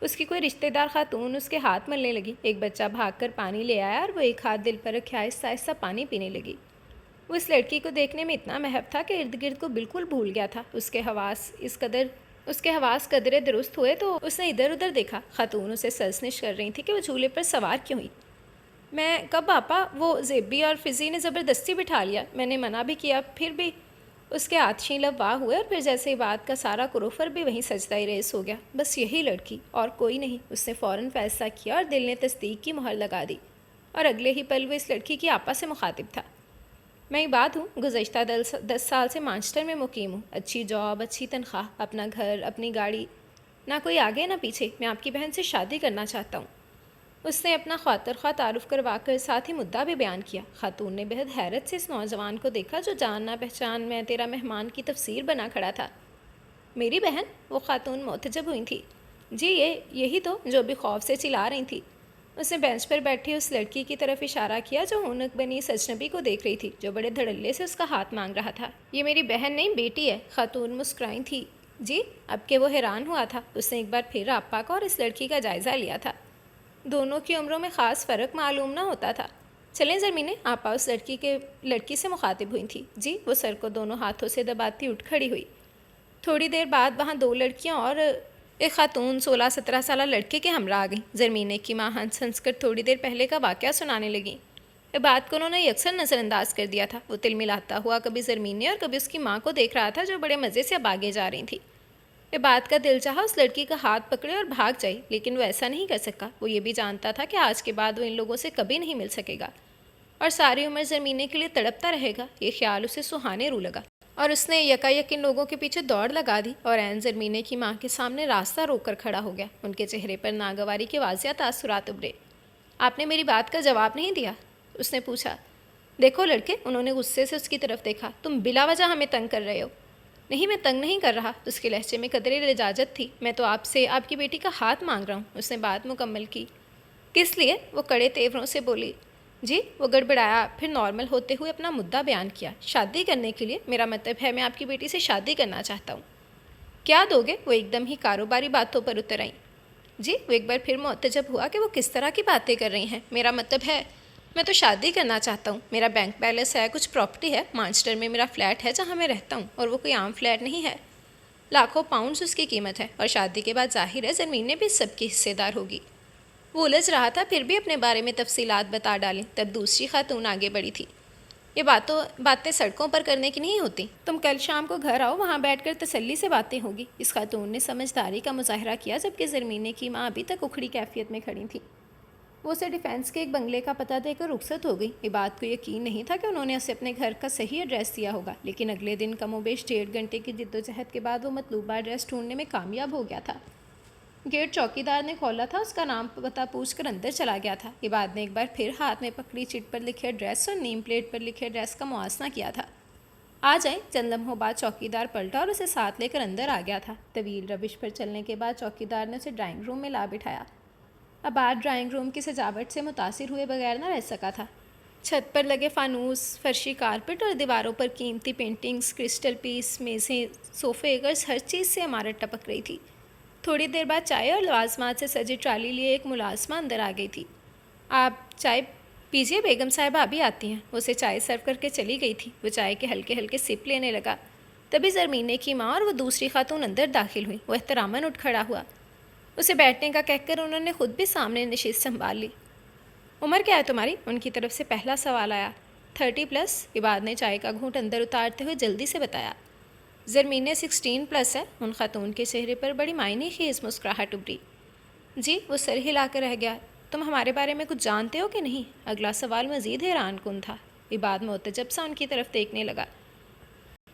اس کی کوئی رشتہ دار خاتون اس کے ہاتھ ملنے لگی۔ ایک بچہ بھاگ کر پانی لے آیا اور وہ ایک ہاتھ دل پر رکھے آہستہ آہستہ پانی پینے لگی۔ وہ اس لڑکی کو دیکھنے میں اتنا محب تھا کہ ارد گرد کو بالکل بھول گیا تھا۔ اس کے حواس قدرے درست ہوئے تو اس نے ادھر ادھر دیکھا۔ خاتون اسے سرزنش کر رہی تھی کہ وہ جھولے پر سوار کیوں ہوئی۔ میں کب آپا، وہ زیبی اور فضی نے زبردستی بٹھا لیا، میں نے منع بھی کیا، پھر بھی۔ اس کے آتشیں لب واہ ہوئے اور پھر جیسے بات کا سارا کروفر بھی وہیں سجدہ ریز ہو گیا۔ بس یہی لڑکی اور کوئی نہیں، اس نے فوراً فیصلہ کیا اور دل نے تصدیق کی مہر لگا دی، اور اگلے ہی پل وہ اس لڑکی کی آپا سے مخاطب تھا۔ میں عباد ہوں، گزشتہ 10 سال سے مانچسٹر میں مقیم ہوں، اچھی جاب، اچھی تنخواہ، اپنا گھر، اپنی گاڑی، نہ کوئی آگے نہ پیچھے۔ میں آپ کی بہن سے شادی کرنا چاہتا ہوں۔ اس نے اپنا خاطر خواہ تعارف کروا کر ساتھ ہی مدعا بھی بیان کیا۔ خاتون نے بہت حیرت سے اس نوجوان کو دیکھا جو جان نہ پہچان میں تیرا مہمان کی تفسیر بنا کھڑا تھا۔ میری بہن؟ وہ خاتون معتجب ہوئی تھی۔ جی یہی تو، جو بھی خوف سے چلا رہی تھی۔ اس نے بینچ پر بیٹھی اس لڑکی کی طرف اشارہ کیا جو ہونک بنی اس اجنبی کو دیکھ رہی تھی، جو بڑے دھڑلے سے اس کا ہاتھ مانگ رہا تھا۔ یہ میری بہن نہیں، بیٹی ہے۔ خاتون مسکرائی تھی۔ جی؟ اب کہ وہ حیران ہوا تھا، اس نے ایک بار پھر آپا کا اور اس لڑکی کا جائزہ لیا تھا۔ دونوں کی عمروں میں خاص فرق معلوم نہ ہوتا تھا۔ چلیں زمینیں، آپا اس لڑکی سے مخاطب ہوئی تھی۔ جی؟ وہ سر کو دونوں ہاتھوں سے دباتی اٹھ کھڑی ہوئی۔ تھوڑی دیر بعد وہاں 2 لڑکیاں اور ایک خاتون 16-17 سالہ لڑکے کے ہمراہ آ گئیں۔ زرمینے کی ماں ہنس ہنس کر تھوڑی دیر پہلے کا واقعہ سنانے لگیں۔ یہ بات کو انہوں نے یکسر نظر انداز کر دیا تھا۔ وہ تل ملاتا ہوا کبھی زرمینے اور کبھی اس کی ماں کو دیکھ رہا تھا جو بڑے مزے سے اب آگے جا رہی تھی۔ یہ بات کا دل چاہا اس لڑکی کا ہاتھ پکڑے اور بھاگ جائے، لیکن وہ ایسا نہیں کر سکا۔ وہ یہ بھی جانتا تھا کہ آج کے بعد وہ ان لوگوں سے کبھی نہیں مل سکے گا اور ساری عمر زرمینے کے لیے تڑپتا رہے گا۔ یہ خیال اسے سہانے رو لگا اور اس نے یکایک ان لوگوں کے پیچھے دوڑ لگا دی اور عین زرمینے کی ماں کے سامنے راستہ روک کر کھڑا ہو گیا۔ ان کے چہرے پر ناگواری کے واضح تاثرات ابھرے۔ آپ نے میری بات کا جواب نہیں دیا، اس نے پوچھا۔ دیکھو لڑکے، انہوں نے غصے سے اس کی طرف دیکھا، تم بلا وجہ ہمیں تنگ کر رہے ہو۔ نہیں، میں تنگ نہیں کر رہا، اس کے لہجے میں قدرے لجاجت تھی۔ میں تو آپ سے آپ کی بیٹی کا ہاتھ مانگ رہا ہوں، اس نے بات مکمل کی۔ کس لیے؟ وہ کڑے تیوروں سے بولی۔ جی؟ وہ گڑبڑایا، پھر نارمل ہوتے ہوئے اپنا مدعا بیان کیا۔ شادی کرنے کے لیے، میرا مطلب ہے میں آپ کی بیٹی سے شادی کرنا چاہتا ہوں۔ کیا دو گے؟ وہ ایک دم ہی کاروباری باتوں پر اتر آئیں۔ جی؟ وہ ایک بار پھر معتجب ہوا کہ وہ کس طرح کی باتیں کر رہی ہیں۔ میرا مطلب ہے میں تو شادی کرنا چاہتا ہوں، میرا بینک بیلنس ہے، کچھ پراپرٹی ہے، مانچسٹر میں میرا فلیٹ ہے جہاں میں رہتا ہوں، اور وہ کوئی عام فلیٹ نہیں ہے، لاکھوں پاؤنڈز اس کی قیمت ہے، اور شادی کے بعد ظاہر ہے زمینیں بھی سب کی حصے دار ہوگی۔ وہ الجھ رہا تھا، پھر بھی اپنے بارے میں تفصیلات بتا ڈالیں۔ تب دوسری خاتون آگے بڑھی تھی۔ یہ باتیں سڑکوں پر کرنے کی نہیں ہوتی، تم کل شام کو گھر آؤ، وہاں بیٹھ کر تسلی سے باتیں ہوگی۔ اس خاتون نے سمجھداری کا مظاہرہ کیا، جبکہ زرمینے کی ماں ابھی تک اکھڑی کیفیت میں کھڑی تھی۔ وہ اسے ڈیفینس کے ایک بنگلے کا پتہ دے کر رخصت ہو گئی۔ یہ بات کو یقین نہیں تھا کہ انہوں نے اسے اپنے گھر کا صحیح ایڈریس دیا ہوگا، لیکن اگلے دن کم و بیش 1.5 گھنٹے کی جدوجہد کے بعد وہ مطلوبہ ایڈریس ڈھونڈنے میں کامیاب ہو گیا تھا۔ گیٹ چوکیدار نے کھولا تھا، اس کا نام پتہ پوچھ کر اندر چلا گیا تھا۔ عباد نے ایک بار پھر ہاتھ میں پکڑی چٹ پر لکھے ایڈریس اور نیم پلیٹ پر لکھے ایڈریس کا موازنہ کیا تھا۔ آ جائیں۔ چند لمحوں بعد چوکیدار پلٹا اور اسے ساتھ لے کر اندر آ گیا تھا۔ طویل روش پر چلنے کے بعد چوکیدار نے اسے ڈرائنگ روم میں لا بٹھایا۔ عباد ڈرائنگ روم کی سجاوٹ سے متاثر ہوئے بغیر نہ رہ سکا تھا۔ چھت پر لگے فانوس، فرشی کارپٹ اور دیواروں پر قیمتی پینٹنگز، کرسٹل پیس، میزیں، صوفے، غرض ہر چیز سے عمارت ٹپک رہی تھی۔ تھوڑی دیر بعد چائے اور لوازمات سے سجی ٹرالی لیے ایک ملازمہ اندر آ گئی تھی۔ آپ چائے پیجیے، بیگم صاحبہ ابھی آتی ہیں۔ وہ اسے چائے سرو کر کے چلی گئی تھی۔ وہ چائے کے ہلکے ہلکے سپ لینے لگا۔ تبھی زرمینے کی ماں اور وہ دوسری خاتون اندر داخل ہوئی۔ وہ احتراماً اٹھ کھڑا ہوا۔ اسے بیٹھنے کا کہہ کر انہوں نے خود بھی سامنے نشست سنبھال لی۔ عمر کیا ہے تمہاری؟ ان کی طرف سے پہلا سوال آیا۔ 30+، عباد نے چائے کا گھونٹ اندر اتارتے ہوئے جلدی سے بتایا۔ زرمینے 16+ ہے۔ ان خاتون کے چہرے پر بڑی معنی خیز مسکراہٹ ابھری۔ جی؟ وہ سر ہلا کر رہ گیا۔ تم ہمارے بارے میں کچھ جانتے ہو کہ نہیں؟ اگلا سوال مزید حیران کن تھا۔ عباد معتجب سا ان کی طرف دیکھنے لگا۔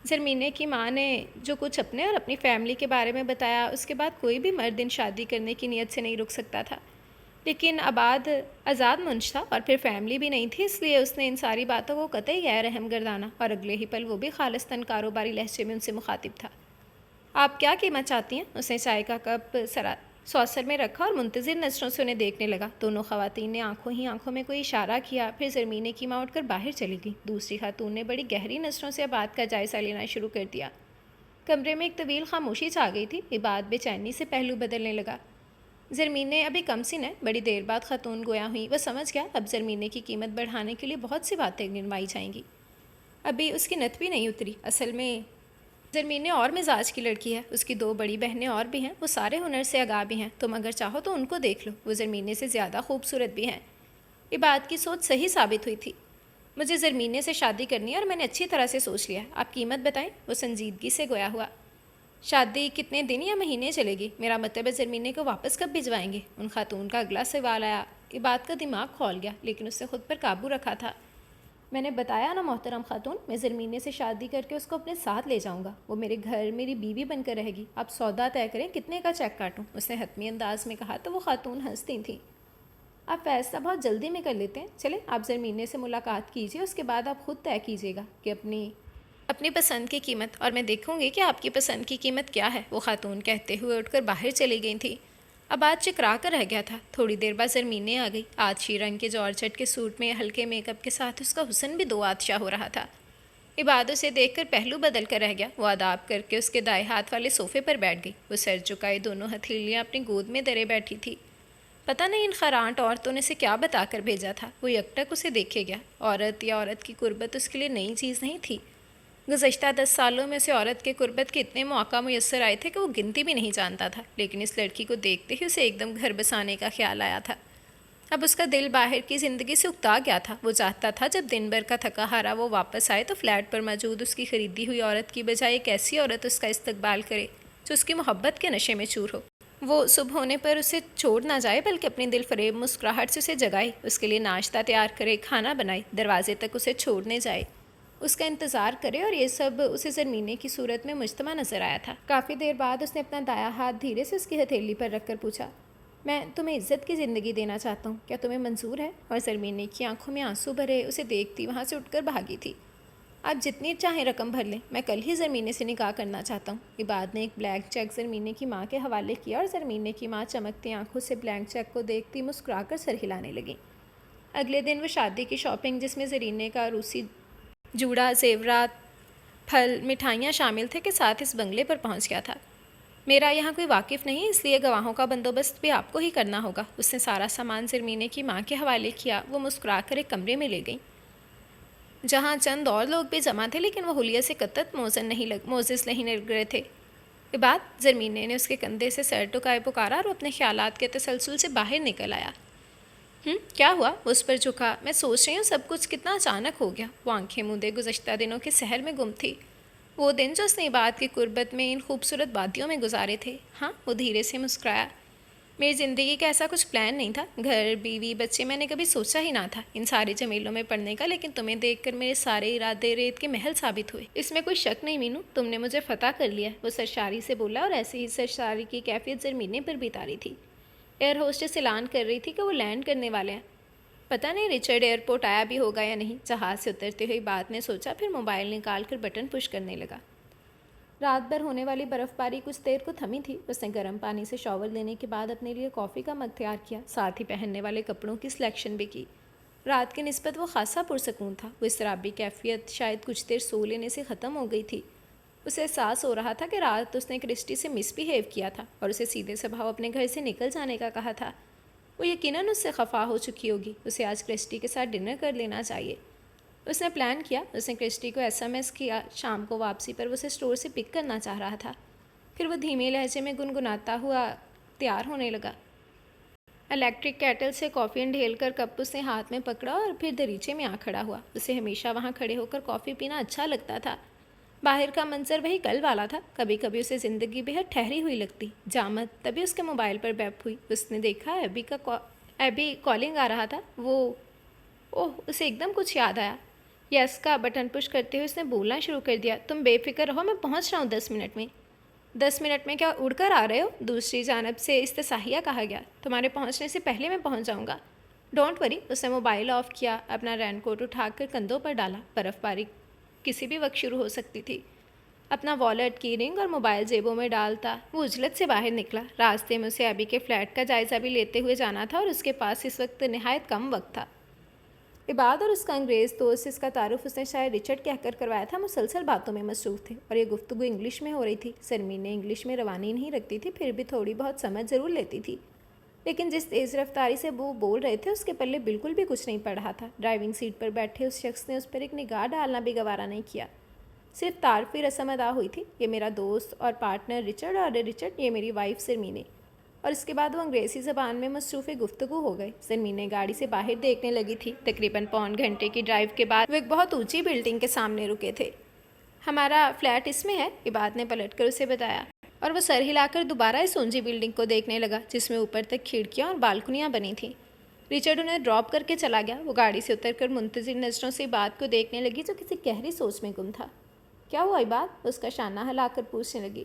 زرمینے کی ماں نے جو کچھ اپنے اور اپنی فیملی کے بارے میں بتایا، اس کے بعد کوئی بھی مرد ان شادی کرنے کی نیت سے نہیں رک سکتا تھا، لیکن عباد آزاد منش تھا اور پھر فیملی بھی نہیں تھی، اس لیے اس نے ان ساری باتوں کو قطعی غیر اہم گردانا، اور اگلے ہی پل وہ بھی خالصتاً کاروباری لہجے میں ان سے مخاطب تھا۔ آپ کیا قیمت چاہتی ہیں؟ اس نے چائے کا کپ سوسر میں رکھا اور منتظر نظروں سے انہیں دیکھنے لگا۔ دونوں خواتین نے آنکھوں میں کوئی اشارہ کیا، پھر زرمینے کی ماں اٹھ کر باہر چلی گئی۔ دوسری خاتون نے بڑی گہری نظروں سے عباد کا جائزہ لینا شروع کر دیا۔ کمرے میں ایک طویل خاموشی چھا گئی تھی۔ عباد بے چینی سے پہلو بدلنے لگا۔ زرمینے ابھی کم سن ہے، بڑی دیر بعد خاتون گویا ہوئی۔ وہ سمجھ گیا اب زرمینے کی قیمت بڑھانے کے لیے بہت سی باتیں گنوائی جائیں گی۔ ابھی اس کی نت بھی نہیں اتری۔ اصل میں زرمینے اور مزاج کی لڑکی ہے، اس کی 2 بڑی بہنیں اور بھی ہیں، وہ سارے ہنر سے آگاہ بھی ہیں، تم اگر چاہو تو ان کو دیکھ لو، وہ زرمینے سے زیادہ خوبصورت بھی ہیں۔ یہ بات کی سوچ صحیح ثابت ہوئی تھی۔ مجھے زرمینے سے شادی کرنی ہے اور میں نے اچھی طرح سے سوچ لیا ہے، آپ قیمت بتائیں، وہ سنجیدگی سے گویا ہوا۔ شادی کتنے دن یا مہینے چلے گی؟ میرا مطلب ہے زرمینے کو واپس کب بھجوائیں گے؟ ان خاتون کا اگلا سوال آیا۔ یہ بات کا دماغ کھول گیا، لیکن اس سے خود پر قابو رکھا تھا۔ میں نے بتایا نا محترم خاتون، میں زرمینے سے شادی کر کے اس کو اپنے ساتھ لے جاؤں گا، وہ میرے گھر میری بیوی بن کر رہے گی، آپ سودا طے کریں کتنے کا چیک کاٹوں، اس نے حتمی انداز میں کہا تو وہ خاتون ہنستی تھیں۔ آپ فیصلہ بہت جلدی میں کر لیتے ہیں، چلیں آپ زرمینے سے ملاقات کیجیے، اس کے بعد آپ خود طے کیجیے گا کہ اپنی پسند کی قیمت، اور میں دیکھوں گی کہ آپ کی پسند کی قیمت کیا ہے، وہ خاتون کہتے ہوئے اٹھ کر باہر چلی گئی تھی۔ اب آج چکرا کر رہ گیا تھا۔ تھوڑی دیر بعد زرمینے آ گئی، آتشی رنگ کے جارجٹ کے سوٹ میں ہلکے میک اپ کے ساتھ اس کا حسن بھی 2 آتشا ہو رہا تھا۔ عباد اسے دیکھ کر پہلو بدل کر رہ گیا، وہ آداب کر کے اس کے دائیں ہاتھ والے صوفے پر بیٹھ گئی، وہ سر جھکائے دونوں ہتھیلیاں اپنی گود میں درے بیٹھی تھی۔ پتہ نہیں ان خرانٹ عورتوں نے اسے کیا بتا کر بھیجا تھا، وہ یکٹک اسے دیکھے گیا۔ عورت یا عورت کی قربت اس کے لیے نئی چیز نہیں تھی۔ گزشتہ 10 سالوں میں اسے عورت کے قربت کے اتنے مواقع میسر آئے تھے کہ وہ گنتی بھی نہیں جانتا تھا، لیکن اس لڑکی کو دیکھتے ہی اسے ایک دم گھر بسانے کا خیال آیا تھا۔ اب اس کا دل باہر کی زندگی سے اکتا گیا تھا، وہ چاہتا تھا جب دن بھر کا تھکا ہارا وہ واپس آئے تو فلیٹ پر موجود اس کی خریدی ہوئی عورت کی بجائے ایک ایسی عورت اس کا استقبال کرے جو اس کی محبت کے نشے میں چور ہو۔ وہ صبح ہونے پر اسے چھوڑ نہ جائے بلکہ اپنی دل فریب مسکراہٹ سے اسے جگائے، اس کے لیے ناشتہ تیار کرے، کھانا بنائے، دروازے تک اسے چھوڑنے جائے، اس کا انتظار کرے، اور یہ سب اسے زرمینے کی صورت میں مجتمع نظر آیا تھا۔ کافی دیر بعد اس نے اپنا دایاں ہاتھ دھیرے سے اس کی ہتھیلی پر رکھ کر پوچھا، میں تمہیں عزت کی زندگی دینا چاہتا ہوں، کیا تمہیں منظور ہے؟ اور زرمینے کی آنکھوں میں آنسو بھرے اسے دیکھتی وہاں سے اٹھ کر بھاگی تھی۔ آپ جتنی چاہیں رقم بھر لیں، میں کل ہی زرمینے سے نکاح کرنا چاہتا ہوں۔ عباد نے ایک بلینک چیک زرمینے کی ماں کے حوالے کیا، اور زرمینے کی ماں چمکتی آنکھوں سے بلینک چیک کو دیکھتی مسکرا کر سر ہلانے لگیں۔ اگلے دن وہ شادی کی شاپنگ، جس میں زرمینے کا روسی جوڑا، زیورات، پھل، مٹھائیاں شامل تھے، کے ساتھ اس بنگلے پر پہنچ گیا تھا۔ میرا یہاں کوئی واقف نہیں، اس لیے گواہوں کا بندوبست بھی آپ کو ہی کرنا ہوگا۔ اس نے سارا سامان زرمینے کی ماں کے حوالے کیا۔ وہ مسکرا کر ایک کمرے میں لے گئیں جہاں چند اور لوگ بھی جمع تھے، لیکن وہ حلیہ سے قطعت موزز نہیں لگ رہے تھے۔ یہ بات زرمینے نے اس کے کندھے سے سر ٹکائے پکارا، اور وہ اپنے خیالات کے تسلسل سے باہر نکل آیا۔ کیا ہوا؟ وہ اس پر جھکا۔ میں سوچ رہی ہوں سب کچھ کتنا اچانک ہو گیا۔ وہ آنکھیں موندے گزشتہ دنوں کے سحر میں گم تھی، وہ دن جو اس نے عباد کی قربت میں ان خوبصورت وادیوں میں گزارے تھے۔ ہاں، وہ دھیرے سے مسکرایا۔ میری زندگی کا ایسا کچھ پلان نہیں تھا، گھر، بیوی، بچے، میں نے کبھی سوچا ہی نہ تھا ان سارے جمیلوں میں پڑنے کا، لیکن تمہیں دیکھ کر میرے سارے ارادے ریت کے محل ثابت ہوئے۔ اس میں کوئی شک نہیں مینو، تم نے مجھے فتح کر لیا، وہ سرشاری سے بولا، اور ایسے ہی سرشاری کی کیفیت زرمینے پر بھی تاری تھی۔ ایئر ہوسٹس اعلان کر رہی تھی کہ وہ لینڈ کرنے والے ہیں۔ پتہ نہیں رچرڈ ایئرپورٹ آیا بھی ہوگا یا نہیں، جہاز سے اترتے ہوئے بات نے سوچا، پھر موبائل نکال کر بٹن پش کرنے لگا۔ رات بھر ہونے والی برف باری کچھ دیر کو تھمی تھی۔ اس نے گرم پانی سے شاور لینے کے بعد اپنے لیے کافی کا مگ تیار کیا، ساتھ ہی پہننے والے کپڑوں کی سلیکشن بھی کی۔ رات کی نسبت وہ خاصا پرسکون تھا، وہ اضطرابی کیفیت شاید کچھ دیر سو لینے سے ختم ہو گئی تھی۔ اسے احساس ہو رہا تھا کہ رات اس نے کرسٹی سے مس بہیو کیا تھا اور اسے سیدھے سبھاؤ اپنے گھر سے نکل جانے کا کہا تھا۔ وہ یقیناً اس سے خفا ہو چکی ہوگی، اسے آج کرسٹی کے ساتھ ڈنر کر لینا چاہیے۔ اس نے پلان کیا، اس نے کرسٹی کو SMS کیا، شام کو واپسی پر وہ اسے اسٹور سے پک کرنا چاہ رہا تھا۔ پھر وہ دھیمے لہجے میں گنگناتا ہوا تیار ہونے لگا۔ الیکٹرک کیٹل سے کافی انڈھیل کر کپ اس نے ہاتھ میں پکڑا اور پھر دریچے میں آ کھڑا ہوا۔ اسے ہمیشہ وہاں کھڑے ہو کر کافی پینا اچھا لگتا تھا۔ باہر کا منظر وہی کل والا تھا، کبھی کبھی اسے زندگی بہت ٹھہری ہوئی لگتی۔ جامت تبھی اس کے موبائل پر بیپ ہوئی، اس نے دیکھا ایبی کالنگ آ رہا تھا۔ اسے ایک دم کچھ یاد آیا۔ یس کا بٹن پش کرتے ہوئے اس نے بولنا شروع کر دیا، تم بے فکر رہو، میں پہنچ رہا ہوں 10 منٹ میں۔ 10 منٹ میں کیا اڑ کر آ رہے ہو؟ دوسری جانب سے استثنائیہ کہا گیا، تمہارے پہنچنے سے پہلے میں پہنچ جاؤں گا۔ ڈونٹ وری، اس نے موبائل آف کیا، اپنا رین کوٹ اٹھا کر کندھوں پر ڈالا، برف باری کسی بھی وقت شروع ہو سکتی تھی۔ اپنا والیٹ، کی رنگ اور موبائل جیبوں میں ڈالتا وہ اجلت سے باہر نکلا۔ راستے میں اسے ایبی کے فلیٹ کا جائزہ بھی لیتے ہوئے جانا تھا اور اس کے پاس اس وقت نہایت کم وقت تھا۔ عباد اور اس کا انگریز دوست، اس کا تعارف اس نے شاید رچرڈ کہہ کر کروایا تھا، مسلسل باتوں میں مصروف تھے اور یہ گفتگو انگلش میں ہو رہی تھی۔ زرمینے انگلش میں روانی نہیں رکھتی تھی، پھر بھی تھوڑی بہت سمجھ ضرور لیتی تھی۔ لیکن جس تیز رفتاری سے وہ بول رہے تھے اس کے پلے بالکل بھی کچھ نہیں پڑ رہا تھا۔ ڈرائیونگ سیٹ پر بیٹھے اس شخص نے اس پر ایک نگاہ ڈالنا بھی گوارا نہیں کیا۔ صرف تعارفی رسم ادا ہوئی تھی، یہ میرا دوست اور پارٹنر رچرڈ، اور رچرڈ یہ میری وائف سرمینے، اور اس کے بعد وہ انگریزی زبان میں مصروف گفتگو ہو گئے۔ سرمینے گاڑی سے باہر دیکھنے لگی تھی۔ تقریباً پون گھنٹے کی ڈرائیو کے بعد وہ ایک بہت اونچی بلڈنگ کے سامنے رکے تھے۔ ہمارا فلیٹ اس میں ہے، عباد نے پلٹ کر اسے بتایا، اور وہ سر ہلا کر دوبارہ اس اونچی بلڈنگ کو دیکھنے لگا جس میں اوپر تک کھڑکیاں اور بالکنیاں بنی تھیں۔ رچرڈ انہیں ڈراپ کر کے چلا گیا۔ وہ گاڑی سے اتر کر منتظر نظروں سے عباد کو دیکھنے لگی جو کسی گہری سوچ میں گم تھا۔ کیا ہوا عباد؟ اس کا شانہ ہلا کر پوچھنے لگی۔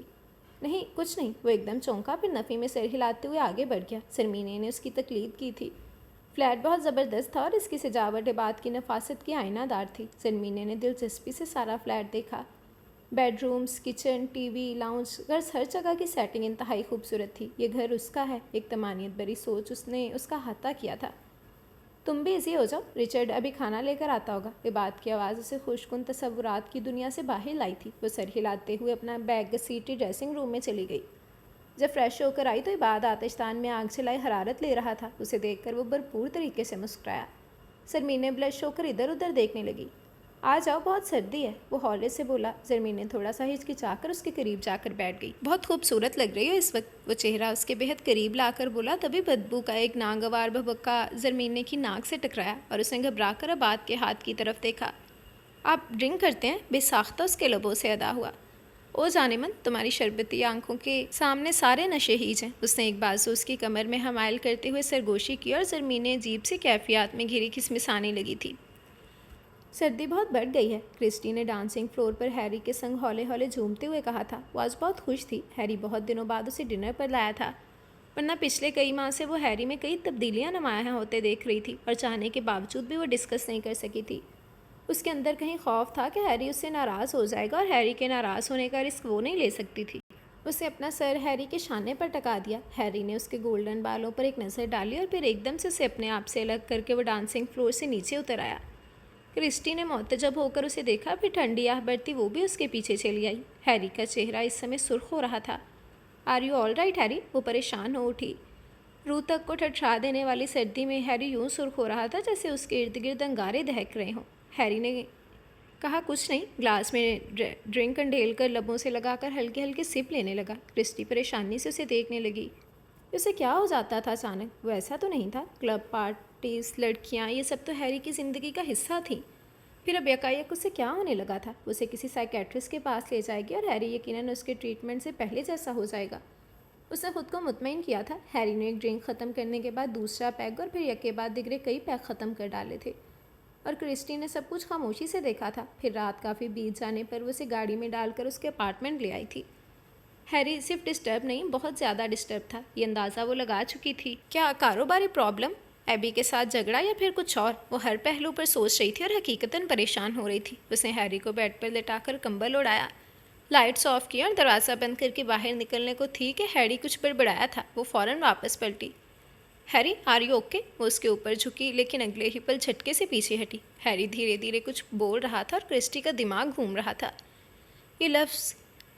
نہیں کچھ نہیں، وہ ایک دم چونکا، پھر نفی میں سر ہلاتے ہوئے آگے بڑھ گیا۔ سرمینے نے اس کی تقلید کی تھی۔ فلیٹ بہت زبردست تھا اور اس کی سجاوٹ عباد کی نفاست کی آئینہ دار تھی۔ سرمینے نے دلچسپی سے سارا فلیٹ دیکھا۔ Bedrooms, kitchen, T V, lounge, غرض ہر جگہ کی سیٹنگ انتہائی خوبصورت تھی۔ یہ گھر اس کا ہے، ایک طمانینت بھری سوچ اس نے اس کا احاطہ کیا تھا۔ تم بھی ایزی ہو جاؤ، رچرڈ ابھی کھانا لے کر آتا ہوگا۔ عباد کی آواز اسے خوشکن تصورات کی دنیا سے باہر لائی تھی۔ وہ سر ہلاتے ہوئے اپنا بیگ گھسیٹے ڈریسنگ روم میں چلی گئی۔ جب فریش ہو کر آئی تو عباد آتش دان میں آگ جلائی حرارت لے رہا تھا۔ اسے دیکھ کر وہ بھرپور طریقے سے مسکرایا۔ سرمینے بلش ہو کر ادھر ادھر دیکھنے لگی۔ آ جاؤ، بہت سردی ہے، وہ ہولے سے بولا۔ زرمین نے تھوڑا سا ہچکچا کر اس کے قریب جا کر بیٹھ گئی۔ بہت خوبصورت لگ رہی ہو اس وقت، وہ چہرہ اس کے بہت قریب لا کر بولا۔ تبھی بدبو کا ایک ناگوار بھبکا زرمین کی ناک سے ٹکرایا اور اس نے گھبرا کر عباد کے ہاتھ کی طرف دیکھا۔ آپ ڈرنک کرتے ہیں؟ بے ساختہ اس کے لبوں سے ادا ہوا۔ او جانمن، تمہاری شربتی آنکھوں کے سامنے سارے نشے ہیج ہیں۔ اس نے ایک بازو اس کی کمر میں حمائل کرتے ہوئے سرگوشی کی اور زرمین عجیب سی کیفیات میں گھری کھسمسانے لگی تھی۔ سردی بہت بڑھ گئی ہے، کرسٹی نے ڈانسنگ فلور پر ہیری کے سنگ ہولے ہولے جھومتے ہوئے کہا تھا۔ وہ آج بہت خوش تھی، ہیری بہت دنوں بعد اسے ڈنر پر لایا تھا، ورنہ پچھلے کئی ماہ سے وہ ہیری میں کئی تبدیلیاں نمایاں ہوتے دیکھ رہی تھی اور چاہنے کے باوجود بھی وہ ڈسکس نہیں کر سکی تھی۔ اس کے اندر کہیں خوف تھا کہ ہیری اس سے ناراض ہو جائے گا اور ہیری کے ناراض ہونے کا رسک وہ نہیں لے سکتی تھی۔ اسے اپنا سر ہیری کے شانے پر ٹکا دیا۔ ہیری نے اس کے گولڈن بالوں پر ایک نظر ڈالی اور پھر ایک دم سے اسے اپنے آپ سے الگ کر کے وہ ڈانسنگ فلور سے نیچے اتر آیا۔ کرسٹی نے معتجب ہو کر اسے دیکھا، پھر ٹھنڈی آہ بڑھتی وہ بھی اس کے پیچھے چلی آئی۔ ہیری کا چہرہ اس سمے سرخ ہو رہا تھا۔ Are you all right Harry? وہ پریشان ہو اٹھی۔ روح تک کو ٹھٹھرا دینے والی سردی میں ہیری یوں سرخ ہو رہا تھا جیسے اس کے ارد گرد انگارے دہک رہے ہوں۔ ہیری نے کہا کچھ نہیں، گلاس میں ڈرنک انڈھیل کر لبوں سے لگا کر ہلکے ہلکے سپ لینے لگا۔ کرسٹی پریشانی سے اسے دیکھنے لگی۔ اسے کیا ہو جاتا تھا اچانک؟ وہ ایسا تو نہیں تھا۔ کلب، پارٹیز، لڑکیاں، یہ سب تو ہیری کی زندگی کا حصہ تھیں، پھر اب یکایک اسے کیا ہونے لگا تھا؟ اسے کسی سائیکیٹرسٹ کے پاس لے جائے گی اور ہیری یقیناً اس کے ٹریٹمنٹ سے پہلے جیسا ہو جائے گا۔ اس نے خود کو مطمئن کیا تھا۔ ہیری نے ایک ڈرنک ختم کرنے کے بعد دوسرا پیگ اور پھر یکے بعد دیگرے کئی پیگ ختم کر ڈالے تھے، اور کرسٹی نے سب کچھ خاموشی سے دیکھا تھا۔ پھر رات کافی بیت جانے پر وہ اسے گاڑی میں ڈال کر اس کے اپارٹمنٹ لے آئی تھی۔ ہیری صرف ڈسٹرب نہیں، بہت زیادہ ڈسٹرب تھا، یہ اندازہ وہ لگا چکی تھی۔ کیا کاروباری پرابلم، ایبی کے ساتھ جھگڑا، یا پھر کچھ اور؟ وہ ہر پہلو پر سوچ رہی تھی اور حقیقتاً پریشان ہو رہی تھی۔ اس نے ہیری کو بیڈ پر لٹا کر کمبل اڑایا، لائٹس آف کی اور دروازہ بند کر کے باہر نکلنے کو تھی کہ ہیری کچھ بڑبڑایا تھا۔ وہ فوراً واپس پلٹی۔ Harry are you okay? وہ اس کے اوپر جھکی لیکن اگلے ہی پل جھٹکے سے پیچھے ہٹی۔ ہیری دھیرے دھیرے کچھ بول رہا تھا اور کرسٹی کا دماغ گھوم رہا تھا۔ یہ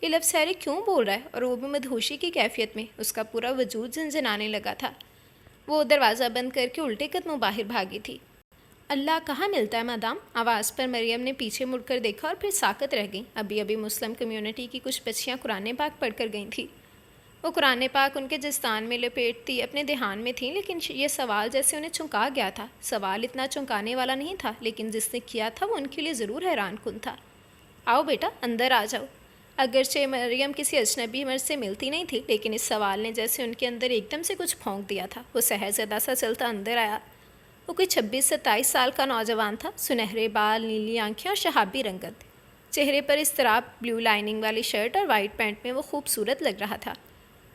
لفظ ہیری کیوں بول رہا ہے، اور وہ بھی مدہوشی کی کیفیت میں؟ اس کا پورا وجود جھنجھنانے لگا تھا۔ وہ دروازہ بند کر کے الٹے قدموں باہر بھاگی تھی۔ اللہ کہاں ملتا ہے مدام؟ آواز پر مریم نے پیچھے مڑ کر دیکھا اور پھر ساکت رہ گئیں۔ ابھی مسلم کمیونٹی کی کچھ بچیاں قرآن پاک پڑھ کر گئی تھیں۔ وہ قرآن پاک ان کے جستان میں لپیٹتی اپنے دھیان میں تھیں، لیکن یہ سوال جیسے انہیں چونکا گیا تھا۔ سوال اتنا چونکانے والا نہیں تھا، لیکن جس نے کیا تھا وہ ان کے لیے ضرور حیران کن تھا۔ آؤ بیٹا، اندر آ جاؤ۔ اگرچہ مریم کسی اجنبی مرد سے ملتی نہیں تھی، لیکن اس سوال نے جیسے ان کے اندر ایک دم سے کچھ پھونک دیا تھا۔ وہ سہرزدہ سا چلتا اندر آیا۔ وہ کوئی 26-27 سال کا نوجوان تھا، سنہرے بال، نیلی آنکھیں اور شہابی رنگت۔ چہرے پر اضطراب، بلیو لائننگ والی شرٹ اور وائٹ پینٹ میں وہ خوبصورت لگ رہا تھا۔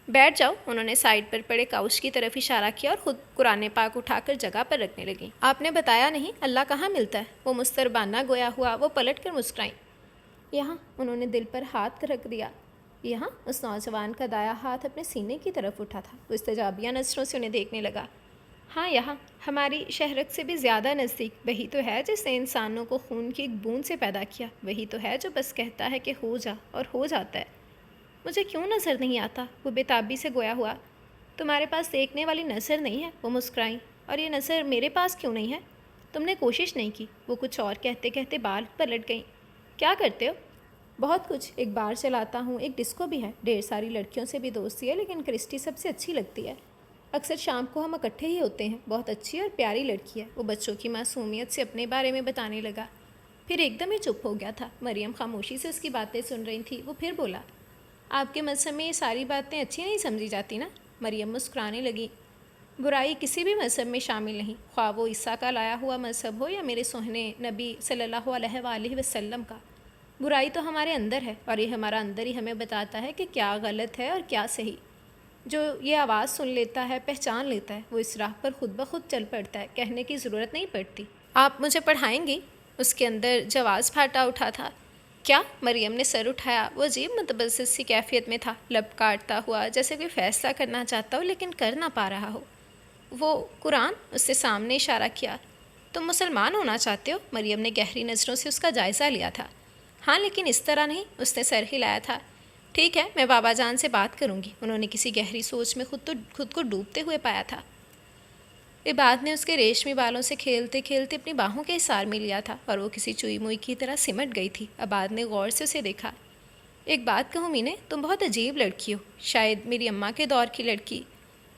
بیٹھ جاؤ، انہوں نے سائڈ پر پڑے کاؤچ کی طرف اشارہ کیا اور خود قرآن پاک اٹھا کر جگہ پر رکھنے لگیں۔ آپ نے بتایا نہیں، اللہ کہاں ملتا ہے؟ وہ مستربانہ گویا ہوا۔ وہ پلٹ کر مسکرائیں۔ یہاں، انہوں نے دل پر ہاتھ رکھ دیا۔ یہاں؟ اس نوجوان کا دایاں ہاتھ اپنے سینے کی طرف اٹھا تھا۔ وہ استجابیہ نظروں سے انہیں دیکھنے لگا۔ ہاں یہاں، ہماری شہرک سے بھی زیادہ نزدیک۔ وہی تو ہے جس نے انسانوں کو خون کی ایک بوند سے پیدا کیا۔ وہی تو ہے جو بس کہتا ہے کہ ہو جا، اور ہو جاتا ہے۔ مجھے کیوں نظر نہیں آتا؟ وہ بے تابی سے گویا ہوا۔ تمہارے پاس دیکھنے والی نظر نہیں ہے؟ وہ مسکرائیں۔ اور یہ نظر میرے پاس کیوں نہیں ہے؟ تم نے کوشش نہیں کی۔ وہ کچھ اور کہتے کہتے بال پلٹ گئیں۔ کیا کرتے ہو؟ بہت کچھ، ایک بار چلاتا ہوں، ایک ڈسکو بھی ہے، ڈھیر ساری لڑکیوں سے بھی دوستی ہے، لیکن کرسٹی سب سے اچھی لگتی ہے۔ اکثر شام کو ہم اکٹھے ہی ہوتے ہیں، بہت اچھی اور پیاری لڑکی ہے۔ وہ بچوں کی معصومیت سے اپنے بارے میں بتانے لگا، پھر ایک دم ہی چپ ہو گیا تھا۔ مریم خاموشی سے اس کی باتیں سن رہی تھی۔ وہ پھر بولا، آپ کے مذہب میں یہ ساری باتیں اچھی نہیں سمجھی جاتی نا؟ مریم مسکرانے لگی۔ برائی کسی بھی مذہب میں شامل نہیں، خواہ وہ عیسیٰ کا لایا ہوا مذہب ہو یا میرے سوہنے نبی صلی اللہ علیہ وآلہ وسلم کا۔ برائی تو ہمارے اندر ہے، اور یہ ہمارا اندر ہی ہمیں بتاتا ہے کہ کیا غلط ہے اور کیا صحیح۔ جو یہ آواز سن لیتا ہے، پہچان لیتا ہے، وہ اس راہ پر خود بخود چل پڑتا ہے، کہنے کی ضرورت نہیں پڑتی۔ آپ مجھے پڑھائیں گی؟ اس کے اندر جواز پھاٹا اٹھا تھا۔ کیا؟ مریم نے سر اٹھایا۔ وہ عجیب متبسس سی کیفیت میں تھا، لب کاٹتا ہوا، جیسے کوئی فیصلہ کرنا چاہتا ہو لیکن کر نہ پا رہا ہو۔ وہ قرآن؟ اس سے سامنے اشارہ کیا۔ تم مسلمان ہونا چاہتے ہو؟ مریم نے گہری نظروں سے اس کا جائزہ لیا تھا۔ ہاں، لیکن اس طرح نہیں، اس نے سر ہلایا تھا۔ ٹھیک ہے، میں بابا جان سے بات کروں گی۔ انہوں نے کسی گہری سوچ میں خود کو ڈوبتے ہوئے پایا تھا۔ عباد نے اس کے ریشمی بالوں سے کھیلتے کھیلتے اپنی باہوں کے حصار میں لیا تھا، اور وہ کسی چوئی موئی کی طرح سمٹ گئی تھی۔ عباد نے غور سے اسے دیکھا۔ ایک بات کہوں مینے، تم بہت عجیب لڑکی ہو، شاید میری اماں کے دور کی لڑکی۔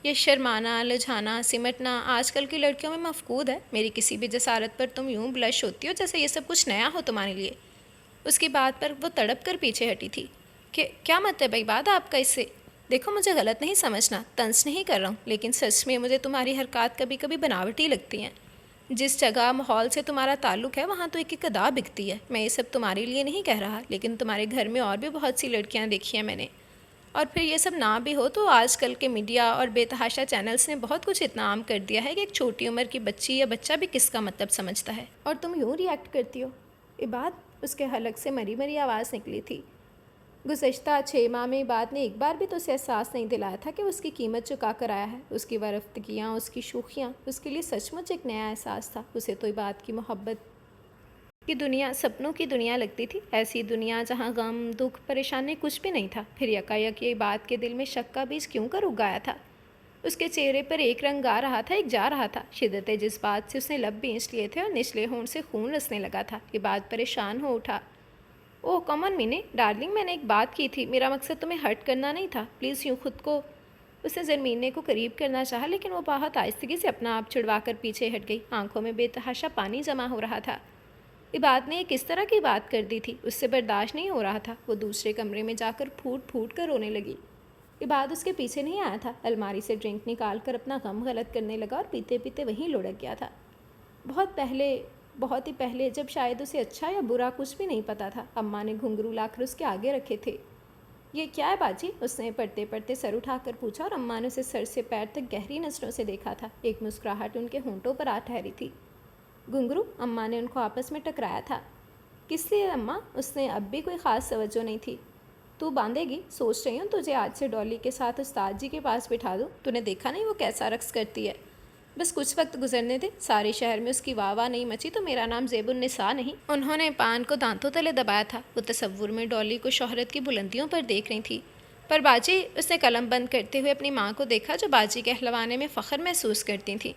یہ شرمانا، لجھانا، سمٹنا آج کل کی لڑکیوں میں مفقود ہے۔ میری کسی بھی جسارت پر تم یوں بلش ہوتی ہو جیسے یہ سب کچھ نیا ہو تمہارے لیے۔ اس کی بات پر وہ تڑپ کر پیچھے ہٹی تھی۔ کہ کیا مطلب ہے بات آپ کا اس سے؟ دیکھو، مجھے غلط نہیں سمجھنا، طنز نہیں کر رہا ہوں، لیکن سچ میں مجھے تمہاری حرکات کبھی کبھی بناوٹی لگتی ہیں۔ جس جگہ ماحول سے تمہارا تعلق ہے وہاں تو ایک ادا بکتی ہے۔ میں یہ سب تمہارے لیے نہیں کہہ رہا، لیکن تمہارے گھر میں اور بھی بہت سی لڑکیاں دیکھی ہیں میں نے۔ اور پھر یہ سب نہ بھی ہو تو آج کل کے میڈیا اور بے تحاشا چینلز نے بہت کچھ اتنا عام کر دیا ہے کہ ایک چھوٹی عمر کی بچی یا بچہ بھی کس کا مطلب سمجھتا ہے، اور تم یوں ری ایکٹ کرتی ہو۔ عباد، اس کے حلق سے مری مری آواز نکلی تھی۔ گزشتہ 6 ماہ میں عباد نے ایک بار بھی تو اسے احساس نہیں دلایا تھا کہ اس کی قیمت چکا کر آیا ہے۔ اس کی ورفتگیاں، اس کی شوخیاں اس کے لیے سچ مچ ایک نیا احساس تھا۔ اسے تو عباد کی محبت کی دنیا سپنوں کی دنیا لگتی تھی، ایسی دنیا جہاں غم، دکھ، پریشانی کچھ بھی نہیں تھا۔ پھر یکایک یہ عباد کے دل میں شک کا بیج کیوں کر اگایا تھا؟ اس کے چہرے پر ایک رنگ آ رہا تھا، ایک جا رہا تھا۔ شدت جس بات سے اس نے لب بینچ لیے تھے اور نچلے ہونٹ سے خون رسنے لگا تھا۔ عباد پریشان ہو اٹھا۔ اوہ کم آن مینے، ڈارلنگ، میں نے ایک بات کی تھی، میرا مقصد تمہیں ہرٹ کرنا نہیں تھا، پلیز یوں خود کو۔ اس نے زرمینے کو قریب کرنا چاہا، لیکن وہ بہت آہستگی سے اپنا آپ چھڑوا کر پیچھے ہٹ گئی۔ آنکھوں میں بے تحاشا پانی جمع ہو رہا تھا۔ عباد نے ایک اس طرح کی بات کر دی تھی، اس سے برداشت نہیں ہو رہا تھا۔ وہ دوسرے کمرے میں جا کر پھوٹ پھوٹ کر رونے لگی۔ عباد اس کے پیچھے نہیں آیا تھا، الماری سے ڈرنک نکال کر اپنا غم غلط کرنے لگا اور پیتے پیتے وہیں لڑک گیا تھا۔ بہت ہی پہلے، جب شاید اسے اچھا یا برا کچھ بھی نہیں پتا تھا، اماں نے گھنگرو لا کر اس کے آگے رکھے تھے۔ یہ کیا ہے باجی؟ اس نے پڑھتے پڑھتے سر اٹھا کر پوچھا، اور اماں نے اسے سر سے پیر تک گہری نظروں سے دیکھا تھا۔ ایک مسکراہٹ ان کے ہونٹوں پر آ ٹھہری تھی۔ گھنگرو؟ اماں نے ان کو آپس میں ٹکرایا تھا۔ کس لیے اماں؟ اس نے اب بھی کوئی خاص توجہ نہیں تھی۔ تو باندھے گی؟ سوچ رہی ہوں تجھے آج سے ڈالی کے ساتھ استاد جی کے پاس بٹھا دوں۔ تو نے دیکھا نہیں وہ کیسا رقص کرتی ہے؟ بس کچھ وقت گزرنے دے، سارے شہر میں اس کی واہ واہ نہیں مچی تو میرا نام زیب النساء نہیں۔ انہوں نے پان کو دانتوں تلے دبایا تھا۔ وہ تصور میں ڈالی کو شہرت کی بلندیوں پر دیکھ رہی تھی۔ پر باجی، اس نے قلم بند کرتے ہوئے اپنی ماں کو دیکھا جو باجی کہلوانے میں فخر محسوس کرتی تھیں۔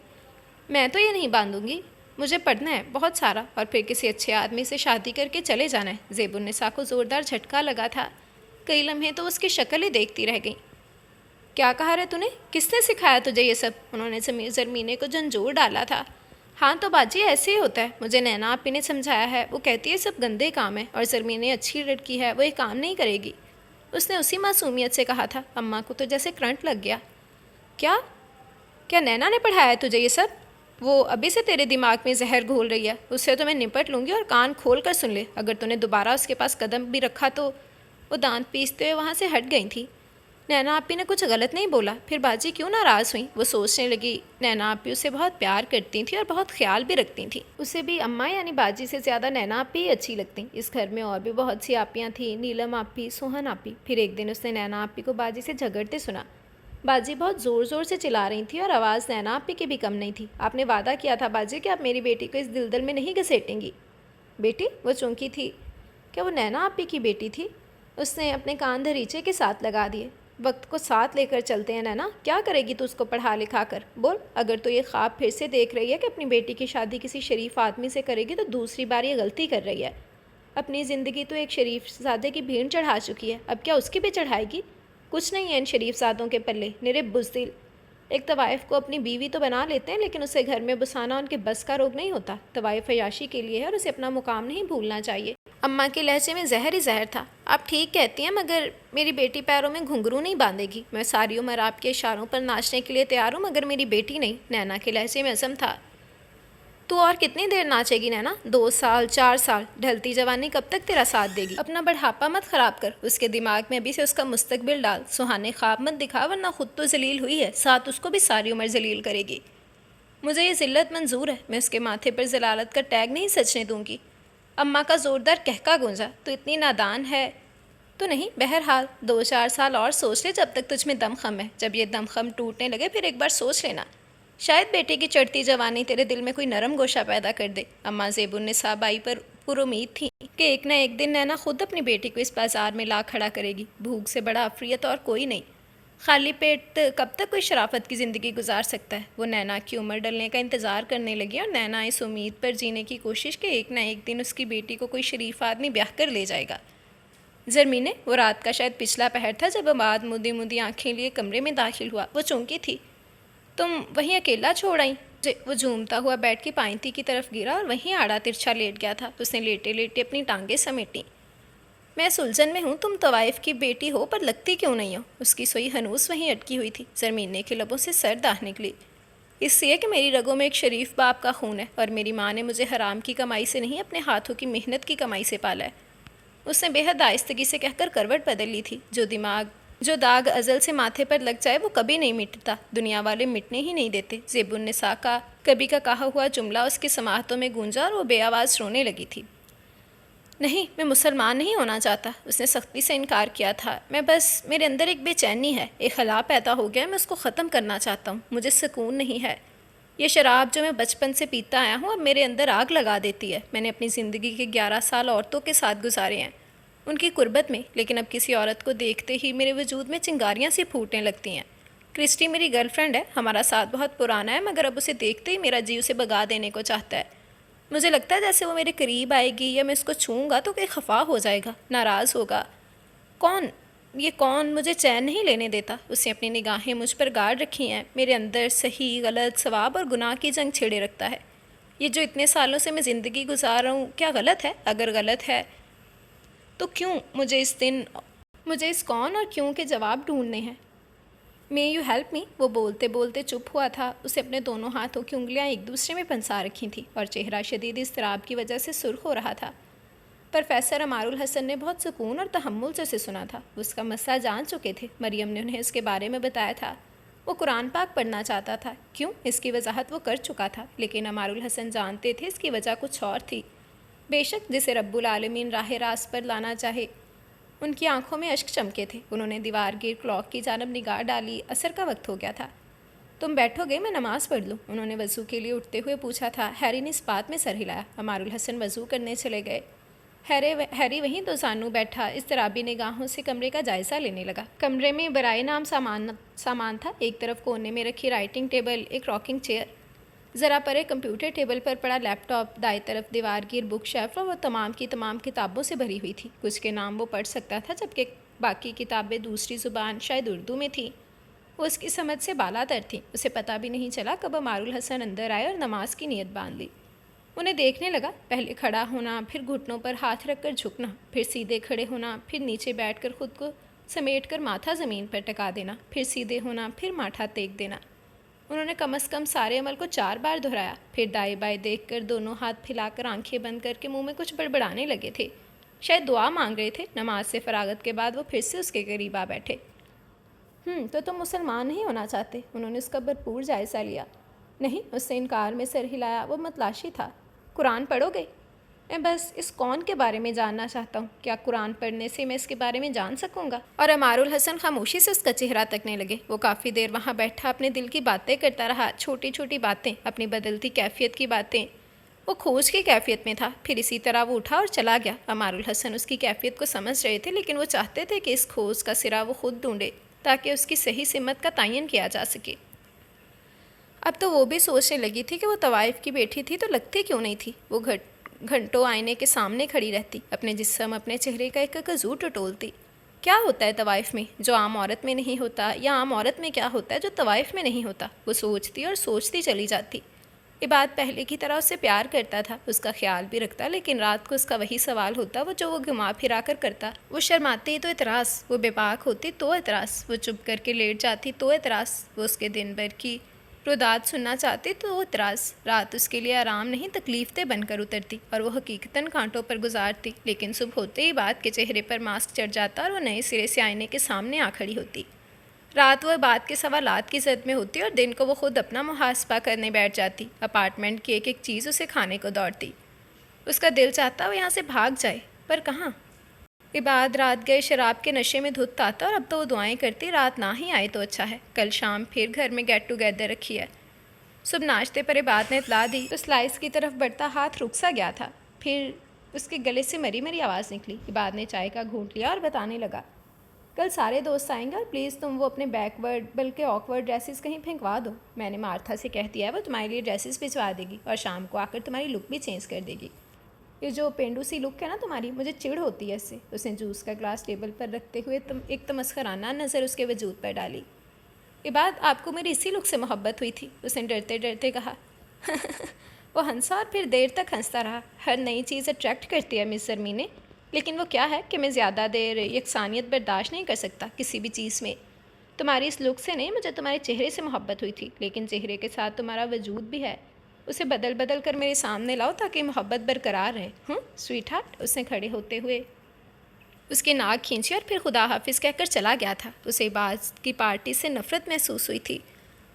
میں تو یہ نہیں باندھوں گی، مجھے پڑھنا ہے بہت سارا، اور پھر کسی اچھے آدمی سے شادی کر کے چلے جانا ہے۔ زیب النساء کو زوردار جھٹکا لگا تھا۔ کئی لمحے تو اس کی شکل ہی دیکھتی رہ گئیں۔ کیا کہا رہے تو نے؟ کس نے سکھایا تجھے یہ سب؟ انہوں نے زرمینے کو جھنجھوڑ ڈالا تھا۔ ہاں تو باجی ایسے ہی ہوتا ہے، مجھے نینا آپی نے سمجھایا ہے، وہ کہتی ہے سب گندے کام ہے، اور زرمینے اچھی لڑکی ہے، وہ یہ کام نہیں کرے گی۔ اس نے اسی معصومیت سے کہا تھا۔ اماں کو تو جیسے کرنٹ لگ گیا۔ کیا نینا نے پڑھایا ہے تجھے یہ سب؟ وہ ابھی سے تیرے دماغ میں زہر گھول رہی ہے، اس سے تو میں نپٹ لوں گی، اور کان کھول کر سن لے، اگر تو نے دوبارہ اس کے پاس قدم بھی رکھا تو۔ وہ دانت پیستے ہوئے وہاں سے ہٹ گئی تھی۔ نینا آپی نے کچھ غلط نہیں بولا، پھر باجی کیوں ناراض ہوئیں؟ وہ سوچنے لگی، نینا آپی اسے بہت پیار کرتی تھیں اور بہت خیال بھی رکھتی تھیں۔ اسے بھی اماں یعنی باجی سے زیادہ نینا آپی ہی اچھی لگتیں۔ اس گھر میں اور بھی بہت سی آپیاں تھیں، نیلم آپی، سوہن آپی۔ پھر ایک دن اس نے نینا آپی کو باجی سے جھگڑتے سنا۔ باجی بہت زور زور سے چلا رہی تھی اور آواز نینا آپی کی بھی کم نہیں تھی۔ آپ نے وعدہ کیا تھا باجی کہ آپ میری بیٹی کو اس دلدل میں نہیں گھسیٹیں گی۔ بیٹی؟ وہ چونکی تھی۔ کیا وہ نینا آپی کی بیٹی تھی؟ اس نے اپنے کان دریچے کے ساتھ لگا دیے۔ وقت کو ساتھ لے کر چلتے ہیں نینا، کیا کرے گی تو اس کو پڑھا لکھا کر؟ بول، اگر تو یہ خواب پھر سے دیکھ رہی ہے کہ اپنی بیٹی کی شادی کسی شریف آدمی سے کرے گی تو دوسری بار یہ غلطی کر رہی ہے۔ اپنی زندگی تو ایک شریف زادے کی بھیڑ چڑھا چکی ہے، اب کیا اس کی بھی چڑھائے گی؟ کچھ نہیں ہے ان شریف زادوں کے پلے، نرے بزدل۔ ایک طوائف کو اپنی بیوی تو بنا لیتے ہیں لیکن اسے گھر میں بسانا ان کے بس کا روگ نہیں ہوتا۔ طوائف عیاشی کے لیے ہے اور اسے اپنا مقام نہیں بھولنا چاہیے۔ اماں کے لہجے میں زہر ہی زہر تھا۔ آپ ٹھیک کہتی ہیں، مگر میری بیٹی پیروں میں گھنگرو نہیں باندھے گی۔ میں ساری عمر آپ کے اشاروں پر ناچنے کے لیے تیار ہوں، مگر میری بیٹی نہیں۔ نینا کے لہجے میں عزم تھا۔ تو اور کتنی دیر ناچے گی نینا؟ 2 سال، 4 سال؟ ڈھلتی جوانی کب تک تیرا ساتھ دے گی؟ اپنا بڑھاپا مت خراب کر، اس کے دماغ میں ابھی سے اس کا مستقبل ڈال۔ سہانے خواب مت دکھا، ورنہ خود تو ذلیل ہوئی ہے، ساتھ اس کو بھی ساری عمر ذلیل کرے گی۔ مجھے یہ ذلت منظور ہے، میں اس کے ماتھے پر ذلالت کا ٹیگ نہیں سچنے دوں گی۔ اماں کا زوردار کہکا گونجا۔ تو اتنی نادان ہے تو نہیں؟ بہرحال 2-4 سال اور سوچ لے جب تک تجھ میں دم خم ہے۔ جب یہ دم خم ٹوٹنے لگے پھر ایک بار سوچ لینا، شاید بیٹے کی چڑھتی جوانی تیرے دل میں کوئی نرم گوشہ پیدا کر دے۔ اماں زیب النساء بائی پر امید تھی کہ ایک نہ ایک دن نینا خود اپنی بیٹی کو اس بازار میں لا کھڑا کرے گی۔ بھوک سے بڑا افریت اور کوئی نہیں۔ خالی پیٹ کب تک کوئی شرافت کی زندگی گزار سکتا ہے؟ وہ نینا کی عمر ڈلنے کا انتظار کرنے لگی اور نینا اس امید پر جینے کی کوشش کہ ایک نہ ایک دن اس کی بیٹی کو کوئی شریف آدمی بیاہ کر لے جائے گا۔ زرمینے، وہ رات کا شاید پچھلا پہر تھا جب عماد مودی مودی آنکھیں لیے کمرے میں داخل ہوا۔ وہ چونکی تھی۔ تم وہیں اکیلا چھوڑ آئیں؟ وہ جھومتا ہوا بیٹھ کے پائنتی کی طرف گرا اور وہیں آڑا ترچھا لیٹ گیا تھا۔ اس نے لیٹے لیٹے اپنی ٹانگیں سمیٹیں۔ میں سلجھن میں ہوں، تم طوائف کی بیٹی ہو پر لگتی کیوں نہیں ہو؟ اس کی سوئی ہنوس وہیں اٹکی ہوئی تھی۔ زرمینے کے لبوں سے سرد آہ نکلی۔ اس لیے کہ میری رگوں میں ایک شریف باپ کا خون ہے اور میری ماں نے مجھے حرام کی کمائی سے نہیں اپنے ہاتھوں کی محنت کی کمائی سے پالا ہے۔ اس نے بے حد آہستگی سے کہہ کر کروٹ بدل لی تھی۔ جو داغ ازل سے ماتھے پر لگ جائے وہ کبھی نہیں مٹتا، دنیا والے مٹنے ہی نہیں دیتے۔ زیب النساء کا کبھی کا کہا ہوا جملہ اس کی سماعتوں میں گونجا اور وہ بے آواز رونے لگی تھی۔ نہیں، میں مسلمان نہیں ہونا چاہتا، اس نے سختی سے انکار کیا تھا۔ میرے اندر ایک بے چینی ہے، ایک خلا پیدا ہو گیا ہے، میں اس کو ختم کرنا چاہتا ہوں۔ مجھے سکون نہیں ہے۔ یہ شراب جو میں بچپن سے پیتا آیا ہوں اب میرے اندر آگ لگا دیتی ہے۔ میں نے اپنی زندگی کے 11 سال عورتوں کے ساتھ گزارے ہیں، ان کی قربت میں، لیکن اب کسی عورت کو دیکھتے ہی میرے وجود میں چنگاریاں سی پھوٹنے لگتی ہیں۔ کرسٹی میری گرل فرینڈ ہے، ہمارا ساتھ بہت پرانا ہے، مگر اب اسے دیکھتے ہی میرا جی اسے بگا دینے کو چاہتا ہے۔ مجھے لگتا ہے جیسے وہ میرے قریب آئے گی یا میں اس کو چھوؤں گا تو کہ خفا ہو جائے گا، ناراض ہوگا۔ کون مجھے چین نہیں لینے دیتا؟ اس نے اپنی نگاہیں مجھ پر گاڑ رکھی ہیں، میرے اندر صحیح غلط، ثواب اور گناہ کی جنگ چھیڑے رکھتا ہے۔ یہ جو اتنے سالوں سے میں زندگی گزار رہا ہوں، کیا غلط ہے؟ اگر غلط ہے تو کیوں؟ مجھے اس کون اور کیوں کے جواب ڈھونڈنے ہیں۔ May you help me? وہ بولتے بولتے چپ ہوا تھا۔ اسے اپنے دونوں ہاتھوں کی انگلیاں ایک دوسرے میں پھنسا رکھی تھیں اور چہرہ شدید اضطراب کی وجہ سے سرخ ہو رہا تھا۔ پروفیسر امار الحسن نے بہت سکون اور تحمل سے اسے سنا تھا۔ وہ اس کا مسئلہ جان چکے تھے، مریم نے انہیں اس کے بارے میں بتایا تھا۔ وہ قرآن پاک پڑھنا چاہتا تھا۔ کیوں؟ اس کی وضاحت وہ کر چکا تھا، لیکن امار الحسن جانتے تھے اس کی وجہ کچھ اور تھی۔ بے شک جسے رب العالمین راہ راست پر لانا چاہے۔ ان کی آنکھوں میں اشک چمکے تھے۔ انہوں نے دیوار گیر کلاک کی جانب نگاہ ڈالی۔ عصر کا وقت ہو گیا تھا۔ تم بیٹھو گے؟ میں نماز پڑھ لوں؟ انہوں نے وضو کے لیے اٹھتے ہوئے پوچھا تھا۔ ہیری نے اس بات میں سر ہلایا۔ امار الحسن وضو کرنے چلے گئے۔ ہیری وہیں دو زانو بیٹھا اضطرابی نگاہوں سے کمرے کا جائزہ لینے لگا۔ کمرے میں برائے نام سامان تھا۔ ایک طرف کونے میں رکھی رائٹنگ ٹیبل، ایک راکنگ چیئر، ذرا پرے کمپیوٹر ٹیبل پر پڑا لیپ ٹاپ، دائیں طرف دیوار گیر بک شیلف اور وہ تمام کی تمام کتابوں سے بھری ہوئی تھی۔ کچھ کے نام وہ پڑھ سکتا تھا جبکہ باقی کتابیں دوسری زبان، شاید اردو میں تھیں۔ وہ اس کی سمجھ سے بالا تر تھیں۔ اسے پتہ بھی نہیں چلا کب امار الحسن اندر آئے اور نماز کی نیت باندھ لی۔ انہیں دیکھنے لگا، پہلے کھڑا ہونا، پھر گھٹنوں پر ہاتھ رکھ کر جھکنا، پھر سیدھے کھڑے ہونا، پھر نیچے بیٹھ کر خود کو سمیٹ کر ماتھا زمین پر ٹکا دینا، پھر سیدھے ہونا، پھر ماتھا ٹیک دینا۔ انہوں نے کم از کم سارے عمل کو 4 بار دہرایا، پھر دائیں بائیں دیکھ کر دونوں ہاتھ پھیلا کر آنکھیں بند کر کے منہ میں کچھ بڑبڑانے لگے تھے، شاید دعا مانگ رہے تھے۔ نماز سے فراغت کے بعد وہ پھر سے اس کے قریب آ بیٹھے۔ تو تم مسلمان نہیں ہونا چاہتے؟ انہوں نے اس کا بھرپور جائزہ لیا۔ نہیں، اس نے انکار میں سر ہلایا۔ وہ متلاشی تھا۔ قرآن پڑھو گے؟ میں بس اس کون کے بارے میں جاننا چاہتا ہوں، کیا قرآن پڑھنے سے میں اس کے بارے میں جان سکوں گا؟ اور امار الحسن خاموشی سے اس کا چہرہ تکنے لگے۔ وہ کافی دیر وہاں بیٹھا اپنے دل کی باتیں کرتا رہا، چھوٹی چھوٹی باتیں، اپنی بدلتی کیفیت کی باتیں۔ وہ کھوج کی کیفیت میں تھا، پھر اسی طرح وہ اٹھا اور چلا گیا۔ امار الحسن اس کی کیفیت کو سمجھ رہے تھے، لیکن وہ چاہتے تھے کہ اس کھوج کا سرا وہ خود ڈھونڈے۔ تاکہ اس کی صحیح سمت کا تعین کیا جا سکے۔ اب تو وہ بھی سوچنے لگی تھی کہ وہ طوائف کی بیٹی تھی تو لگتی کیوں نہیں تھی۔ وہ گھنٹوں آئینے کے سامنے کھڑی رہتی، اپنے جسم اپنے چہرے کا ایک عضو ٹٹولتی۔ کیا ہوتا ہے طوائف میں جو عام عورت میں نہیں ہوتا، یا عام عورت میں کیا ہوتا ہے جو طوائف میں نہیں ہوتا؟ وہ سوچتی اور سوچتی چلی جاتی۔ عباد پہلے کی طرح اس سے پیار کرتا تھا، اس کا خیال بھی رکھتا، لیکن رات کو اس کا وہی سوال ہوتا جو وہ گھما پھرا کر کرتا۔ وہ شرماتی تو اعتراض، وہ بے باک ہوتی تو اعتراض، وہ چپ کر کے لیٹ جاتی تو اعتراض، وہ اس کے دن بھر کی روداد سننا چاہتی تو اعتراض۔ رات اس کے لیے آرام نہیں تکلیف دہ بن کر اترتی اور وہ حقیقتاً کانٹوں پر گزارتی، لیکن صبح ہوتے ہی عباد کے چہرے پر ماسک چڑھ جاتا اور وہ نئے سرے سے آئینے کے سامنے آ کھڑی ہوتی۔ رات وہ عباد کے سوالات کی زد میں ہوتی اور دن کو وہ خود اپنا محاسبہ کرنے بیٹھ جاتی۔ اپارٹمنٹ کی ایک ایک چیز اسے کھانے کو دوڑتی۔ اس کا دل چاہتا وہ یہاں سے بھاگ جائے، پر کہاں؟ عباد رات گئے شراب کے نشے میں دھت آتا اور اب تو وہ دعائیں کرتی رات نہ ہی آئے تو اچھا ہے، کل شام پھر گھر میں گیٹ ٹوگیدر رکھی ہے۔ صبح ناشتے پر عباد نے اطلاع دی تو سلائس کی طرف بڑھتا ہاتھ رک سا گیا تھا، پھر اس کے گلے سے مری مری آواز نکلی۔ عباد نے چائے کا گھونٹ لیا اور بتانے لگا، کل سارے دوست آئیں گے اور پلیز تم وہ اپنے بیکورڈ بلکہ آکورڈ ڈریسز کہیں پھینکوا دو۔ میں نے مارتھا سے کہہ دیا ہے، وہ تمہارے لیے ڈریسز بھجوا دے گی اور شام کو آ کر تمہاری لک بھی چینج کر دے گی۔ یہ جو پینڈو سی لک ہے نا تمہاری، مجھے چڑ ہوتی ہے اس سے۔ اس نے جوس کا گلاس ٹیبل پر رکھتے ہوئے ایک تمسخرانہ نظر اس کے وجود پر ڈالی۔ عباد، آپ کو میری اسی لک سے محبت ہوئی تھی؟ اس نے ڈرتے ڈرتے کہا۔ وہ ہنسا اور پھر دیر تک ہنستا رہا۔ ہر نئی چیز اٹریکٹ کرتی ہے مس زرمینے، لیکن وہ کیا ہے کہ میں زیادہ دیر یکسانیت برداشت نہیں کر سکتا کسی بھی چیز میں۔ تمہاری اس لک سے نہیں، مجھے تمہارے چہرے سے محبت ہوئی تھی، لیکن چہرے کے ساتھ تمہارا وجود بھی ہے، اسے بدل بدل کر میرے سامنے لاؤ تاکہ محبت برقرار رہے۔ سویٹ ہارٹ، اس نے کھڑے ہوتے ہوئے اس کی ناک کھینچی اور پھر خدا حافظ کہہ کر چلا گیا تھا۔ اسے عباد کی پارٹی سے نفرت محسوس ہوئی تھی۔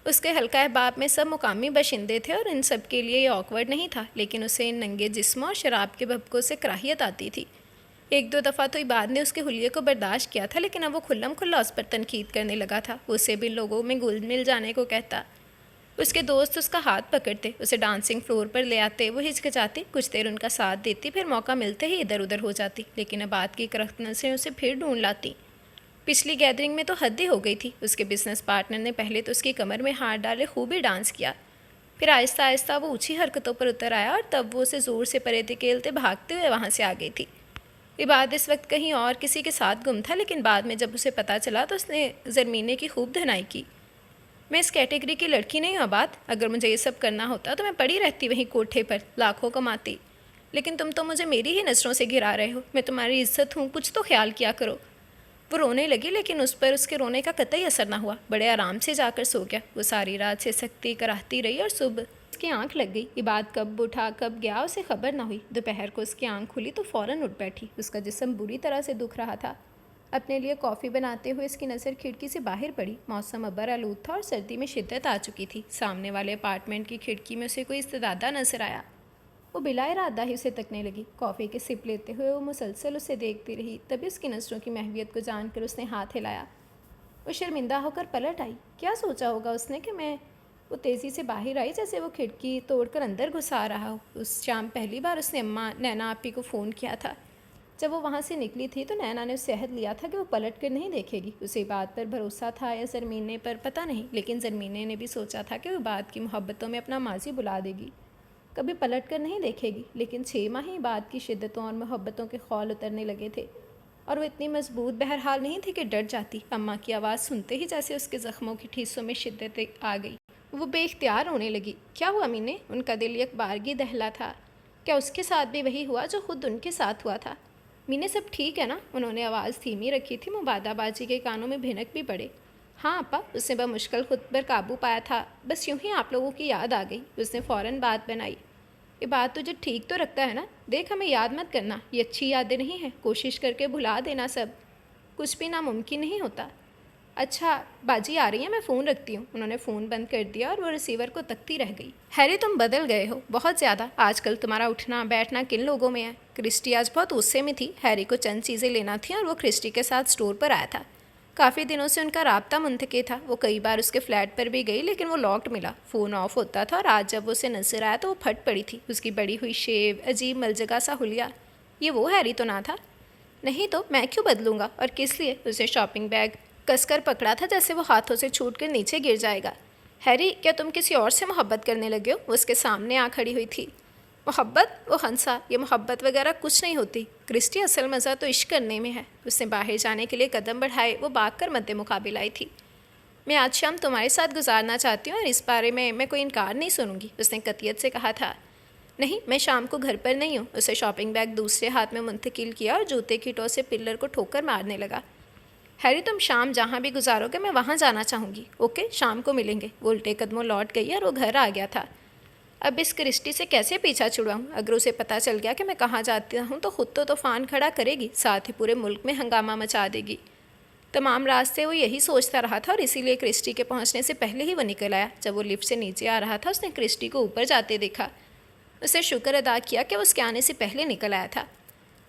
اس کے حلقہ احباب میں سب مقامی باشندے تھے اور ان سب کے لیے یہ آکورڈ نہیں تھا، لیکن اسے ان ننگے جسموں اور شراب کے بھبکوں سے کراہیت آتی تھی۔ ایک دو دفعہ تو عباد نے اس کے حلیے کو برداشت کیا تھا، لیکن اب وہ کھلم کھلا اس پر تنقید کرنے لگا تھا۔ وہ اسے بھی لوگوں میں گل مل جانے کو کہتا۔ اس کے دوست اس کا ہاتھ پکڑتے، اسے ڈانسنگ فلور پر لے آتے، وہ ہچکچاتی، کچھ دیر ان کا ساتھ دیتی، پھر موقع ملتے ہی ادھر ادھر ہو جاتی، لیکن عباد کی کرخت نظریں اسے پھر ڈھونڈ لاتی۔ پچھلی گیدرنگ میں تو حد ہی ہو گئی تھی۔ اس کے بزنس پارٹنر نے پہلے تو اس کی کمر میں ہاتھ ڈالے خوب ہی ڈانس کیا، پھر آہستہ آہستہ وہ اونچی حرکتوں پر اتر آیا اور تب وہ اسے زور سے پرے دھکیلتے بھاگتے ہوئے وہاں سے آ گئی تھی۔ عباد اس وقت کہیں اور کسی کے ساتھ گم تھا، لیکن بعد میں جب اسے پتہ چلا تو اس نے زرمینے کی خوب دھنائی کی۔ میں اس کیٹیگری کی لڑکی نہیں ہوں عباد، اگر مجھے یہ سب کرنا ہوتا تو میں پڑی رہتی وہیں کوٹھے پر، لاکھوں کماتی، لیکن تم تو مجھے میری ہی نظروں سے گرا رہے ہو۔ میں تمہاری عزت ہوں، کچھ تو خیال کیا کرو۔ وہ رونے لگی، لیکن اس پر اس کے رونے کا قطعی اثر نہ ہوا، بڑے آرام سے جا کر سو گیا۔ وہ ساری رات سے سکتی کراہتی رہی اور صبح اس کی آنکھ لگ گئی۔ عباد کب اٹھا کب گیا اسے خبر نہ ہوئی۔ دوپہر کو اس کی آنکھ کھلی تو فوراً اٹھ بیٹھی۔ اس کا جسم بری طرح سے دکھ رہا تھا۔ اپنے لیے کافی بناتے ہوئے اس کی نظر کھڑکی سے باہر پڑی۔ موسم ابر آلود تھا اور سردی میں شدت آ چکی تھی۔ سامنے والے اپارٹمنٹ کی کھڑکی میں اسے کوئی استدادہ نظر آیا۔ وہ بلا ارادہ ہی اسے تکنے لگی۔ کافی کے سپ لیتے ہوئے وہ مسلسل اسے دیکھتی رہی، تبھی اس کی نظروں کی محویت کو جان کر اس نے ہاتھ ہلایا۔ وہ شرمندہ ہو کر پلٹ آئی۔ کیا سوچا ہوگا اس نے کہ میں؟ وہ تیزی سے باہر آئی جیسے وہ کھڑکی توڑ کر اندر گھسا رہا ہو۔ اس شام پہلی بار اس نے اماں نینا آپی کو فون کیا تھا۔ جب وہ وہاں سے نکلی تھی تو نینا نے اس سے عہد لیا تھا کہ وہ پلٹ کر نہیں دیکھے گی۔ اسے عباد پر بھروسہ تھا یا زرمینے پر پتہ نہیں، لیکن زرمینے نے بھی سوچا تھا کہ وہ عباد کی محبتوں میں اپنا ماضی بلا دے گی، کبھی پلٹ کر نہیں دیکھے گی۔ لیکن 6 ماہ ہی عباد کی شدتوں اور محبتوں کے خول اترنے لگے تھے، اور وہ اتنی مضبوط بہرحال نہیں تھی کہ ڈر جاتی۔ اماں کی آواز سنتے ہی جیسے اس کے زخموں کی ٹھیسوں میں شدت آ گئی۔ وہ بے اختیار رونے لگی۔ کیا ہوا امینے؟ ان کا دل یک بارگی دہلا تھا۔ کیا اس کے ساتھ بھی وہی ہوا جو خود ان کے ساتھ ہوا تھا؟ مینے سب ٹھیک ہے نا؟ انہوں نے آواز دھیمی رکھی تھی۔ مبادہ بازی کے کانوں میں بھنک بھی پڑے۔ ہاں اپا، اس نے بمشکل خود پر قابو پایا تھا، بس یوں ہی آپ لوگوں کی یاد آ گئی۔ اس نے فوراً بات بنائی۔ یہ بات تجھے ٹھیک تو رکھتا ہے نا؟ دیکھ، ہمیں یاد مت کرنا، یہ اچھی یادیں نہیں ہیں، کوشش کر کے بھلا دینا سب، کچھ بھی ناممکن نہیں ہوتا۔ اچھا باجی آ رہی ہیں، میں فون رکھتی ہوں۔ انہوں نے فون بند کر دیا اور وہ ریسیور کو تکتی رہ گئی۔ ہیری، تم بدل گئے ہو بہت زیادہ، آج کل تمہارا اٹھنا بیٹھنا کن لوگوں میں ہے؟ کرسٹی آج بہت غصے میں تھی۔ ہیری کو چند چیزیں لینا تھیں اور وہ کرسٹی کے ساتھ اسٹور پر آیا تھا۔ کافی دنوں سے ان کا رابطہ منتقع تھا۔ وہ کئی بار اس کے فلیٹ پر بھی گئی، لیکن وہ لاکڈ ملا، فون آف ہوتا تھا، اور آج جب وہ اسے نظر آیا تو وہ پھٹ پڑی تھی۔ اس کی بڑی ہوئی شیو، عجیب ملجگا سا حلیہ، یہ وہ ہیری تو نہ تھا؟ نہیں تو میں کیوں بدلوں گا، اور کس لیے؟ اسے شاپنگ بیگ کس کر پکڑا تھا جیسے وہ ہاتھوں سے چھوٹ کر نیچے گر جائے گا۔ ہیری، کیا تم کسی اور سے محبت کرنے لگے ہو؟ وہ اس کے سامنے آ کھڑی ہوئی تھی۔ محبت؟ وہ ہنسا۔ یہ محبت وغیرہ کچھ نہیں ہوتی کرسٹی، اصل مزہ تو عشق کرنے میں ہے۔ اس نے باہر جانے کے لیے قدم بڑھائے، وہ بھاگ کر مد مقابل آئی تھی۔ میں آج شام تمہارے ساتھ گزارنا چاہتی ہوں اور اس بارے میں کوئی انکار نہیں سنوں گی، اس نے قطعیت سے کہا تھا۔ نہیں، میں شام کو گھر پر نہیں ہوں۔ اسے شاپنگ بیگ دوسرے ہاتھ میں منتقل کیا اور جوتے کی ٹو سے پلر کو ٹھوکر مارنے لگا۔ ہیری، تم شام جہاں بھی گزارو گے میں وہاں جانا چاہوں گی۔ اوکے، شام کو ملیں گے۔ وہ الٹے قدموں لوٹ گئی اور وہ گھر آ گیا تھا۔ اب اس کرسٹی سے کیسے پیچھا چھڑاؤں؟ اگر اسے پتہ چل گیا کہ میں کہاں جاتی ہوں تو خود تو طوفان کھڑا کرے گی، ساتھ ہی پورے ملک میں ہنگامہ مچا دے گی۔ تمام راستے وہ یہی سوچتا رہا تھا اور اسی لیے کرسٹی کے پہنچنے سے پہلے ہی وہ نکل آیا۔ جب وہ لفٹ سے نیچے آ رہا تھا اس نے کرسٹی کو اوپر جاتے دیکھا۔ اسے شکر ادا کیا کہ وہ اس کے آنے سے پہلے نکل آیا تھا۔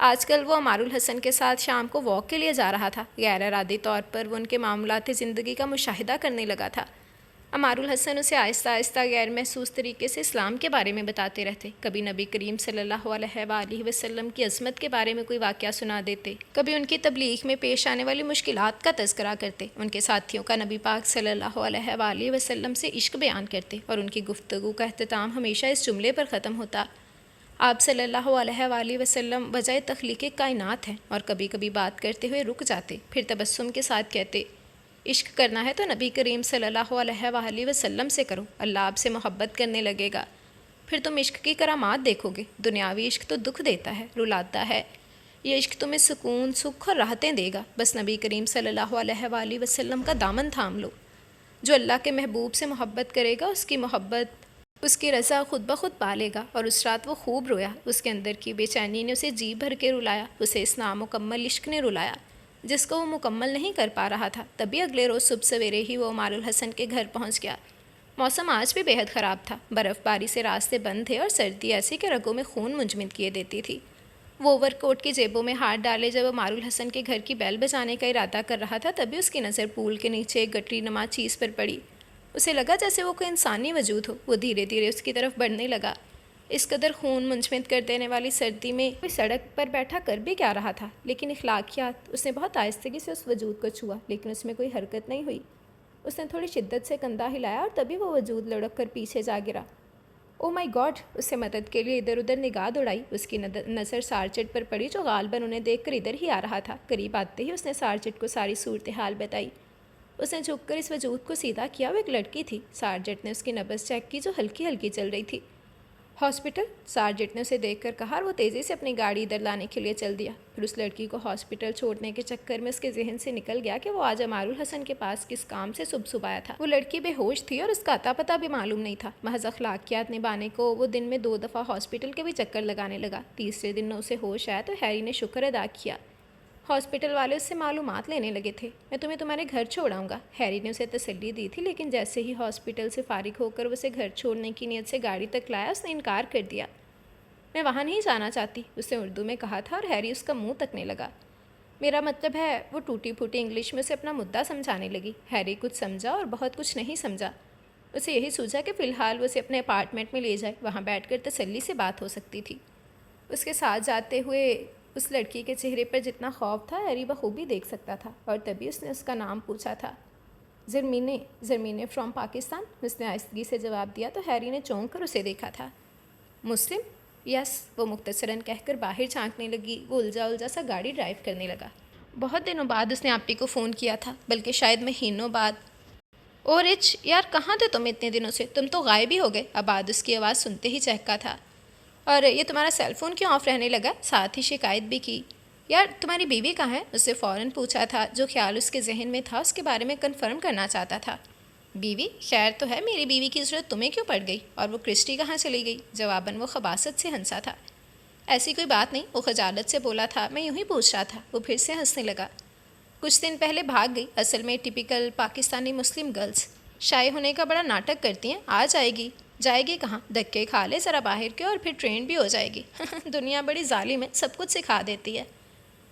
آج کل وہ عمار الحسن کے ساتھ شام کو واک کے لیے جا رہا تھا۔ غیر ارادی طور پر وہ ان کے معاملات زندگی کا مشاہدہ کرنے لگا تھا۔ عمار الحسن اسے آہستہ آہستہ غیر محسوس طریقے سے اسلام کے بارے میں بتاتے رہتے۔ کبھی نبی کریم صلی اللہ علیہ وآلہ وسلم کی عظمت کے بارے میں کوئی واقعہ سنا دیتے، کبھی ان کی تبلیغ میں پیش آنے والی مشکلات کا تذکرہ کرتے، ان کے ساتھیوں کا نبی پاک صلی اللہ علیہ وآلہ وسلم سے عشق بیان کرتے، اور ان کی گفتگو کا اختتام ہمیشہ اس جملے پر ختم ہوتا: آپ صلی اللہ علیہ وآلہ وسلم وجہ تخلیق کائنات ہیں۔ اور کبھی کبھی بات کرتے ہوئے رک جاتے، پھر تبسم کے ساتھ کہتے: عشق کرنا ہے تو نبی کریم صلی اللہ علیہ وآلہ وسلم سے کرو، اللہ آپ سے محبت کرنے لگے گا، پھر تم عشق کی کرامات دیکھو گے۔ دنیاوی عشق تو دکھ دیتا ہے، رلاتا ہے، یہ عشق تمہیں سکون، سکھ اور راحتیں دے گا۔ بس نبی کریم صلی اللہ علیہ وآلہ وسلم کا دامن تھام لو۔ جو اللہ کے محبوب سے محبت کرے گا اس کی محبت، اس کی رضا خود بخود پالے گا۔ اور اس رات وہ خوب رویا، اس کے اندر کی بے چینی نے اسے جی بھر کے رلایا، اسے اس نامکمل عشق نے رلایا جس کو وہ مکمل نہیں کر پا رہا تھا۔ تبھی اگلے روز صبح سویرے ہی وہ عمار الحسن کے گھر پہنچ گیا۔ موسم آج بھی بے حد خراب تھا، برف باری سے راستے بند تھے اور سردی ایسی کہ رگوں میں خون منجمد کیے دیتی تھی۔ وہ اوور کوٹ کی جیبوں میں ہاتھ ڈالے جب عمار الحسن کے گھر کی بیل بجانے کا ارادہ کر رہا تھا، تبھی اس کی نظر پول کے نیچے ایک گٹری نما چیز پر پڑی۔ اسے لگا جیسے وہ کوئی انسانی وجود ہو۔ وہ دھیرے دھیرے اس کی طرف بڑھنے لگا۔ اس قدر خون منجمد کر دینے والی سردی میں کوئی سڑک پر بیٹھا کر بھی کیا رہا تھا؟ لیکن اخلاقیات، اس نے بہت آہستگی سے اس وجود کو چھوا، لیکن اس میں کوئی حرکت نہیں ہوئی۔ اس نے تھوڑی شدت سے کندھا ہلایا اور تبھی وہ وجود لڑک کر پیچھے جا گرا۔ او مائی گاڈ! اس سے مدد کے لیے ادھر ادھر نگاہ دوڑائی۔ اس کی نظر سارجنٹ پر پڑی جو غالباً انہیں دیکھ کر ادھر ہی آ رہا تھا۔ قریب آتے ہی اس نے سارجنٹ کو ساری صورتحال بتائی۔ اس نے جھک کر اس وجود کو سیدھا کیا، وہ ایک لڑکی تھی۔ سارجنٹ نے اس کی نبض چیک کی جو ہلکی ہلکی چل رہی تھی۔ ہاسپٹل؟ سارجنٹ نے اسے دیکھ کر کہا اور وہ تیزی سے اپنی گاڑی ادھر لانے کے لیے چل دیا۔ پھر اس لڑکی کو ہاسپٹل چھوڑنے کے چکر میں اس کے ذہن سے نکل گیا کہ وہ آج عمار الحسن کے پاس کس کام سے صبح آیا تھا۔ وہ لڑکی بے ہوش تھی اور اس کا اتا پتہ بھی معلوم نہیں تھا۔ محض اخلاقیات نبھانے کو وہ دن میں 2 دفعہ ہاسپٹل کے بھی چکر لگانے لگا۔ تیسرے دن اسے ہوش آیا تو ہیری نے شکر ادا کیا۔ ہاسپٹل والے اس سے معلومات لینے لگے تھے۔ میں تمہیں تمہارے گھر چھوڑاؤں گا، ہیری نے اسے تسلی دی تھی، لیکن جیسے ہی ہاسپٹل سے فارغ ہو کر اسے گھر چھوڑنے کی نیت سے گاڑی تک لایا اس نے انکار کر دیا۔ میں وہاں نہیں جانا چاہتی، اس نے اردو میں کہا تھا اور ہیری اس کا منہ تکنے لگا۔ میرا مطلب ہے، وہ ٹوٹی پھوٹی انگلش میں اسے اپنا مدعا سمجھانے لگی۔ ہیری کچھ سمجھا اور بہت کچھ نہیں سمجھا۔ اسے یہی سوچا کہ فی الحال وہ اسے اپنے اپارٹمنٹ میں لے جائے، وہاں بیٹھ کر تسلی سے بات ہو سکتی تھی۔ اس کے ساتھ جاتے ہوئے اس لڑکی کے چہرے پر جتنا خوف تھا ہیری بخوبی دیکھ سکتا تھا، اور تبھی اس نے اس کا نام پوچھا تھا۔ زرمینے فرام پاکستان، اس نے آہستگی سے جواب دیا تو ہیری نے چونک کر اسے دیکھا تھا۔ مسلم؟ یس، وہ مختصراً کہہ کر باہر جھانکنے لگی۔ وہ الجھا سا گاڑی ڈرائیو کرنے لگا۔ بہت دنوں بعد اس نے آپی کو فون کیا تھا، بلکہ شاید مہینوں بعد۔ او رچ، یار کہاں تھے تم اتنے دنوں سے؟ تم تو غائب ہی ہو گئے۔ عباد اس کی آواز سنتے ہی چہکا تھا۔ اور یہ تمہارا سیل فون کیوں آف رہنے لگا؟ ساتھ ہی شکایت بھی کی۔ یار تمہاری بیوی کہاں ہے؟ اس سے فوراً پوچھا تھا۔ جو خیال اس کے ذہن میں تھا اس کے بارے میں کنفرم کرنا چاہتا تھا۔ بیوی؟ خیر تو ہے، میری بیوی کی ضرورت تمہیں کیوں پڑ گئی؟ اور وہ کرسٹی کہاں چلی گئی؟ جواباً وہ خباثت سے ہنسا تھا۔ ایسی کوئی بات نہیں، وہ خجالت سے بولا تھا، میں یوں ہی پوچھ رہا تھا۔ وہ پھر سے ہنسنے لگا۔ کچھ دن پہلے بھاگ گئی، اصل میں ٹپیکل پاکستانی مسلم گرلز شائع ہونے کا بڑا ناٹک کرتی ہیں۔ آ جائے گی کہاں؟ دھکے کھا لے ذرا باہر کے اور پھر ٹرینڈ بھی ہو جائے گی۔ دنیا بڑی ظالم ہے، سب کچھ سکھا دیتی ہے۔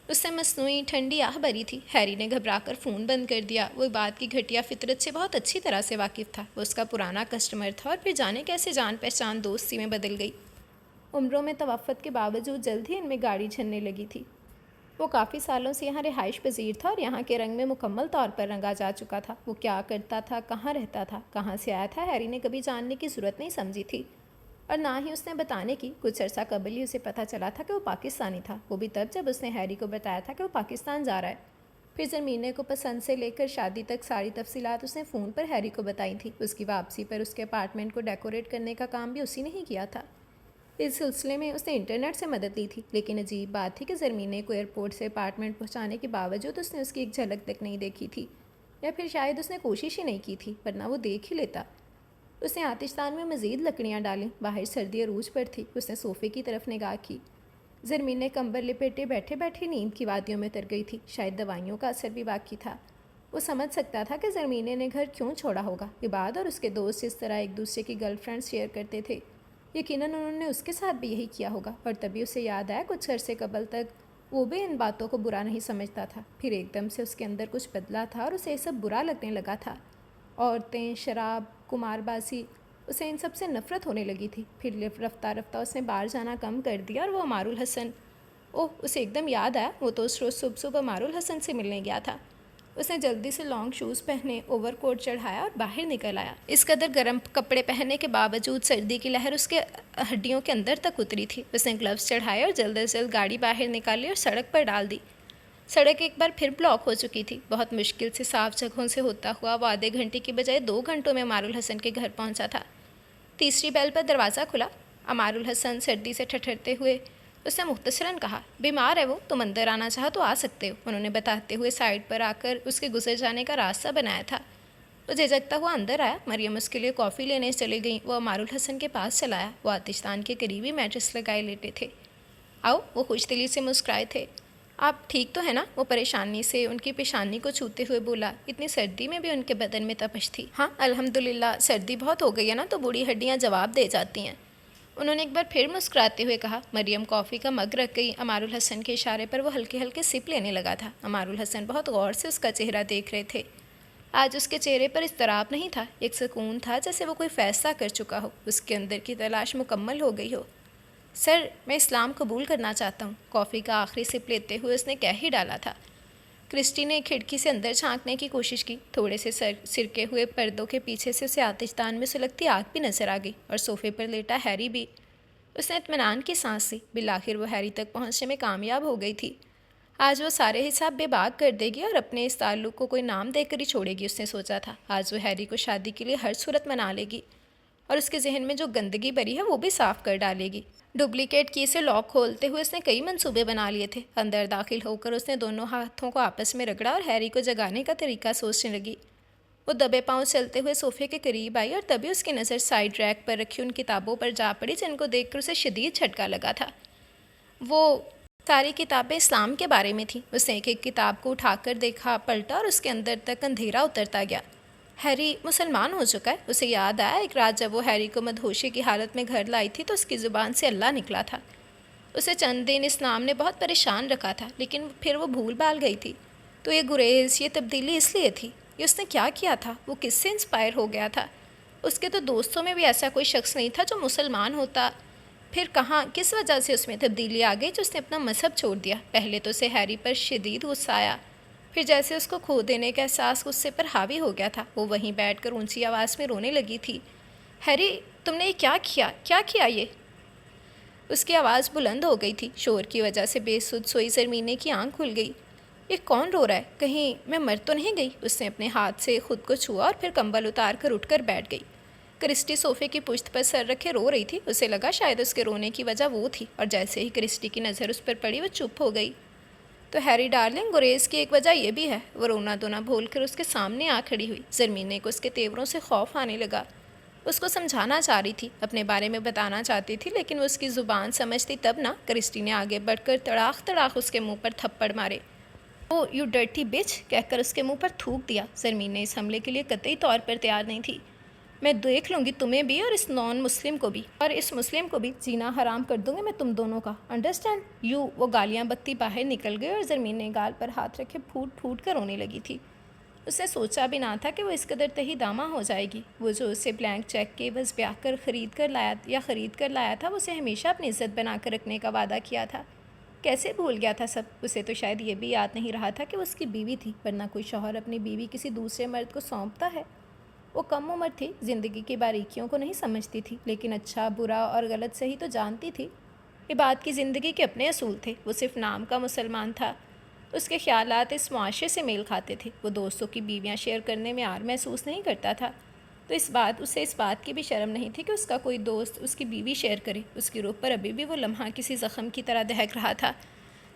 اس سے مصنوعی ٹھنڈی آہ بھری تھی۔ ہیری نے گھبرا کر فون بند کر دیا۔ وہ بات کی گھٹیا فطرت سے بہت اچھی طرح سے واقف تھا۔ وہ اس کا پرانا کسٹمر تھا اور پھر جانے کیسے جان پہچان دوستی میں بدل گئی۔ عمروں میں توافت کے باوجود جلد ہی ان میں گاڑی چلنے لگی تھی۔ وہ کافی سالوں سے یہاں رہائش پذیر تھا اور یہاں کے رنگ میں مکمل طور پر رنگا جا چکا تھا۔ وہ کیا کرتا تھا، کہاں رہتا تھا، کہاں سے آیا تھا، ہیری نے کبھی جاننے کی ضرورت نہیں سمجھی تھی، اور نہ ہی اس نے بتانے کی۔ کچھ عرصہ قبل ہی اسے پتہ چلا تھا کہ وہ پاکستانی تھا، وہ بھی تب جب اس نے ہیری کو بتایا تھا کہ وہ پاکستان جا رہا ہے۔ پھر زرمینے کو پسند سے لے کر شادی تک ساری تفصیلات اس نے فون پر ہیری کو بتائی تھی۔ اس کی واپسی پر اس کے اپارٹمنٹ کو ڈیکوریٹ کرنے کا کام بھی اسی نے ہی کیا تھا۔ اس سلسلے میں اس نے انٹرنیٹ سے مدد لی تھی، لیکن عجیب بات تھی کہ زرمینے کو ایئرپورٹ سے اپارٹمنٹ پہنچانے کے باوجود اس نے اس کی ایک جھلک تک نہیں دیکھی تھی، یا پھر شاید اس نے کوشش ہی نہیں کی تھی، ورنہ وہ دیکھ ہی لیتا۔ اس نے آتش دان میں مزید لکڑیاں ڈالیں، باہر سردی عروج پر تھی۔ اس نے صوفے کی طرف نگاہ کی۔ زرمینے کمبل لپیٹے بیٹھے بیٹھے نیند کی وادیوں میں تر گئی تھی، شاید دوائیوں کا اثر بھی باقی تھا۔ وہ سمجھ سکتا تھا کہ زرمینے نے گھر کیوں چھوڑا ہوگا۔ عباد اور اس کے دوست جس طرح ایک دوسرے کی گرل فرینڈ شیئر کرتے تھے، یقیناً انہوں نے اس کے ساتھ بھی یہی کیا ہوگا، اور تبھی اسے یاد آیا کچھ عرصے قبل تک وہ بھی ان باتوں کو برا نہیں سمجھتا تھا، پھر ایک دم سے اس کے اندر کچھ بدلا تھا اور اسے یہ سب برا لگنے لگا تھا۔ عورتیں، شراب، قمار بازی، اسے ان سب سے نفرت ہونے لگی تھی۔ پھر رفتہ رفتہ اس نے باہر جانا کم کر دیا اور وہ عمار الحسن، اسے ایک دم یاد آیا، وہ تو اس روز صبح صبح عمار الحسن سے ملنے گیا تھا۔ اس نے جلدی سے لانگ شوز پہنے، اوور کوٹ چڑھایا اور باہر نکل آیا۔ اس قدر گرم کپڑے پہننے کے باوجود سردی کی لہر اس کے ہڈیوں کے اندر تک اتری تھی۔ اس نے گلوز چڑھائے اور جلد از جلد گاڑی باہر نکالی اور سڑک پر ڈال دی۔ سڑک ایک بار پھر بلاک ہو چکی تھی۔ بہت مشکل سے صاف جگہوں سے ہوتا ہوا وہ آدھے گھنٹے کی بجائے 2 گھنٹوں میں عمار الحسن کے گھر پہنچا تھا۔ تیسری بیل پر دروازہ کھلا۔ عمار الحسن سردی سے ٹھٹھرتے ہوئے اس نے مختصراً کہا، بیمار ہے وہ، تم اندر آنا چاہو تو آ سکتے ہو۔ انہوں نے بتاتے ہوئے سائڈ پر آ کر اس کے گزر جانے کا راستہ بنایا تھا۔ وہ جھجکتا ہوا اندر آیا۔ مریم اس کے لیے کافی لینے چلی گئیں۔ وہ عمار الحسن کے پاس چلایا۔ وہ آتش دان کے قریبی میٹرس لگائے لیٹے تھے۔ آؤ، وہ خوش دلی سے مسکرائے تھے۔ آپ ٹھیک تو ہے نا؟ وہ پریشانی سے ان کی پیشانی کو چھوتے ہوئے بولا۔ اتنی سردی میں بھی ان کے بدن میں تپش تھی۔ ہاں الحمدللہ، سردی بہت ہو گئی ہے نا، تو بوڑھی ہڈیاں جواب دے جاتی ہیں، انہوں نے ایک بار پھر مسکراتے ہوئے کہا۔ مریم کافی کا مگ رکھ گئی۔ عمار الحسن کے اشارے پر وہ ہلکے ہلکے سپ لینے لگا تھا۔ عمار الحسن بہت غور سے اس کا چہرہ دیکھ رہے تھے۔ آج اس کے چہرے پر اضطراب نہیں تھا، ایک سکون تھا، جیسے وہ کوئی فیصلہ کر چکا ہو، اس کے اندر کی تلاش مکمل ہو گئی ہو۔ سر، میں اسلام قبول کرنا چاہتا ہوں، کافی کا آخری سپ لیتے ہوئے اس نے کہہ ہی ڈالا تھا۔ کرسٹی نے کھڑکی سے اندر جھانکنے کی کوشش کی۔ تھوڑے سے سرکے ہوئے پردوں کے پیچھے سے اسے آتش دان میں سلگتی آگ بھی نظر آ گئی، اور صوفے پر لیٹا ہیری بھی۔ اس نے اطمینان کی سانس لی۔ بالآخر وہ ہیری تک پہنچنے میں کامیاب ہو گئی تھی۔ آج وہ سارے حساب بے باک کر دے گی اور اپنے اس تعلق کو کوئی نام دے کر ہی چھوڑے گی، اس نے سوچا تھا۔ آج وہ ہیری کو شادی کے لیے ہر صورت منا لے گی، اور اس کے ذہن میں جو گندگی بری ہے وہ بھی صاف کر ڈالے گی۔ ڈپلیکیٹ کی سے لاک کھولتے ہوئے اس نے کئی منصوبے بنا لیے تھے۔ اندر داخل ہو کر اس نے دونوں ہاتھوں کو آپس میں رگڑا اور ہیری کو جگانے کا طریقہ سوچنے لگی۔ وہ دبے پاؤں چلتے ہوئے صوفے کے قریب آئی اور تبھی اس کی نظر سائڈ ریک پر رکھی ان کتابوں پر جا پڑی جن کو دیکھ کر اسے شدید جھٹکا لگا تھا۔ وہ ساری کتابیں اسلام کے بارے میں تھیں۔ اس نے ایک ایک کتاب کو اٹھا کر دیکھا، پلٹا اور اس کے اندر تک اندھیرا اترتا گیا۔ ہیری مسلمان ہو چکا ہے۔ اسے یاد آیا ایک رات جب وہ ہیری کو مدہوشی کی حالت میں گھر لائی تھی تو اس کی زبان سے اللہ نکلا تھا۔ اسے چند دن اس نام نے بہت پریشان رکھا تھا، لیکن پھر وہ بھول بھال گئی تھی۔ تو یہ گریز، یہ تبدیلی اس لیے تھی۔ یہ اس نے کیا کیا تھا؟ وہ کس سے انسپائر ہو گیا تھا؟ اس کے تو دوستوں میں بھی ایسا کوئی شخص نہیں تھا جو مسلمان ہوتا۔ پھر کہاں، کس وجہ سے اس میں تبدیلی آ گئی جو اس نے اپنا مذہب چھوڑ دیا؟ پہلے تو اسے ہیری پر شدید غصہ آیا، پھر جیسے اس کو کھو دینے کا احساس غصے پر حاوی ہو گیا تھا، وہ وہیں بیٹھ کر اونچی آواز میں رونے لگی تھی۔ ہیری، تم نے یہ کیا کیا یہ؟ اس کی آواز بلند ہو گئی تھی۔ شور کی وجہ سے بے سد سوئی زرمینے کی آنکھ کھل گئی۔ یہ کون رو رہا ہے؟ کہیں میں مر تو نہیں گئی؟ اس نے اپنے ہاتھ سے خود کو چھوا اور پھر کمبل اتار کر اٹھ کر بیٹھ گئی۔ کرسٹی صوفے کی پشت پر سر رکھے رو رہی تھی۔ اسے لگا شاید اس کے رونے کی وجہ وہ تھی، اور جیسے ہی کرسٹی کی نظر اس پر پڑی وہ چپ ہو گئی۔ تو ہیری ڈارلنگ، گریز کی ایک وجہ یہ بھی ہے۔ وہ رونا دھونا بھول کر اس کے سامنے آ کھڑی ہوئی۔ زرمینے کو اس کے تیوروں سے خوف آنے لگا۔ اس کو سمجھانا چاہ رہی تھی، اپنے بارے میں بتانا چاہتی تھی، لیکن وہ اس کی زبان سمجھتی تب نہ۔ کرسٹی نے آگے بڑھ کر تڑاخ اس کے منہ پر تھپڑ مارے۔ او یو ڈرٹی بچ، کہہ کر اس کے منہ پر تھوک دیا۔ زرمینے اس حملے کے لیے قطعی طور پر تیار نہیں تھی۔ میں دیکھ لوں گی تمہیں بھی اور اس نان مسلم کو بھی، اور اس مسلم کو بھی جینا حرام کر دوں گی میں تم دونوں کا، انڈرسٹینڈ یو؟ وہ گالیاں بکتی باہر نکل گئی اور زرمینے گال پر ہاتھ رکھے پھوٹ پھوٹ کر رونے لگی تھی۔ اس نے سوچا بھی نہ تھا کہ وہ اس قدر تہی دامہ ہو جائے گی۔ وہ جو اسے بلینک چیک کے بس بیاہ کر خرید کر لایا تھا، وہ اسے ہمیشہ اپنی عزت بنا کر رکھنے کا وعدہ کیا تھا۔ کیسے بھول گیا تھا سب؟ اسے تو شاید یہ بھی یاد نہیں رہا تھا کہ وہ اس کی بیوی تھی، ورنہ کوئی شوہر اپنی بیوی کسی دوسرے مرد کو سونپتا ہے؟ وہ کم عمر تھی، زندگی کی باریکیوں کو نہیں سمجھتی تھی، لیکن اچھا برا اور غلط صحیح تو جانتی تھی۔ عباد کی زندگی کے اپنے اصول تھے، وہ صرف نام کا مسلمان تھا۔ اس کے خیالات اس معاشرے سے میل کھاتے تھے، وہ دوستوں کی بیویاں شیئر کرنے میں عار محسوس نہیں کرتا تھا، تو اسے اس بات کی بھی شرم نہیں تھی کہ اس کا کوئی دوست اس کی بیوی شیئر کرے۔ اس کی روح پر ابھی بھی وہ لمحہ کسی زخم کی طرح دہک رہا تھا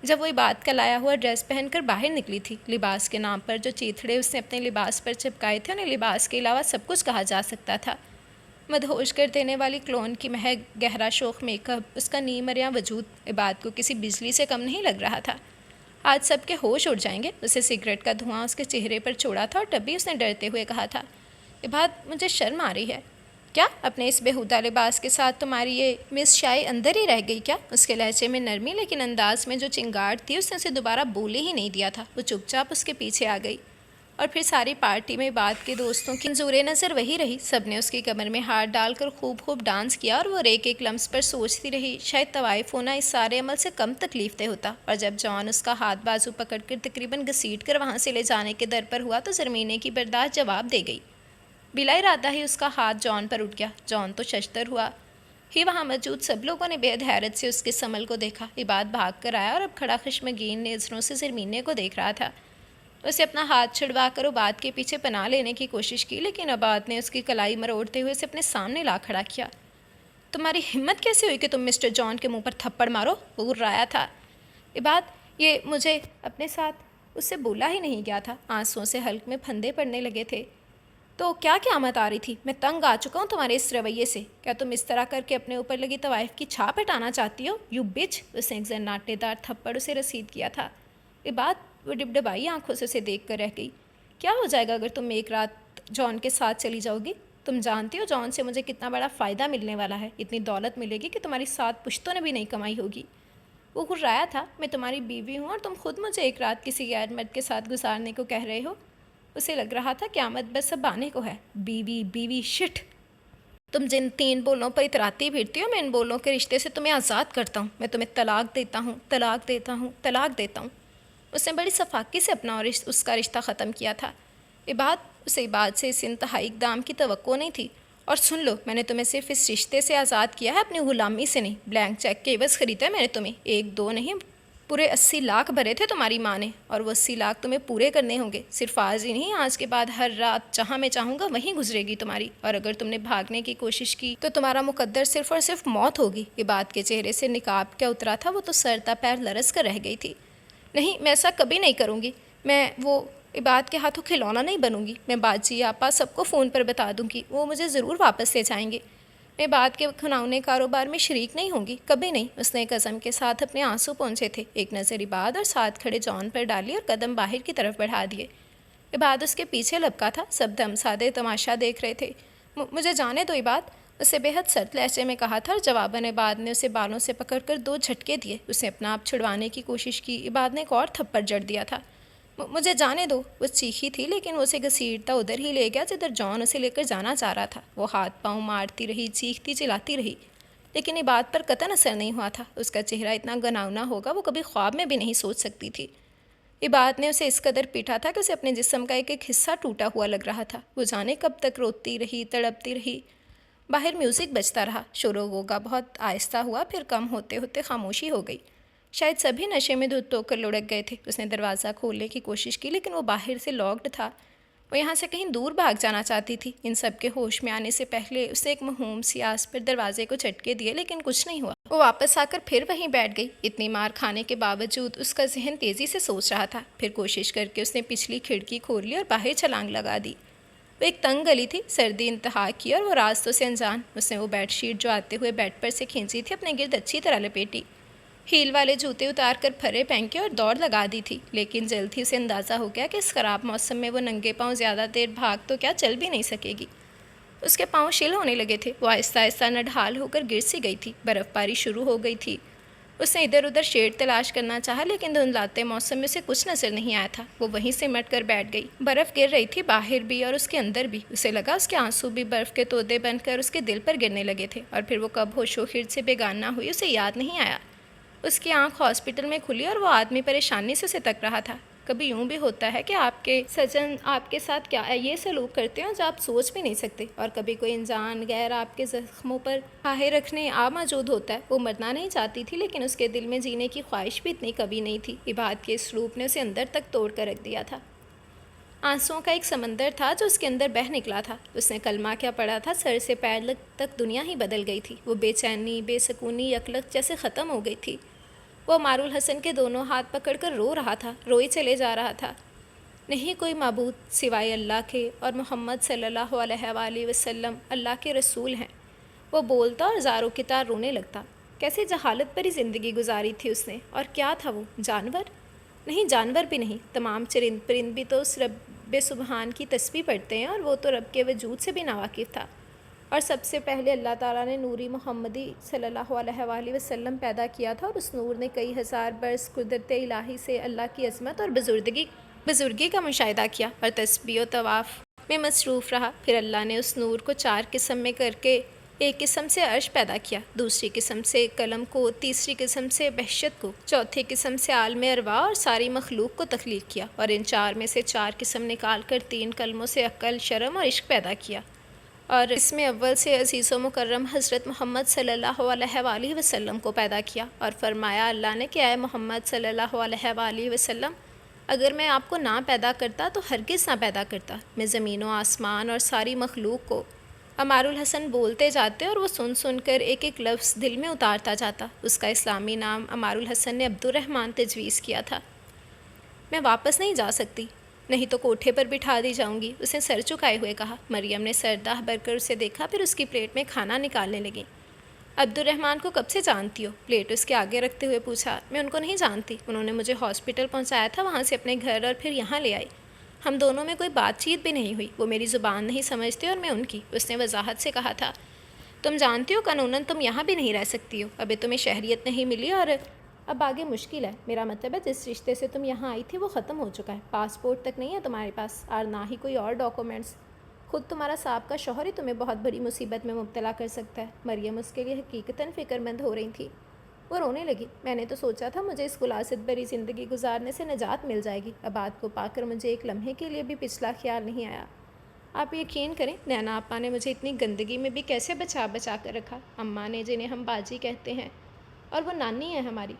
جب وہ عباد کا لایا ہوا ڈریس پہن کر باہر نکلی تھی۔ لباس کے نام پر جو چیتھڑے اس نے اپنے لباس پر چپکائے تھے، انہیں لباس کے علاوہ سب کچھ کہا جا سکتا تھا۔ مدہوش کر دینے والی کلون کی مہک، گہرا شوخ میک اپ، اس کا نیم عریاں وجود عباد کو کسی بجلی سے کم نہیں لگ رہا تھا۔ آج سب کے ہوش اڑ جائیں گے۔ اسے سگریٹ کا دھواں اس کے چہرے پر چھوڑا تھا اور تب بھی اس نے ڈرتے ہوئے کہا تھا، عباد مجھے شرم آ رہی ہے۔ کیا اپنے اس بےہودہ لباس کے ساتھ تمہاری یہ مس شائع اندر ہی رہ گئی کیا؟ اس کے لہجے میں نرمی لیکن انداز میں جو چنگاڑ تھی، اس نے اسے دوبارہ بولے ہی نہیں دیا تھا۔ وہ چپ چاپ اس کے پیچھے آ گئی اور پھر ساری پارٹی میں عباد کے دوستوں کی منظور نظر وہی رہی۔ سب نے اس کی کمر میں ہاتھ ڈال کر خوب ڈانس کیا اور وہ ایک لمس پر سوچتی رہی، شاید طوائف ہونا اس سارے عمل سے کم تکلیف دہ ہوتا۔ اور جب جان اس کا ہاتھ بازو پکڑ کر تقریباً گھسیٹ کر وہاں سے لے جانے کے در پر ہوا تو زرمینے کی برداشت جواب دے گئی۔ بلا ارادہ ہی اس کا ہاتھ جان پر اٹھ گیا۔ جان تو ششدر ہوا ہی وہاں موجود سب لوگوں نے بے حد حیرت سے اس کے سمل کو دیکھا۔ عباد بھاگ کر آیا اور اب کھڑا خشمگین نظروں سے زرمینے کو دیکھ رہا تھا۔ اسے اپنا ہاتھ چھڑوا کر عباد کے پیچھے پناہ لینے کی کوشش کی، لیکن عباد نے اس کی کلائی مروڑتے ہوئے اسے اپنے سامنے لا کھڑا کیا۔ تمہاری ہمت کیسے ہوئی کہ تم مسٹر جان کے منہ پر تھپڑ مارو؟ وہ غرایا تھا۔ عباد، یہ مجھے اپنے ساتھ اس سے بولا ہی نہیں گیا تھا۔ آنسوؤں سے حلق میں پھندے پڑنے لگے تھے۔ تو کیا قیامت آ رہی تھی؟ میں تنگ آ چکا ہوں تمہارے اس رویے سے۔ کیا تم اس طرح کر کے اپنے اوپر لگی طوائف کی چھاپ ہٹانا چاہتی ہو؟ یو بچ! اس نے ایک زناٹے دار تھپڑ اسے رسید کیا تھا۔ عباد وہ ڈبڈبائی آنکھوں سے اسے دیکھ کر رہ گئی۔ کیا ہو جائے گا اگر تم ایک رات جان کے ساتھ چلی جاؤ گی؟ تم جانتی ہو جان سے مجھے کتنا بڑا فائدہ ملنے والا ہے۔ اتنی دولت ملے گی کہ تمہاری 7 پشتوں نے بھی نہیں کمائی ہوگی۔ وہ غرایا تھا۔ میں تمہاری بیوی ہوں اور تم خود مجھے ایک رات کسی غیر مرد کے ساتھ گزارنے کو کہہ رہے ہو۔ اسے لگ رہا تھا قیامت بس اب آنے کو ہے۔ بیوی شٹ! تم جن 3 بولوں پر اتراتی پھرتی ہو، میں ان بولوں کے رشتے سے تمہیں آزاد کرتا ہوں۔ میں تمہیں طلاق دیتا ہوں۔ اس نے بڑی صفاقی سے اپنا اور اس کا رشتہ ختم کیا تھا۔ عباد سے اس انتہائی اقدام کی توقع نہیں تھی۔ اور سن لو، میں نے تمہیں صرف اس رشتے سے آزاد کیا ہے، اپنی غلامی سے نہیں۔ بلینک چیک کے عوض خریدا ہے میں نے تمہیں۔ 1 2 نہیں، پورے 80 لاکھ بھرے تھے تمہاری ماں نے، اور وہ 80 لاکھ تمہیں پورے کرنے ہوں گے۔ صرف آج ہی نہیں، آج کے بعد ہر رات جہاں میں چاہوں گا وہیں گزرے گی تمہاری۔ اور اگر تم نے بھاگنے کی کوشش کی تو تمہارا مقدر صرف اور صرف موت ہوگی۔ عباد کے چہرے سے نقاب کیا اترا تھا، وہ تو سر تا پیر لرز کر رہ گئی تھی۔ نہیں، میں ایسا کبھی نہیں کروں گی۔ میں وہ عباد کے ہاتھوں کھلونا نہیں بنوں گی۔ میں باجی آپا سب کو فون پر بتا دوں گی، وہ مجھے ضرور واپس لے جائیں گے۔ میں عباد کے کھناؤنے کاروبار میں شریک نہیں ہوں گی، کبھی نہیں۔ اس نے ایک عزم کے ساتھ اپنے آنسو پونچھے تھے، ایک نظر عباد اور ساتھ کھڑے جان پر ڈالی اور قدم باہر کی طرف بڑھا دیے۔ عباد اس کے پیچھے لپکا تھا، سب دم سادے تماشا دیکھ رہے تھے۔ مجھے جانے دو عباد، اسے بے حد سرد لہجے میں کہا تھا، اور جواباً عباد نے اسے بالوں سے پکڑ کر 2 جھٹکے دیے۔ اس نے اپنا آپ چھڑوانے کی کوشش کی، عباد نے ایک اور تھپڑ جڑ دیا تھا۔ مجھے جانے دو، وہ چیخی تھی، لیکن وہ اسے گھسیٹتا ادھر ہی لے گیا جدھر جان اسے لے کر جانا چاہ رہا تھا۔ وہ ہاتھ پاؤں مارتی رہی، چیختی چلاتی رہی، لیکن عباد پر قطعاً اثر نہیں ہوا تھا۔ اس کا چہرہ اتنا گھناؤنا ہوگا وہ کبھی خواب میں بھی نہیں سوچ سکتی تھی۔ عباد نے اسے اس قدر پیٹا تھا کہ اسے اپنے جسم کا ایک حصہ ٹوٹا ہوا لگ رہا تھا۔ وہ جانے کب تک روتی رہی، تڑپتی رہی۔ باہر میوزک بجتا رہا، شور و غوغا بہت آہستہ ہوا، پھر کم ہوتے ہوتے خاموشی ہو گئی۔ شاید سبھی نشے میں دھت ہو کر لڑک گئے تھے۔ اس نے دروازہ کھولنے کی کوشش کی، لیکن وہ باہر سے لاکڈ تھا۔ وہ یہاں سے کہیں دور بھاگ جانا چاہتی تھی۔ ان سب کے ہوش میں آنے سے پہلے اس نے ایک مہوم سی آس پر دروازے کو جھٹکے دیے، لیکن کچھ نہیں ہوا۔ وہ واپس آ کر پھر وہیں بیٹھ گئی۔ اتنی مار کھانے کے باوجود اس کا ذہن تیزی سے سوچ رہا تھا۔ پھر کوشش کر کے اس نے پچھلی کھڑکی کھول لی اور باہر چھلانگ لگا دی۔ وہ ایک تنگ گلی تھی، سردی انتہا کی اور وہ راستوں سے انجان۔ اس نے وہ بیڈ شیٹ جو آتے ہوئے بیڈ پر سے کھینچی تھی اپنے گرد اچھی طرح لپیٹی، ہیل والے جوتے اتار کر پھرے پہن کے اور دوڑ لگا دی تھی۔ لیکن جلد ہی اسے اندازہ ہو گیا کہ اس خراب موسم میں وہ ننگے پاؤں زیادہ دیر بھاگ تو کیا چل بھی نہیں سکے گی۔ اس کے پاؤں شل ہونے لگے تھے، وہ آہستہ آہستہ نڈھال ہو کر گر سی گئی تھی۔ برف باری شروع ہو گئی تھی۔ اس نے ادھر ادھر شیڈ تلاش کرنا چاہا، لیکن دھندلاتے موسم میں اسے کچھ نظر نہیں آیا تھا۔ وہ وہیں سے مٹ کر بیٹھ گئی۔ برف گر رہی تھی، باہر بھی اور اس کے اندر بھی۔ اسے لگا اس کے آنسو بھی برف کے تودے بن کر اس کے دل پر گرنے لگے تھے، اور پھر وہ کب ہوش و خرد سے بیگانہ ہوئی اسے یاد نہیں آیا۔ اس کی آنکھ ہاسپٹل میں کھلی اور وہ آدمی پریشانی سے اسے تک رہا تھا۔ کبھی یوں بھی ہوتا ہے کہ آپ کے سجن آپ کے ساتھ کیا یہ سلوک کرتے ہیں جو آپ سوچ بھی نہیں سکتے، اور کبھی کوئی انسان غیر آپ کے زخموں پر آہیں رکھنے موجود ہوتا ہے۔ وہ مرنا نہیں چاہتی تھی، لیکن اس کے دل میں جینے کی خواہش بھی اتنی کبھی نہیں تھی۔ عبادت کے اس روپ نے اسے اندر تک توڑ کر رکھ دیا تھا۔ آنسوؤں کا ایک سمندر تھا جو اس کے اندر بہہ نکلا تھا۔ اس نے کلمہ کیا پڑھا تھا، سر سے پیر تک دنیا ہی بدل گئی تھی۔ وہ بے چینی، بے سکونی یکلخت جیسے ختم ہو گئی تھی۔ وہ عمار الحسن کے دونوں ہاتھ پکڑ کر رو رہا تھا، روئے چلے جا رہا تھا۔ نہیں کوئی معبود سوائے اللہ کے، اور محمد صلی اللہ علیہ وآلہ وسلم اللہ کے رسول ہیں۔ وہ بولتا اور زاروں کی طرح رونے لگتا۔ کیسے جہالت بھری زندگی گزاری تھی اس نے، اور کیا تھا وہ جانور؟ نہیں، جانور بھی نہیں۔ تمام چرند پرند بھی تو اس رب سبحان کی تسبیح پڑھتے ہیں، اور وہ تو رب کے وجود سے بھی ناواقف تھا۔ اور سب سے پہلے اللہ تعالیٰ نے نوری محمدی صلی اللہ علیہ وآلہ وسلم پیدا کیا تھا، اور اس نور نے کئی ہزار برس قدرت الہی سے اللہ کی عظمت اور بزرگی کا مشاہدہ کیا اور تسبیح و طواف میں مصروف رہا۔ پھر اللہ نے اس نور کو 4 قسم میں کر کے ایک قسم سے عرش پیدا کیا، دوسری قسم سے قلم کو، تیسری قسم سے بہشت کو، چوتھی قسم سے عالم ارواح اور ساری مخلوق کو تخلیق کیا، اور ان 4 میں سے 4 قسم نکال کر 3 کلموں سے عقل، شرم اور عشق پیدا کیا۔ اور اس میں اول سے عزیز و مکرم حضرت محمد صلی اللہ علیہ وآلہ وسلم کو پیدا کیا، اور فرمایا اللہ نے کہ اے محمد صلی اللہ علیہ وآلہ وسلم، اگر میں آپ کو نہ پیدا کرتا تو ہرگز نہ پیدا کرتا۔ میں زمین و آسمان اور ساری مخلوق کو۔ عمار الحسن بولتے جاتے اور وہ سن سن کر ایک ایک لفظ دل میں اتارتا جاتا۔ اس کا اسلامی نام عمار الحسن نے عبد الرحمن تجویز کیا تھا۔ میں واپس نہیں جا سکتی، نہیں تو کوٹھے پر بٹھا دی جاؤں گی، اس نے سر چکائے ہوئے کہا۔ مریم نے سردہ بھر کر اسے دیکھا، پھر اس کی پلیٹ میں کھانا نکالنے لگی۔ عبد الرحمن کو کب سے جانتی ہو؟ پلیٹ اس کے آگے رکھتے ہوئے پوچھا۔ میں ان کو نہیں جانتی، انہوں نے مجھے ہاسپٹل پہنچایا تھا، وہاں سے اپنے گھر اور پھر یہاں لے آئی۔ ہم دونوں میں کوئی بات چیت بھی نہیں ہوئی، وہ میری زبان نہیں سمجھتے اور میں ان کی، اس نے وضاحت سے کہا تھا۔ تم جانتی ہو قانوناً تم یہاں بھی نہیں رہ سکتی ہو، ابھی تمہیں شہریت نہیں ملی اور اب آگے مشکل ہے۔ میرا مطلب ہے جس رشتے سے تم یہاں آئی تھی وہ ختم ہو چکا ہے، پاسپورٹ تک نہیں ہے تمہارے پاس، اور نہ ہی کوئی اور ڈاکومنٹس۔ خود تمہارا سابقہ شوہر ہی تمہیں بہت بڑی مصیبت میں مبتلا کر سکتا ہے۔ مریم اس کے لیے حقیقتاً فکر مند ہو رہی تھی۔ وہ رونے لگی۔ میں نے تو سوچا تھا مجھے اس غلاظت بھری زندگی گزارنے سے نجات مل جائے گی، عباد کو پا کر مجھے ایک لمحے کے لیے بھی پچھلا خیال نہیں آیا۔ آپ یقین کریں، نینا آپا نے مجھے اتنی گندگی میں بھی کیسے بچا کر رکھا۔ اماں نے، جنہیں ہم باجی کہتے ہیں، اور وہ نانی ہے ہماری،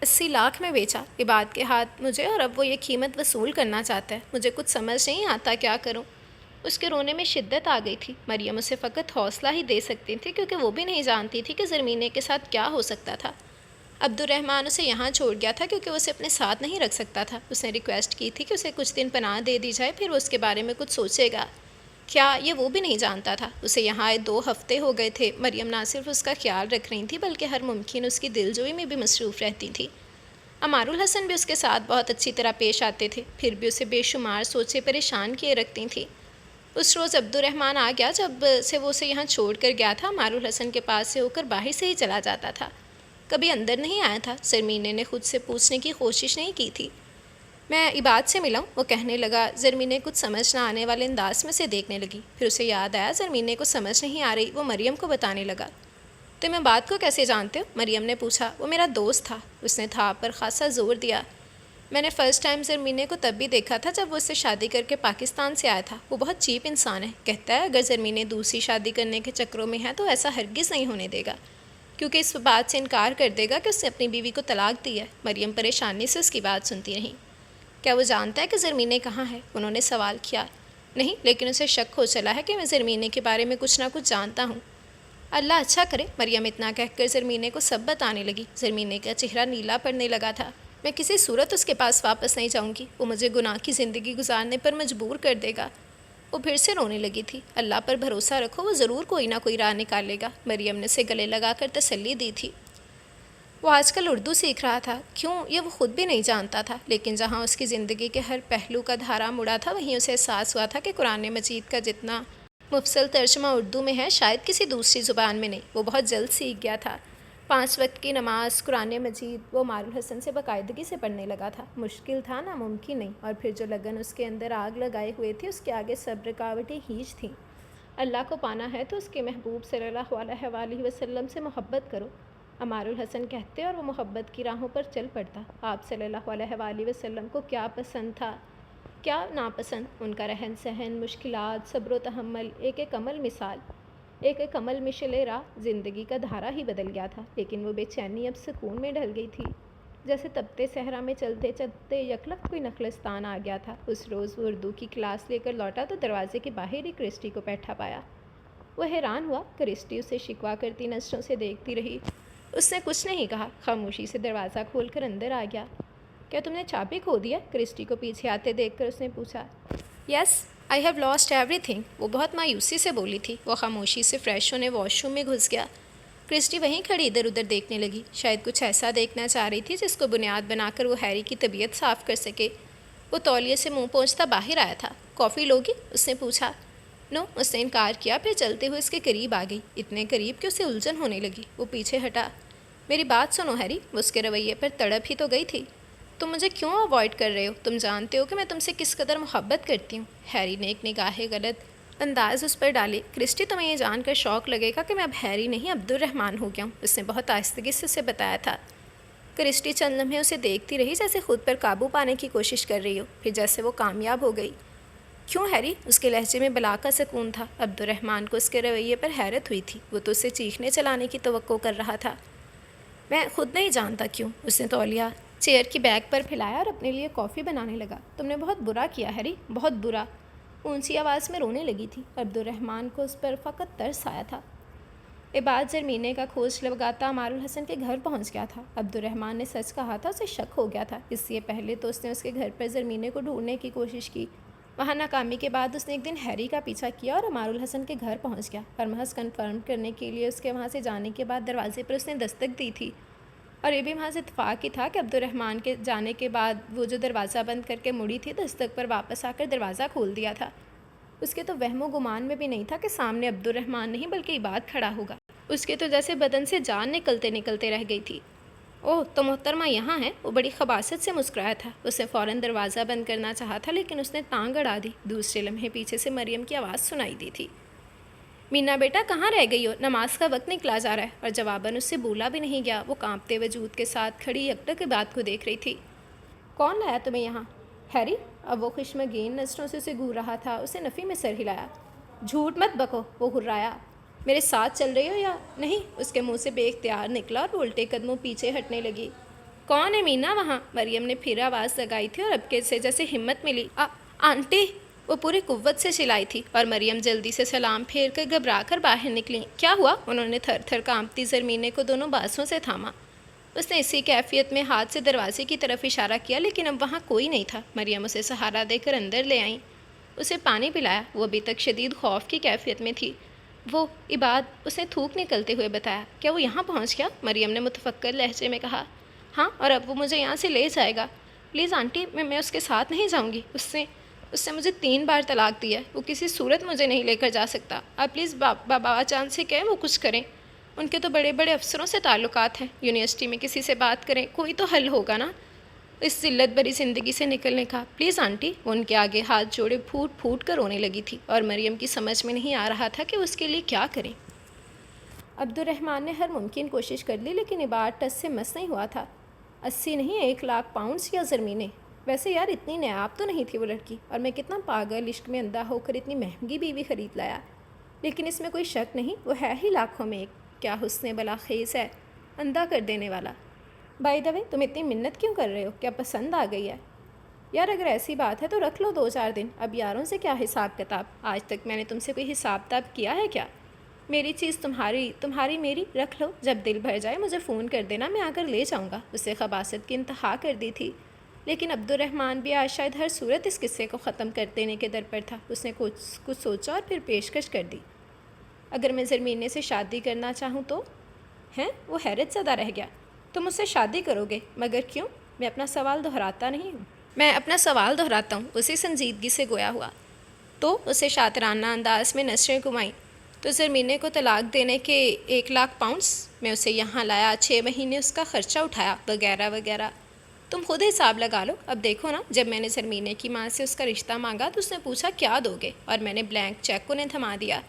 80 لاکھ میں بیچا عباد کے ہاتھ مجھے، اور اب وہ یہ قیمت وصول کرنا چاہتا ہے۔ مجھے کچھ سمجھ نہیں آتا کیا کروں۔ اس کے رونے میں شدت آ گئی تھی۔ مریم اسے فقط حوصلہ ہی دے سکتی تھی، کیونکہ وہ بھی نہیں جانتی تھی کہ زرمینے کے ساتھ کیا ہو سکتا تھا۔ عبد الرحمن اسے یہاں چھوڑ گیا تھا کیونکہ وہ اسے اپنے ساتھ نہیں رکھ سکتا تھا۔ اس نے ریکویسٹ کی تھی کہ اسے کچھ دن پناہ دے دی جائے، پھر وہ اس کے بارے میں کچھ سوچے گا۔ کیا یہ وہ بھی نہیں جانتا تھا؟ اسے یہاں آئے 2 ہفتے ہو گئے تھے۔ مریم نہ صرف اس کا خیال رکھ رہی تھی بلکہ ہر ممکن اس کی دلجوئی میں بھی مصروف رہتی تھی۔ عمار الحسن بھی اس کے ساتھ بہت اچھی طرح پیش آتے تھے، پھر بھی اسے بے شمار سوچے پریشان کیے رکھتی تھیں۔ اس روز عبد الرحمن آ گیا جب سے وہ اسے یہاں چھوڑ کر گیا تھا۔ عمار الحسن کے پاس سے ہو کر باہر سے ہی چلا جاتا تھا، کبھی اندر نہیں آیا تھا۔ زرمینے نے خود سے پوچھنے کی کوشش نہیں کی تھی۔ میں عباد سے ملا ہوں، وہ کہنے لگا۔ زرمینے کچھ سمجھ نہ آنے والے انداز میں اسے دیکھنے لگی، پھر اسے یاد آیا زرمینے کو سمجھ نہیں آ رہی۔ وہ مریم کو بتانے لگا۔ تم عباد کو کیسے جانتے ہو؟ مریم نے پوچھا۔ وہ میرا دوست تھا، اس نے تھا پر خاصا زور دیا۔ میں نے فرسٹ ٹائم زرمینے کو تب بھی دیکھا تھا جب وہ اس سے شادی کر کے پاکستان سے آیا تھا۔ وہ بہت چیپ انسان ہے، کہتا ہے اگر زرمینے دوسری شادی کرنے کے چکروں میں ہے تو ایسا ہرگز نہیں ہونے دے گا، کیونکہ اس بات سے انکار کر دے گا کہ اس نے اپنی بیوی کو طلاق دی ہے۔ مریم پریشانی سے اس کی بات سنتی رہی۔ کیا وہ جانتا ہے کہ زرمینے کہاں ہے؟ انہوں نے سوال کیا۔ نہیں، لیکن اسے شک ہو چلا ہے کہ میں زرمینے کے بارے میں کچھ نہ کچھ جانتا ہوں۔ اللہ اچھا کرے۔ مریم اتنا کہہ کر زرمینے کو سب بتانے لگی۔ زرمینے کا چہرہ نیلا پڑنے لگا تھا۔ میں کسی صورت اس کے پاس واپس نہیں جاؤں گی، وہ مجھے گناہ کی زندگی گزارنے پر مجبور کر دے گا۔ وہ پھر سے رونے لگی تھی۔ اللہ پر بھروسہ رکھو، وہ ضرور کوئی نہ کوئی راہ نکالے گا، مریم نے اسے گلے لگا کر تسلی دی تھی۔ وہ آج کل اردو سیکھ رہا تھا، کیوں یہ وہ خود بھی نہیں جانتا تھا، لیکن جہاں اس کی زندگی کے ہر پہلو کا دھارا مڑا تھا وہیں اسے احساس ہوا تھا کہ قرآن مجید کا جتنا مفصل ترجمہ اردو میں ہے شاید کسی دوسری زبان میں نہیں۔ وہ بہت جلد سیکھ گیا تھا۔ 5 وقت کی نماز، قرآن مجید وہ عمار الحسن سے باقاعدگی سے پڑھنے لگا تھا۔ مشکل تھا، ناممکن نہیں، اور پھر جو لگن اس کے اندر آگ لگائے ہوئے تھی اس کے آگے سب رکاوٹیں ہیچ تھیں۔ اللہ کو پانا ہے تو اس کے محبوب صلی اللہ علیہ وآلہ وسلم سے محبت کرو، عمار الحسن کہتے اور وہ محبت کی راہوں پر چل پڑتا۔ آپ صلی اللہ علیہ وآلہ وسلم کو کیا پسند تھا، کیا ناپسند، ان کا رہن سہن، مشکلات، صبر و تحمل، ایک ایک عمل مثال، ایک ایک عمل مشل راہ زندگی کا دھارا ہی بدل گیا تھا۔ لیکن وہ بے چینی اب سکون میں ڈھل گئی تھی، جیسے تپتے صحرا میں چلتے چلتے یکلخت کوئی نخلستان آ گیا تھا۔ اس روز وہ اردو کی کلاس لے کر لوٹا تو دروازے کے باہر ہی کرسٹی کو بیٹھا پایا۔ وہ حیران ہوا، کرسٹی اسے شکوا کرتی نظروں سے دیکھتی رہی۔ اس نے کچھ نہیں کہا، خاموشی سے دروازہ کھول کر اندر آ گیا۔ کیا تم نے چابی کھو دیا؟ کرسٹی کو پیچھے آتے دیکھ کر اس نے پوچھا۔ Yes I have lost everything, وہ بہت مایوسی سے بولی تھی۔ وہ خاموشی سے فریش ہونے واش روم میں گھس گیا۔ کرسٹی وہیں کھڑی ادھر ادھر دیکھنے لگی، شاید کچھ ایسا دیکھنا چاہ رہی تھی جس کو بنیاد بنا کر وہ ہیری کی طبیعت صاف کر سکے۔ وہ تولیے سے منہ پوچھتا باہر آیا تھا۔ کافی لوگی؟ اس نے پوچھا۔ نو، اس نے انکار کیا، پھر چلتے ہوئے اس کے قریب آ گئی، اتنے قریب کہ اسے الجھن ہونے لگی۔ وہ پیچھے ہٹا۔ میری بات سنو ہیری، وہ اس کے رویے پر تڑپ ہی تو گئی تھی۔ تم مجھے کیوں اوائڈ کر رہے ہو؟ تم جانتے ہو کہ میں تم سے کس قدر محبت کرتی ہوں۔ ہیری نے ایک نگاہ غلط انداز اس پر ڈالی۔ کرسٹی تمہیں یہ جان کر شوق لگے گا کہ میں اب ہیری نہیں عبد الرحمن ہو گیا ہوں، اس نے بہت آہستگی سے اسے بتایا تھا۔ کرسٹی چند لمحے اسے دیکھتی رہی، جیسے خود پر قابو پانے کی کوشش کر رہی ہو، پھر جیسے وہ کامیاب ہو گئی۔ کیوں ہیری؟ اس کے لہجے میں بلا کا سکون تھا۔ عبد الرحمن کو اس کے رویے پر حیرت ہوئی تھی، وہ تو اسے چیخنے چلانے کی توقع کر رہا تھا۔ میں خود نہیں جانتا کیوں، اس نے تولیہ چیئر کی بیک پر پھیلایا اور اپنے لیے کافی بنانے لگا۔ تم نے بہت برا کیا ہیری، بہت برا، اونچی آواز میں رونے لگی تھی۔ عبد الرحمن کو اس پر فقط ترس آیا تھا۔ یہ بات زرمینے کا کھوج لگاتا عمار الحسن کے گھر پہنچ گیا تھا۔ عبد الرحمن نے سچ کہا تھا، اسے شک ہو گیا تھا، اس لیے پہلے تو اس نے اس کے گھر پر زرمینے کو ڈھونڈنے کی کوشش کی۔ وہاں ناکامی کے بعد اس نے ایک دن ہیری کا پیچھا کیا اور عمار الحسن کے گھر پہنچ گیا، اور محض کنفرم کرنے کے لیے اس کے وہاں سے جانے کے بعد دروازے پر اس نے دستک دی تھی، اور یہ بھی محض اتفاق ہی تھا کہ عبد الرحمن کے جانے کے بعد وہ جو دروازہ بند کر کے مڑی تھی، دستک پر واپس آ کر دروازہ کھول دیا تھا۔ اس کے تو وہم و گمان میں بھی نہیں تھا کہ سامنے عبد الرحمن نہیں بلکہ عباد کھڑا ہوگا۔ اس کے تو جیسے بدن سے جان نکلتے نکلتے رہ گئی تھی۔ اوہ تو محترمہ یہاں ہے، وہ بڑی خباثت سے مسکرایا تھا۔ اسے فوراً دروازہ بند کرنا چاہا تھا، لیکن اس نے ٹانگ اڑا دی۔ دوسرے لمحے پیچھے سے مریم کی آواز سنائی دی تھی۔ مینا بیٹا کہاں رہ گئی ہو؟ نماز کا وقت نکلا جا رہا ہے۔ اور جواباً اس سے بولا بھی نہیں گیا۔ وہ کانپتے وجود کے ساتھ کھڑی یکٹک عباد کو دیکھ رہی تھی۔ کون لایا تمہیں یہاں؟ ہیری؟ اب وہ خشمگین نظروں سے اسے گھور رہا تھا۔ اسے نفی میں سر ہلایا۔ جھوٹ مت بکو، وہ ہرایا۔ میرے ساتھ چل رہی ہو یا نہیں؟ اس کے منہ سے بے اختیار نکلا اور وہ الٹے قدموں پیچھے ہٹنے لگی۔ کون ہے مینا وہاں؟ مریم نے پھر آواز لگائی تھی اور اب کے سے جیسے ہمت ملی۔ آنٹی! وہ پوری قوت سے چلائی تھی، اور مریم جلدی سے سلام پھیر کر گھبرا کر باہر نکلی۔ کیا ہوا؟ انہوں نے تھر تھر کانپتی زرمینے کو دونوں بازوں سے تھاما۔ اس نے اسی کیفیت میں ہاتھ سے دروازے کی طرف اشارہ کیا، لیکن اب وہاں کوئی نہیں تھا۔ مریم اسے سہارا دے کر اندر لے آئیں، اسے پانی پلایا۔ وہ ابھی تک شدید خوف کی کیفیت میں تھی۔ وہ عباد، اس نے تھوک نکلتے ہوئے بتایا۔ کیا وہ یہاں پہنچ گیا؟ مریم نے متفکر لہجے میں کہا۔ ہاں، اور اب وہ مجھے یہاں سے لے جائے گا۔ پلیز آنٹی، میں اس کے ساتھ نہیں جاؤں گی۔ اس نے مجھے 3 بار طلاق دیا ہے، وہ کسی صورت مجھے نہیں لے کر جا سکتا۔ آپ پلیز بابا جان سے کہیں وہ کچھ کریں، ان کے تو بڑے بڑے افسروں سے تعلقات ہیں، یونیورسٹی میں کسی سے بات کریں، کوئی تو حل ہوگا نا اس ذلت بھری زندگی سے نکلنے کا۔ Please aunty. وہ ان کے آگے ہاتھ جوڑے پھوٹ پھوٹ کر رونے لگی تھی، اور مریم کی سمجھ میں نہیں آ رہا تھا کہ اس کے لیے کیا کریں۔ عبد الرحمن نے ہر ممکن کوشش کر لی، لیکن عباد ٹس سے مس نہیں ہوا تھا۔ 80 نہیں 1 لاکھ پاؤنڈز یا زرمینے۔ ویسے یار اتنی نیاب تو نہیں تھی وہ لڑکی، اور میں کتنا پاگل، عشق میں اندھا ہو کر اتنی مہنگی بیوی خرید لایا، لیکن اس میں کوئی شک نہیں، وہ ہے ہی لاکھوں میں ایک۔ کیا حسن بلا خیز ہے، اندھا کر دینے والا۔ بائی دا وے، تم اتنی منت کیوں کر رہے ہو؟ کیا پسند آ گئی ہے؟ یار اگر ایسی بات ہے تو رکھ لو 2-4 دن، اب یاروں سے کیا حساب کتاب؟ آج تک میں نے تم سے کوئی حساب کتاب کیا ہے کیا؟ میری چیز تمہاری میری، رکھ لو، جب دل بھر جائے مجھے فون کر دینا، میں آ کر لے جاؤں گا۔ اسے خباثت کی انتہا کر دی تھی، لیکن عبد الرحمن بھی آج شاید ہر صورت اس قصے کو ختم کر دینے کے در پر تھا۔ اس نے کچھ سوچا اور پھر پیشکش کر دی۔ اگر میں زرمینے سے شادی کرنا چاہوں تو؟ ہیں؟ وہ حیرت زدہ رہ گیا۔ تم مجھ سے شادی کرو گے؟ مگر کیوں؟ میں اپنا سوال دہراتا نہیں ہوں، میں اپنا سوال دہراتا ہوں، اسی سنجیدگی سے گویا ہوا۔ تو اسے شاطرانہ انداز میں نظریں گھمائیں۔ تو زرمینے کو طلاق دینے کے 1 لاکھ پاؤنڈز، میں اسے یہاں لایا، 6 مہینے اس کا خرچہ اٹھایا، وغیرہ وغیرہ۔ تم خود حساب لگا لو۔ اب دیکھو نا، جب میں نے زرمینے کی ماں سے اس کا رشتہ مانگا تو اس نے پوچھا کیا دو گے، اور میں نے بلینک چیک انہیں تھما دیا۔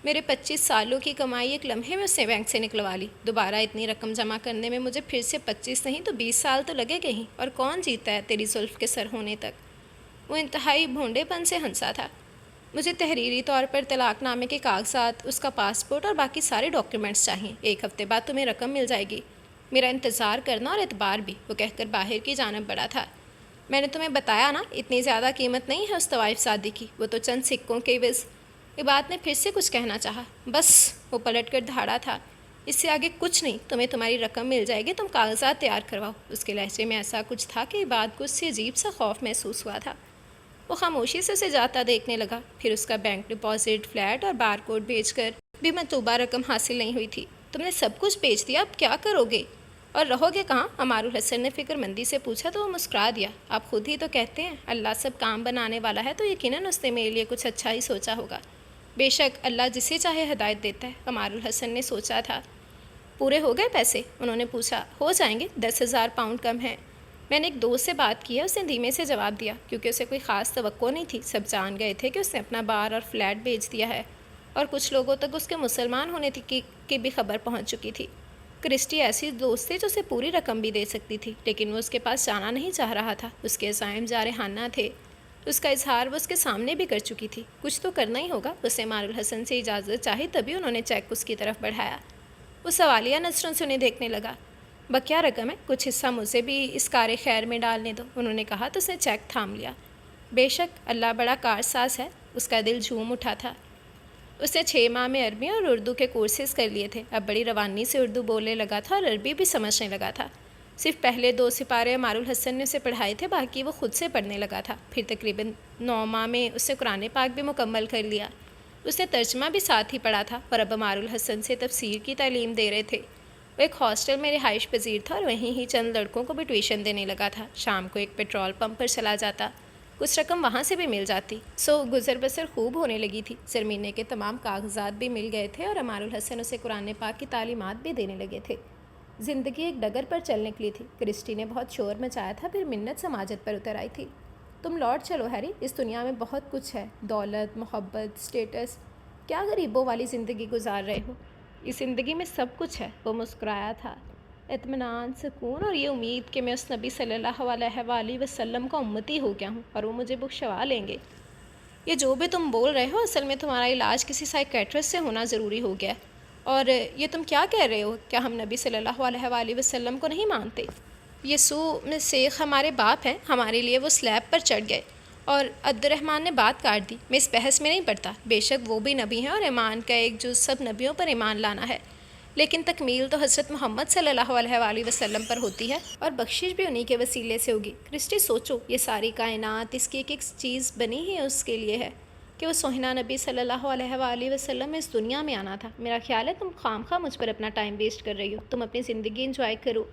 میرے 25 سالوں کی کمائی ایک لمحے میں اس نے بینک سے نکلوا لی۔ دوبارہ اتنی رقم جمع کرنے میں مجھے پھر سے 25 نہیں تو 20 سال تو لگے گے ہی، اور کون جیتا ہے تیری زلف کے سر ہونے تک۔ وہ انتہائی بھونڈے پن سے ہنسا تھا۔ مجھے تحریری طور پر طلاق نامے کے کاغذات، اس کا پاسپورٹ اور باقی سارے ڈاکیومنٹس چاہئیں۔ 1 ہفتے بعد تمہیں رقم مل جائے گی، میرا انتظار کرنا اور اعتبار بھی، وہ کہہ کر باہر کی جانب بڑھا تھا۔ میں نے تمہیں بتایا نا، اتنی زیادہ قیمت نہیں ہے اس طوائف زادی کی، وہ تو چند سکوں کے عوض۔ عباد نے پھر سے کچھ کہنا چاہا، بس، وہ پلٹ کر دھاڑا تھا، اس سے آگے کچھ نہیں، تمہیں تمہاری رقم مل جائے گی، تم کاغذات تیار کرواؤ۔ اس کے لہجے میں ایسا کچھ تھا کہ عباد کو اس سے عجیب سا خوف محسوس ہوا تھا۔ وہ خاموشی سے اسے جاتا دیکھنے لگا۔ پھر اس کا بینک ڈپازٹ، فلیٹ اور بار کوڈ بیچ کر بھی مطلوبہ رقم حاصل نہیں ہوئی تھی۔ تم نے سب کچھ بیچ دیا، اب کیا کرو گے؟ اور رہو گے کہاں؟ عمار الحسن نے فکر مندی سے پوچھا تو وہ مسکرا دیا۔ آپ خود ہی تو کہتے ہیں اللہ سب کام بنانے والا ہے، تو یقیناً اس نے میرے لیے کچھ اچھا ہی سوچا ہوگا۔ بے شک اللہ جسے چاہے ہدایت دیتا ہے، عمار الحسن نے سوچا تھا۔ پورے ہو گئے پیسے؟ انہوں نے پوچھا۔ ہو جائیں گے، 10,000 پاؤنڈ کم ہیں۔ میں نے ایک دوست سے بات کی ہے، اس نے دھیمے سے جواب دیا، کیونکہ اسے کوئی خاص توقع نہیں تھی۔ سب جان گئے تھے کہ اس نے اپنا بار اور فلیٹ بیچ دیا ہے، اور کچھ لوگوں تک اس کے مسلمان ہونے کی بھی خبر پہنچ چکی تھی۔ کرسٹی ایسی دوست تھی جو اسے پوری رقم بھی دے سکتی تھی، لیکن وہ اس کے پاس جانا نہیں چاہ رہا تھا۔ اس کے عزائم جارحانہ تھے، اس کا اظہار وہ اس کے سامنے بھی کر چکی تھی۔ کچھ تو کرنا ہی ہوگا۔ اس نے عمار الحسن سے اجازت چاہی، تبھی انہوں نے چیک اس کی طرف بڑھایا۔ وہ سوالیہ نظروں سے انہیں دیکھنے لگا۔ بقیہ رقم ہے، کچھ حصہ مجھے بھی اس کار خیر میں ڈالنے دو، انہوں نے کہا تو اس نے چیک تھام لیا۔ بے شک اللہ بڑا کارساز ہے، اس کا دل جھوم اٹھا تھا۔ اس نے 6 ماہ میں عربی اور اردو کے کورسز کر لیے تھے، اب بڑی روانی سے اردو بولنے لگا تھا اور عربی بھی سمجھنے لگا تھا۔ صرف پہلے 2 سپارے عمار الحسن نے اسے پڑھائے تھے، باقی وہ خود سے پڑھنے لگا تھا۔ پھر تقریباً 9 ماہ میں اس نے قرآن پاک بھی مکمل کر لیا۔ اس نے ترجمہ بھی ساتھ ہی پڑھا تھا، اور اب عمار الحسن سے تفسیر کی تعلیم دے رہے تھے۔ وہ ایک ہاسٹل میں رہائش پذیر تھا، اور وہیں ہی چند لڑکوں کو بھی ٹیوشن دینے لگا تھا۔ شام کو ایک پیٹرول پمپ پر چلا جاتا، کچھ رقم وہاں سے بھی مل جاتی، سو گزر بسر خوب ہونے لگی تھی۔ زمینے کے تمام کاغذات بھی مل گئے تھے، اور عمار الحسن اسے قرآن پاک کی تعلیمات بھی دینے لگے تھے۔ زندگی ایک ڈگر پر چل نکلی تھی۔ کرسٹی نے بہت شور مچایا تھا، پھر منت سماجت پر اتر آئی تھی۔ تم لوٹ چلو ہیری، اس دنیا میں بہت کچھ ہے، دولت، محبت، اسٹیٹس، کیا غریبوں والی زندگی گزار رہے ہو؟ اس زندگی میں سب کچھ ہے، وہ مسکرایا تھا۔ اطمینان، سکون اور یہ امید کہ میں اس نبی صلی اللہ علیہ وآلہ وسلم کا امتی ہو گیا ہوں اور وہ مجھے بخشوا لیں گے۔ یہ جو بھی تم بول رہے ہو، اصل میں تمہارا علاج کسی سائیکیٹرسٹ سے ہونا ضروری ہو گیا ہے۔ اور یہ تم کیا کہہ رہے ہو؟ کیا ہم نبی صلی اللہ علیہ وآلہ وسلم کو نہیں مانتے؟ یسوع مسیح ہمارے باپ ہیں، ہمارے لیے وہ سلیب پر چڑھ گئے۔ اور عبد الرحمن نے بات کاٹ دی، میں اس بحث میں نہیں پڑتا۔ بے شک وہ بھی نبی ہیں، اور ایمان کا ایک جز سب نبیوں پر ایمان لانا ہے، لیکن تکمیل تو حضرت محمد صلی اللہ علیہ وآلہ وسلم پر ہوتی ہے، اور بخشش بھی انہی کے وسیلے سے ہوگی۔ کرسٹی سوچو، یہ ساری کائنات اس کی ایک ایک چیز بنی ہی اس کے لیے ہے کہ وہ سوہنا نبی صلی اللہ علیہ وآلہ وسلم میں اس دنیا میں آنا تھا۔ میرا خیال ہے تم خواہ مجھ پر اپنا ٹائم ویسٹ کر رہی ہو، تم اپنی زندگی انجوائے کرو۔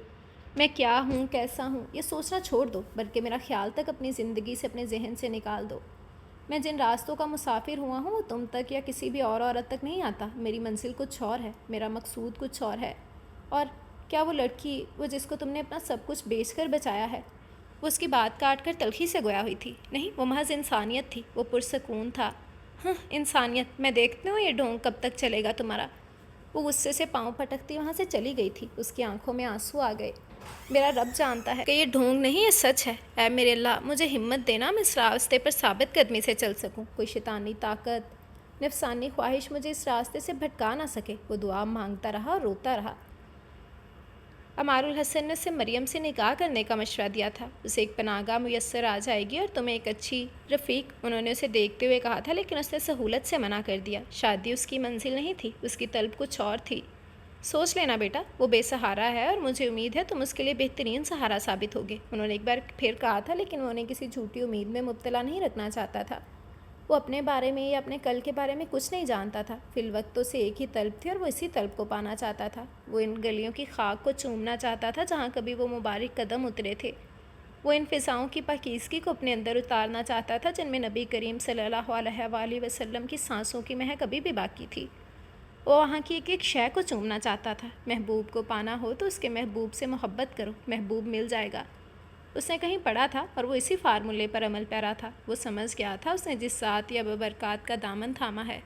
میں کیا ہوں، کیسا ہوں، یہ سوچنا چھوڑ دو، بلکہ میرا خیال تک اپنی زندگی سے، اپنے ذہن سے نکال دو۔ میں جن راستوں کا مسافر ہوا ہوں، وہ تم تک یا کسی بھی اور عورت تک نہیں آتا۔ میری منزل کچھ اور ہے، میرا مقصود کچھ اور ہے۔ اور کیا وہ لڑکی، وہ جس کو تم نے اپنا سب کچھ بیچ کر بچایا ہے؟ وہ اس کی بات کاٹ کر تلخی سے گویا ہوئی تھی۔ نہیں، وہ محض انسانیت تھی، وہ پرسکون تھا۔ ہاں، انسانیت، میں دیکھتی ہوں یہ ڈھونگ کب تک چلے گا تمہارا۔ وہ غصے سے پاؤں پٹکتی وہاں سے چلی گئی تھی، اس کی آنکھوں میں آنسو آ گئے۔ میرا رب جانتا ہے کہ یہ ڈھونگ نہیں، یہ سچ ہے۔ اے میرے اللہ، مجھے ہمت دینا، میں اس راستے پر ثابت قدمی سے چل سکوں، کوئی شیطانی طاقت، نفسانی خواہش مجھے اس راستے سے بھٹکا نہ سکے۔ وہ دعا مانگتا رہا اور روتا رہا۔ عمار الحسن نے اسے مریم سے نکاح کرنے کا مشورہ دیا تھا، اسے ایک پناہ گاہ میسر آ جائے گی اور تمہیں ایک اچھی رفیق، انہوں نے اسے دیکھتے ہوئے کہا تھا، لیکن اس نے سہولت سے منع کر دیا۔ شادی اس کی منزل نہیں تھی، اس کی طلب کچھ اور تھی۔ سوچ لینا بیٹا، وہ بے سہارا ہے، اور مجھے امید ہے تم اس کے لیے بہترین سہارا ثابت ہوگے، انہوں نے ایک بار پھر کہا تھا، لیکن وہ انہیں کسی جھوٹی امید میں مبتلا نہیں رکھنا چاہتا تھا۔ وہ اپنے بارے میں یا اپنے کل کے بارے میں کچھ نہیں جانتا تھا، فی الوقت تو اسے ایک ہی طلب تھی، اور وہ اسی طلب کو پانا چاہتا تھا۔ وہ ان گلیوں کی خاک کو چومنا چاہتا تھا جہاں کبھی وہ مبارک قدم اترے تھے۔ وہ ان فضاؤں کی پاکیزگی کو اپنے اندر اتارنا چاہتا تھا جن میں نبی کریم صلی اللہ علیہ وآلہ وسلم کی سانسوں کی مہک ابھی بھی باقی تھی۔ وہ وہاں کی ایک ایک شے کو چومنا چاہتا تھا۔ محبوب کو پانا ہو تو اس کے محبوب سے محبت کرو، محبوب مل جائے گا۔ اس نے کہیں پڑھا تھا، اور وہ اسی فارمولے پر عمل پیرا تھا۔ وہ سمجھ گیا تھا اس نے جس ذات یا ببرکات کا دامن تھاما ہے،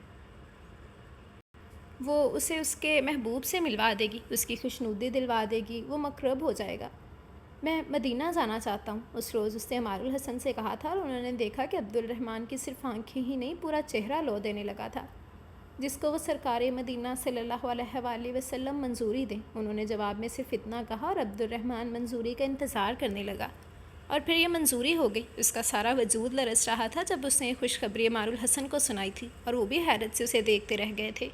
وہ اسے اس کے محبوب سے ملوا دے گی، اس کی خوشنودی دلوا دے گی، وہ مقرب ہو جائے گا۔ میں مدینہ جانا چاہتا ہوں، اس روز اس نے عمار الحسن سے کہا تھا، اور انہوں نے دیکھا کہ عبد الرحمن کی صرف آنکھیں ہی نہیں، پورا چہرہ لو دینے لگا تھا۔ جس کو وہ سرکار مدینہ صلی اللہ علیہ وآلہ وسلم منظوری دیں۔ انہوں نے جواب میں صرف اتنا کہا اور عبد الرحمن منظوری کا انتظار کرنے لگا، اور پھر یہ منظوری ہو گئی۔ اس کا سارا وجود لرز رہا تھا جب اس نے یہ خوشخبری عمار الحسن کو سنائی تھی، اور وہ بھی حیرت سے اسے دیکھتے رہ گئے تھے۔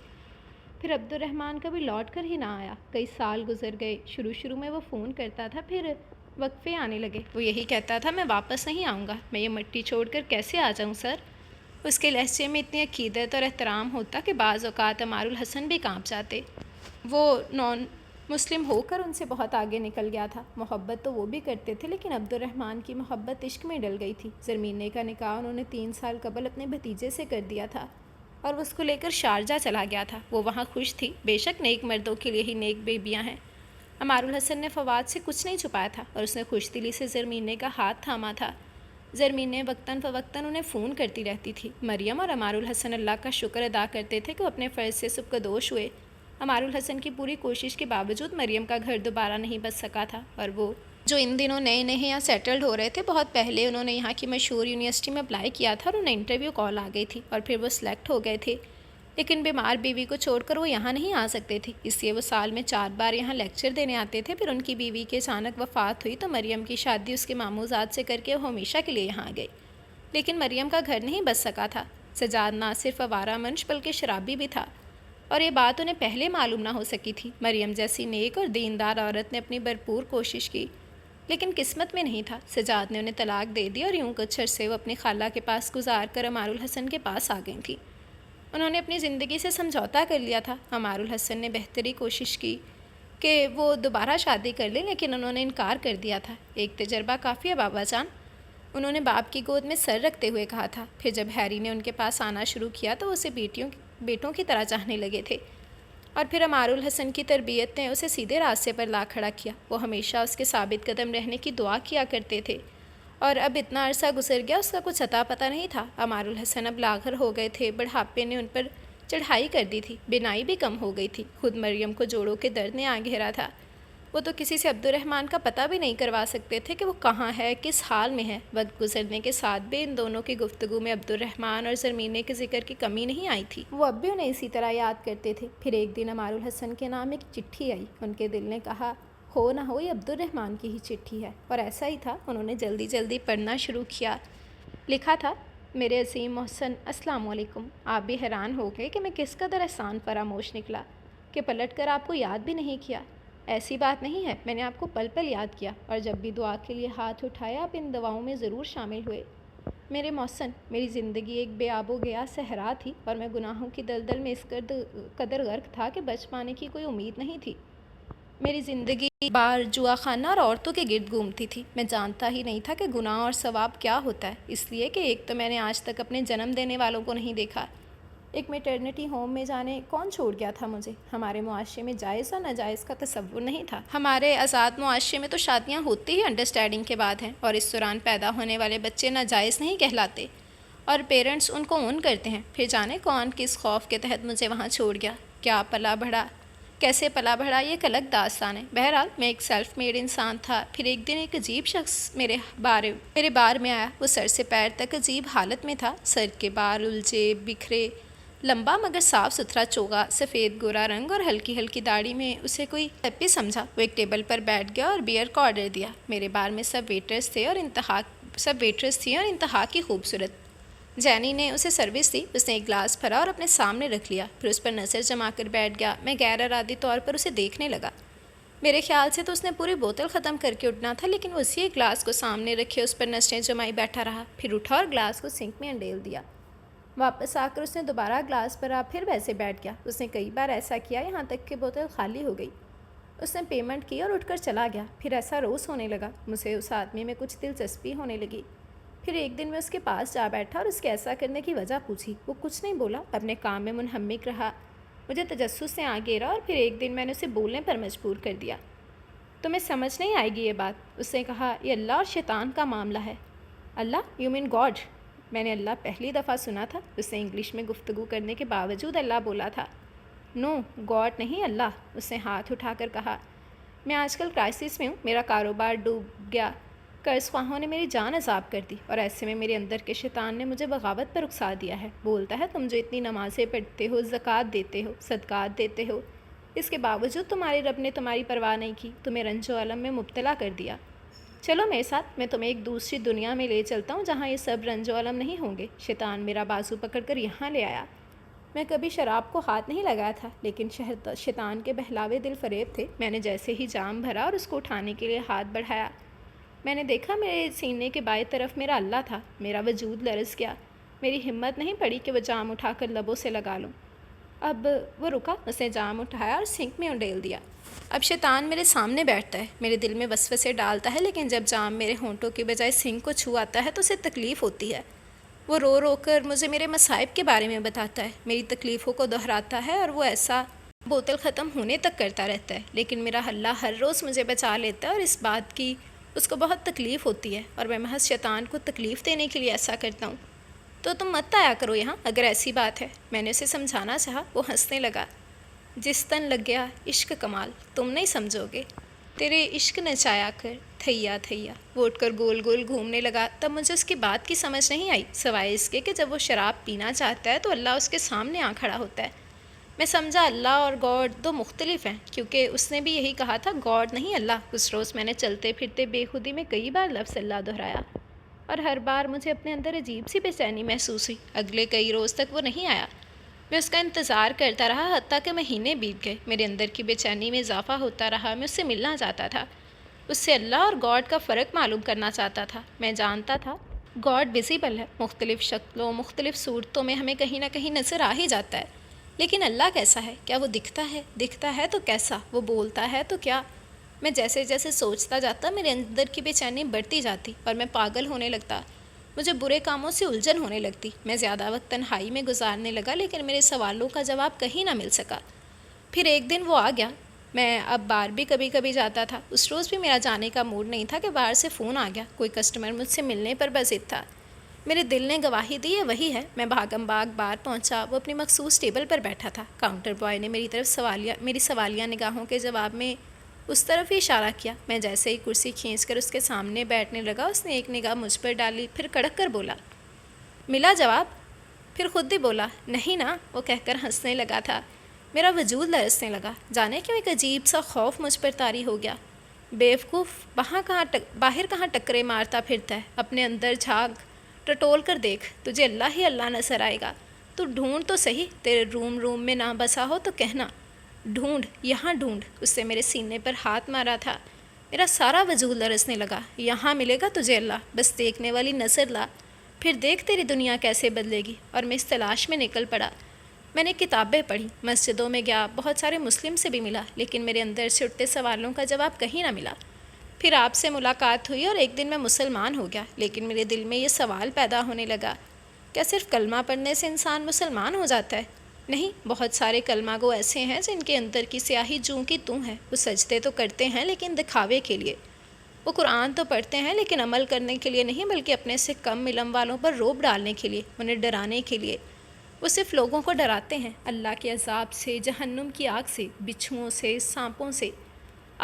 پھر عبد الرحمن کبھی لوٹ کر ہی نہ آیا۔ کئی سال گزر گئے۔ شروع میں وہ فون کرتا تھا، پھر وقفے آنے لگے۔ وہ یہی کہتا تھا، میں واپس نہیں آؤں گا، میں یہ مٹی چھوڑ کر کیسے آ جاؤں سر؟ اس کے لہجے میں اتنی عقیدت اور احترام ہوتا کہ بعض اوقات عمار الحسن بھی کانپ جاتے۔ وہ نان مسلم ہو کر ان سے بہت آگے نکل گیا تھا۔ محبت تو وہ بھی کرتے تھے، لیکن عبد الرحمن کی محبت عشق میں ڈل گئی تھی۔ زرمینے کا نکاح انہوں نے 3 سال قبل اپنے بھتیجے سے کر دیا تھا، اور وہ اس کو لے کر شارجہ چلا گیا تھا۔ وہ وہاں خوش تھی۔ بے شک نیک مردوں کے لیے ہی نیک بیبیاں ہیں۔ عمار الحسن نے فواد سے کچھ نہیں چھپایا تھا، اور اس نے خوش دلی سے زرمینے کا ہاتھ تھاما تھا۔ زرمینے وقتاً فوقتاً انہیں فون کرتی رہتی تھی۔ مریم اور عمار الحسن اللہ کا شکر ادا کرتے تھے کہ وہ اپنے فرض سے سبکدوش ہوئے۔ عمار الحسن کی پوری کوشش کے باوجود مریم کا گھر دوبارہ نہیں بس سکا تھا، اور وہ جو ان دنوں نئے یہاں سیٹلڈ ہو رہے تھے، بہت پہلے انہوں نے یہاں کی مشہور یونیورسٹی میں اپلائی کیا تھا، اور انہیں انٹرویو کال آ گئی تھی، اور پھر وہ سلیکٹ ہو گئے تھے۔ لیکن بیمار بیوی کو چھوڑ کر وہ یہاں نہیں آ سکتے تھے، اس لیے وہ سال میں 4 بار یہاں لیکچر دینے آتے تھے۔ پھر ان کی بیوی کی اچانک وفات ہوئی تو مریم کی شادی اس کے ماموزاد سے کر کے وہ ہمیشہ کے لیے یہاں آ گئی۔ لیکن مریم کا گھر نہیں بس سکا تھا۔ سجاد نہ صرف آوارہ منش بلکہ شرابی بھی تھا، اور یہ بات انہیں پہلے معلوم نہ ہو سکی تھی۔ مریم جیسی نیک اور دیندار عورت نے اپنی بھرپور کوشش کی، لیکن قسمت میں نہیں تھا۔ سجاد نے انہیں طلاق دے دی، اور یوں کچھ عرصے وہ اپنی خالہ کے پاس گزار کر عمار الحسن کے پاس آ گئی تھیں۔ انہوں نے اپنی زندگی سے سمجھوتا کر لیا تھا۔ عمار الحسن نے بہتری کوشش کی کہ وہ دوبارہ شادی کر لیں، لیکن انہوں نے انکار کر دیا تھا۔ ایک تجربہ کافی ہے بابا جان، انہوں نے باپ کی گود میں سر رکھتے ہوئے کہا تھا۔ پھر جب ہیری نے ان کے پاس آنا شروع کیا تو اسے بیٹوں کی طرح چاہنے لگے تھے، اور پھر عمار الحسن کی تربیت نے اسے سیدھے راستے پر لا کھڑا کیا۔ وہ ہمیشہ اس کے ثابت قدم رہنے کی دعا کیا کرتے تھے، اور اب اتنا عرصہ گزر گیا، اس کا کچھ عطا پتہ نہیں تھا۔ عمار الحسن اب لاغر ہو گئے تھے، بڑھاپے نے ان پر چڑھائی کر دی تھی، بینائی بھی کم ہو گئی تھی۔ خود مریم کو جوڑوں کے درد نے آ گھیرا تھا۔ وہ تو کسی سے عبد الرحمن کا پتہ بھی نہیں کروا سکتے تھے کہ وہ کہاں ہے، کس حال میں ہے۔ وقت گزرنے کے ساتھ بھی ان دونوں کی گفتگو میں عبد الرحمن اور زرمینے کے ذکر کی کمی نہیں آئی تھی۔ وہ اب بھی انہیں اسی طرح یاد کرتے تھے۔ پھر ایک دن عمار الحسن کے نام ایک چٹھی آئی۔ ان کے دل نے کہا، ہو نہ ہو یہ عبد الرحمن کی ہی چٹھی ہے، اور ایسا ہی تھا۔ انہوں نے جلدی جلدی پڑھنا شروع کیا۔ لکھا تھا، میرے عظیم محسن، السلام علیکم۔ آپ بھی حیران ہو گئے کہ میں کس قدر احسان فراموش نکلا کہ پلٹ کر آپ کو یاد بھی نہیں کیا۔ ایسی بات نہیں ہے، میں نے آپ کو پل پل یاد کیا، اور جب بھی دعا کے لیے ہاتھ اٹھایا آپ ان دعاؤں میں ضرور شامل ہوئے۔ میرے محسن، میری زندگی ایک بے آب و گیا صحرا تھی، اور میں گناہوں کی دلدل میں اس قدر غرق تھا کہ بچ پانے کی کوئی امید نہیں تھی۔ میری زندگی بار جوا خانہ اور عورتوں کے گرد گھومتی تھی۔ میں جانتا ہی نہیں تھا کہ گناہ اور ثواب کیا ہوتا ہے، اس لیے کہ ایک تو میں نے آج تک اپنے جنم دینے والوں کو نہیں دیکھا، ایک میٹرنٹی ہوم میں جانے کون چھوڑ گیا تھا مجھے۔ ہمارے معاشرے میں جائز اور ناجائز کا تصور نہیں تھا۔ ہمارے آزاد معاشرے میں تو شادیاں ہوتی ہی انڈرسٹینڈنگ کے بعد ہیں، اور اس دوران پیدا ہونے والے بچے ناجائز نہیں کہلاتے، اور پیرنٹس ان کو اون کرتے ہیں۔ پھر جانے کون کس خوف کے تحت مجھے وہاں چھوڑ گیا، کیا پلا بڑھا، کیسے پلا بڑھا، یہ ایک الگ داستان ہے۔ بہرحال میں ایک سیلف میڈ انسان تھا۔ پھر ایک دن ایک عجیب شخص میرے بار میں آیا۔ وہ سر سے پیر تک عجیب حالت میں تھا۔ سر کے بال الجھے بکھرے، لمبا مگر صاف ستھرا چوغا، سفید گورا رنگ اور ہلکی ہلکی داڑھی میں اسے کوئی ہیپی سمجھا۔ وہ ایک ٹیبل پر بیٹھ گیا اور بیئر کا آرڈر دیا۔ میرے بار میں سب ویٹرز تھیں اور انتہا کی خوبصورت۔ جینی نے اسے سروس دی۔ اس نے ایک گلاس بھرا اور اپنے سامنے رکھ لیا، پھر اس پر نظر جما کر بیٹھ گیا۔ میں غیر ارادی طور پر اسے دیکھنے لگا۔ میرے خیال سے تو اس نے پوری بوتل ختم کر کے اٹھنا تھا، لیکن وہ اسی ایک گلاس کو سامنے رکھے اس پر نظریں جمائی بیٹھا رہا، پھر اٹھا اور گلاس کو سنک میں انڈیل دیا۔ واپس آ کر اس نے دوبارہ گلاس بھرا، پھر ویسے بیٹھ گیا۔ اس نے کئی بار ایسا کیا، یہاں تک کہ بوتل خالی ہو گئی۔ اس نے پیمنٹ کی اور اٹھ کر چلا گیا۔ پھر ایسا روز ہونے لگا۔ مجھے اس آدمی میں کچھ دلچسپی ہونے لگی۔ پھر ایک دن میں اس کے پاس جا بیٹھا اور اس کے ایسا کرنے کی وجہ پوچھی۔ وہ کچھ نہیں بولا، اپنے کام میں منہمک رہا۔ مجھے تجسس سے آ گھیرا، اور پھر ایک دن میں نے اسے بولنے پر مجبور کر دیا۔ تمہیں سمجھ نہیں آئے گی یہ بات، اس نے کہا، یہ اللہ اور شیطان کا معاملہ ہے۔ اللہ، یو مین گاڈ؟ میں نے اللہ پہلی دفعہ سنا تھا۔ اس نے انگلش میں گفتگو کرنے کے باوجود اللہ بولا تھا۔ نو، گاڈ نہیں، اللہ، اس نے ہاتھ اٹھا کر کہا۔ میں آج کل کرائسس میں ہوں، میرا کاروبار ڈوب گیا، قرض خواہوں نے میری جان عذاب کر دی، اور ایسے میں میرے اندر کے شیطان نے مجھے بغاوت پر اکسا دیا ہے۔ بولتا ہے تم جو اتنی نمازیں پڑھتے ہو، زکوٰۃ دیتے ہو، صدقات دیتے ہو، اس کے باوجود تمہارے رب نے تمہاری پرواہ نہیں کی، تمہیں رنج و الم میں مبتلا کر دیا۔ چلو میرے ساتھ، میں تمہیں ایک دوسری دنیا میں لے چلتا ہوں جہاں یہ سب رنج و الم نہیں ہوں گے۔ شیطان میرا بازو پکڑ کر یہاں لے آیا۔ میں کبھی شراب کو ہاتھ نہیں لگایا تھا، لیکن شیطان کے بہلاوے دل فریب تھے۔ میں نے جیسے ہی جام بھرا اور اس کو اٹھانے کے لیے ہاتھ بڑھایا، میں نے دیکھا میرے سینے کے بائیں طرف میرا اللہ تھا۔ میرا وجود لرز گیا، میری ہمت نہیں پڑی کہ وہ جام اٹھا کر لبوں سے لگا لوں۔ اب وہ رکا، اس نے جام اٹھایا اور سنک میں انڈیل دیا۔ اب شیطان میرے سامنے بیٹھتا ہے، میرے دل میں وسوسے ڈالتا ہے، لیکن جب جام میرے ہونٹوں کی بجائے سنک کو چھو آتا ہے تو اسے تکلیف ہوتی ہے۔ وہ رو رو کر مجھے میرے مصائب کے بارے میں بتاتا ہے، میری تکلیفوں کو دہراتا ہے، اور وہ ایسا بوتل ختم ہونے تک کرتا رہتا ہے، لیکن میرا اللہ ہر روز مجھے بچا لیتا ہے، اور اس بات کی اس کو بہت تکلیف ہوتی ہے، اور میں محض شیطان کو تکلیف دینے کے لیے ایسا کرتا ہوں۔ تو تم مت آیا کرو یہاں اگر ایسی بات ہے۔ میں نے اسے سمجھانا چاہا، وہ ہنسنے لگا۔ جس تن لگ گیا عشق کمال، تم نہیں سمجھو گے، تیرے عشق نچایا کر تھیا تھیا۔ وہ اٹھ کر گول گول گھومنے لگا۔ تب مجھے اس کی بات کی سمجھ نہیں آئی، سوائے اس کے کہ جب وہ شراب پینا چاہتا ہے تو اللہ اس کے سامنے آ کھڑا ہوتا ہے۔ میں سمجھا اللہ اور گاڈ دو مختلف ہیں، کیونکہ اس نے بھی یہی کہا تھا، گاڈ نہیں اللہ۔ اس روز میں نے چلتے پھرتے بے خودی میں کئی بار لفظ اللہ دہرایا، اور ہر بار مجھے اپنے اندر عجیب سی بے چینی محسوس ہوئی۔ اگلے کئی روز تک وہ نہیں آیا۔ میں اس کا انتظار کرتا رہا، حتیٰ کہ مہینے بیت گئے۔ میرے اندر کی بے چینی میں اضافہ ہوتا رہا۔ میں اس سے ملنا چاہتا تھا، اس سے اللہ اور گاڈ کا فرق معلوم کرنا چاہتا تھا۔ میں جانتا تھا گاڈ ویزیبل ہے، مختلف شکلوں، مختلف صورتوں میں ہمیں کہیں نہ کہیں نظر آ ہی جاتا ہے، لیکن اللہ کیسا ہے؟ کیا وہ دکھتا ہے تو کیسا؟ وہ بولتا ہے تو کیا؟ میں جیسے جیسے سوچتا جاتا، میرے اندر کی بے چینی بڑھتی جاتی، اور میں پاگل ہونے لگتا، مجھے برے کاموں سے الجھن ہونے لگتی۔ میں زیادہ وقت تنہائی میں گزارنے لگا، لیکن میرے سوالوں کا جواب کہیں نہ مل سکا۔ پھر ایک دن وہ آ گیا۔ میں اب بار بھی کبھی کبھی جاتا تھا۔ اس روز بھی میرا جانے کا موڈ نہیں تھا کہ باہر سے فون آ گیا، کوئی کسٹمر مجھ سے ملنے پر بضد تھا۔ میرے دل نے گواہی دی ہے وہی ہے۔ میں بھاگم بھاگ بار پہنچا، وہ اپنی مخصوص ٹیبل پر بیٹھا تھا۔ کاؤنٹر بوائے نے میری سوالیہ نگاہوں کے جواب میں اس طرف ہی اشارہ کیا۔ میں جیسے ہی کرسی کھینچ کر اس کے سامنے بیٹھنے لگا، اس نے ایک نگاہ مجھ پر ڈالی، پھر کڑک کر بولا، ملا جواب؟ پھر خود بھی بولا، نہیں نا، وہ کہہ کر ہنسنے لگا تھا۔ میرا وجود لرزنے لگا، جانے کیوں ایک عجیب سا خوف مجھ پر طاری ہو گیا۔ بیوقوف، باہر کہاں ٹکرے مارتا پھرتا ہے؟ اپنے اندر جھانک، ٹٹول کر دیکھ، تجھے اللہ ہی اللہ نظر آئے گا۔ تو ڈھونڈ تو صحیح، تیرے روم میں نہ بسا ہو تو کہنا، ڈھونڈ، یہاں ڈھونڈ۔ اس نے میرے سینے پر ہاتھ مارا تھا۔ میرا سارا وجود لرزنے لگا۔ یہاں ملے گا تجھے اللہ، بس دیکھنے والی نظر لا، پھر دیکھ تیری دنیا کیسے بدلے گی۔ اور میں اس تلاش میں نکل پڑا۔ میں نے کتابیں پڑھی، مسجدوں میں گیا، بہت سارے مسلم سے بھی ملا، لیکن میرے اندر سے اٹھتے سوالوں کا جواب کہیں نہ ملا۔ پھر آپ سے ملاقات ہوئی اور ایک دن میں مسلمان ہو گیا، لیکن میرے دل میں یہ سوال پیدا ہونے لگا، کیا صرف کلمہ پڑھنے سے انسان مسلمان ہو جاتا ہے؟ نہیں، بہت سارے کلمہ گو ایسے ہیں جن کے اندر کی سیاہی جوں کی توں ہے۔ وہ سجدے تو کرتے ہیں لیکن دکھاوے کے لیے، وہ قرآن تو پڑھتے ہیں لیکن عمل کرنے کے لیے نہیں، بلکہ اپنے سے کم علم والوں پر رعب ڈالنے کے لیے، انہیں ڈرانے کے لیے۔ وہ صرف لوگوں کو ڈراتے ہیں، اللہ کے عذاب سے، جہنم کی آگ سے، بچھوؤں سے، سانپوں سے،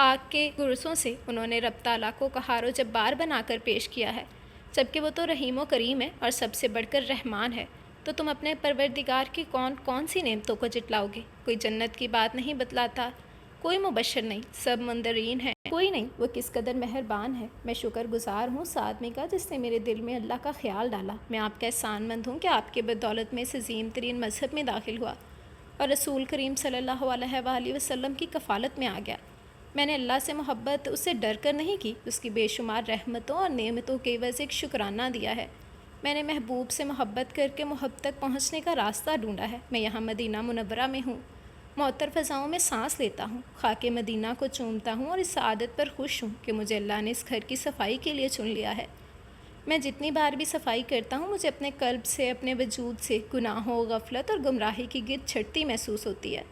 آگ کے گرسوں سے۔ انہوں نے رب تعالیٰ کو قہار و جبار بنا کر پیش کیا ہے، جبکہ وہ تو رحیم و کریم ہے اور سب سے بڑھ کر رحمان ہے۔ تو تم اپنے پروردگار کی کون سی نعمتوں کو جٹلاؤ گے؟ کوئی جنت کی بات نہیں بتلاتا، کوئی مبشر نہیں، سب منظرین ہیں، کوئی نہیں، وہ کس قدر مہربان ہے۔ میں شکر گزار ہوں اس آدمی کا جس نے میرے دل میں اللہ کا خیال ڈالا۔ میں آپ کا احسان مند ہوں کہ آپ کے بدولت میں اس عظیم ترین مذہب میں داخل ہوا اور رسول کریم صلی اللہ علیہ وآلہ وسلم کی کفالت میں آ گیا۔ میں نے اللہ سے محبت اس سے ڈر کر نہیں کی، اس کی بے شمار رحمتوں اور نعمتوں کے عوض ایک شکرانہ دیا ہے۔ میں نے محبوب سے محبت کر کے محبت تک پہنچنے کا راستہ ڈھونڈا ہے۔ میں یہاں مدینہ منورہ میں ہوں، معطر فضاؤں میں سانس لیتا ہوں، خاک مدینہ کو چومتا ہوں، اور اس سعادت پر خوش ہوں کہ مجھے اللہ نے اس گھر کی صفائی کے لیے چن لیا ہے۔ میں جتنی بار بھی صفائی کرتا ہوں، مجھے اپنے قلب سے، اپنے وجود سے گناہوں، غفلت اور گمراہی کی گرد چھٹتی محسوس ہوتی ہے۔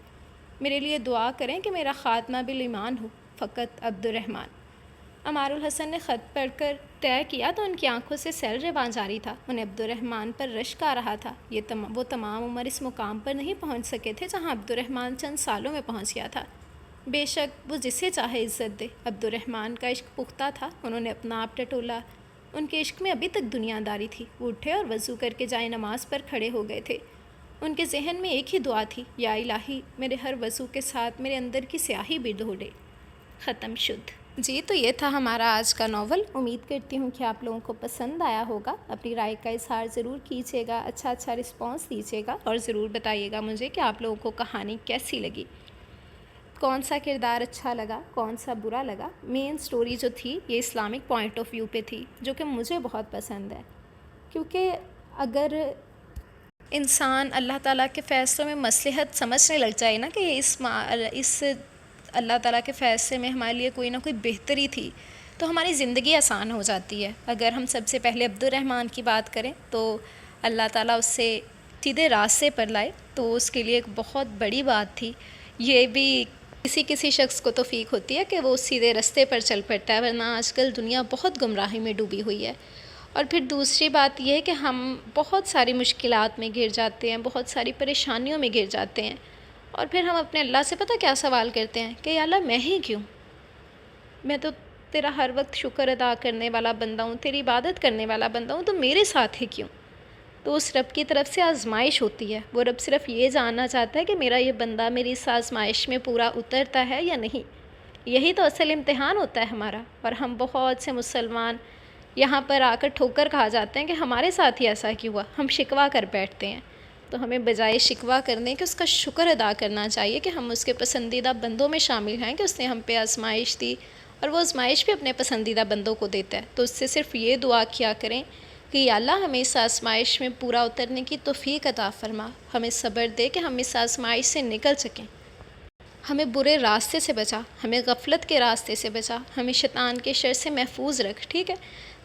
میرے لیے دعا کریں کہ میرا خاتمہ بالایمان ہو۔ فقط عبد الرحمن۔ عمار الحسن نے خط پڑھ کر طے کیا تو ان کی آنکھوں سے سیل رواں جاری تھا. انہیں عبدالرحمن پر رشک آ رہا تھا. وہ تمام عمر اس مقام پر نہیں پہنچ سکے تھے جہاں عبدالرحمن چند سالوں میں پہنچ گیا تھا. بے شک وہ جسے چاہے عزت دے. عبدالرحمن کا عشق پختہ تھا. انہوں نے اپنا آپ ٹٹولا. ان کے عشق میں ابھی تک دنیا داری تھی. وہ اٹھے اور وضو کر کے جائے نماز پر کھڑے ہو گئے تھے. ان کے ذہن میں ایک ہی دعا تھی، یا الہی میرے ہر وضو کے ساتھ میرے اندر کی سیاہی بھی دھو دے. ختم شد. جی تو یہ تھا ہمارا آج کا ناول. امید کرتی ہوں کہ آپ لوگوں کو پسند آیا ہوگا. اپنی رائے کا اظہار ضرور کیجیے گا، اچھا رسپانس دیجیے گا اور ضرور بتائیے گا مجھے کہ آپ لوگوں کو کہانی کیسی لگی، کون سا کردار اچھا لگا، کون سا برا لگا. مین سٹوری جو تھی یہ اسلامک پوائنٹ آف ویو پہ تھی، جو کہ مجھے بہت پسند ہے. کیونکہ اگر انسان اللہ تعالیٰ کے فیصلوں میں مصلحت سمجھنے لگ جائے نا کہ اس اللہ تعالیٰ کے فیصلے میں ہمارے لیے کوئی نہ کوئی بہتری تھی، تو ہماری زندگی آسان ہو جاتی ہے. اگر ہم سب سے پہلے عبدالرحمن کی بات کریں تو اللہ تعالیٰ اس سے سیدھے راستے پر لائے، تو اس کے لیے ایک بہت بڑی بات تھی. یہ بھی کسی شخص کو توفیق ہوتی ہے کہ وہ سیدھے راستے پر چل پڑتا ہے، ورنہ آج کل دنیا بہت گمراہی میں ڈوبی ہوئی ہے. اور پھر دوسری بات یہ ہے کہ ہم بہت ساری مشکلات میں گر جاتے ہیں، بہت ساری پریشانیوں میں گر جاتے ہیں، اور پھر ہم اپنے اللہ سے پتہ کیا سوال کرتے ہیں کہ یا اللہ میں ہی کیوں؟ میں تو تیرا ہر وقت شکر ادا کرنے والا بندہ ہوں، تیری عبادت کرنے والا بندہ ہوں، تو میرے ساتھ ہی کیوں؟ تو اس رب کی طرف سے آزمائش ہوتی ہے. وہ رب صرف یہ جاننا چاہتا ہے کہ میرا یہ بندہ میری اس آزمائش میں پورا اترتا ہے یا نہیں. یہی تو اصل امتحان ہوتا ہے ہمارا. اور ہم بہت سے مسلمان یہاں پر آ کر ٹھوکر کھا جاتے ہیں کہ ہمارے ساتھ ہی ایسا کیوں ہوا. ہم شکوہ کر بیٹھتے ہیں. تو ہمیں بجائے شکوہ کرنے کہ اس کا شکر ادا کرنا چاہیے کہ ہم اس کے پسندیدہ بندوں میں شامل ہیں، کہ اس نے ہم پہ آزمائش دی اور وہ آزمائش بھی اپنے پسندیدہ بندوں کو دیتا ہے. تو اس سے صرف یہ دعا کیا کریں کہ یا اللہ ہمیں اس آزمائش میں پورا اترنے کی توفیق عطا فرما، ہمیں صبر دے کہ ہم اس آزمائش سے نکل سکیں. ہمیں برے راستے سے بچا، ہمیں غفلت کے راستے سے بچا، ہمیں شیطان کے شر سے محفوظ رکھ. ٹھیک ہے،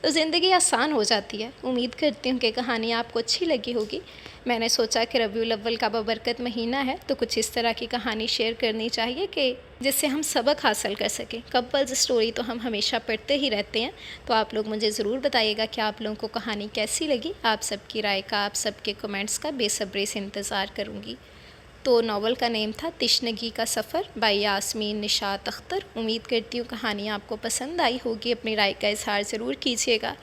تو زندگی آسان ہو جاتی ہے. امید کرتی ہوں کہ کہانی آپ کو اچھی لگی ہوگی. میں نے سوچا کہ ربیع الاول کا بابرکت مہینہ ہے تو کچھ اس طرح کی کہانی شیئر کرنی چاہیے کہ جس سے ہم سبق حاصل کر سکیں. کپلز سٹوری تو ہم ہمیشہ پڑھتے ہی رہتے ہیں. تو آپ لوگ مجھے ضرور بتائیے گا کہ آپ لوگوں کو کہانی کیسی لگی. آپ سب کی رائے کا، آپ سب کے کمنٹس کا بے صبری سے انتظار کروں گی. تو ناول کا نیم تھا تشنگی کا سفر بائی یاسمین نشاط اختر. امید کرتی ہوں کہانی آپ کو پسند آئی ہوگی. اپنی رائے کا اظہار ضرور کیجیے گا.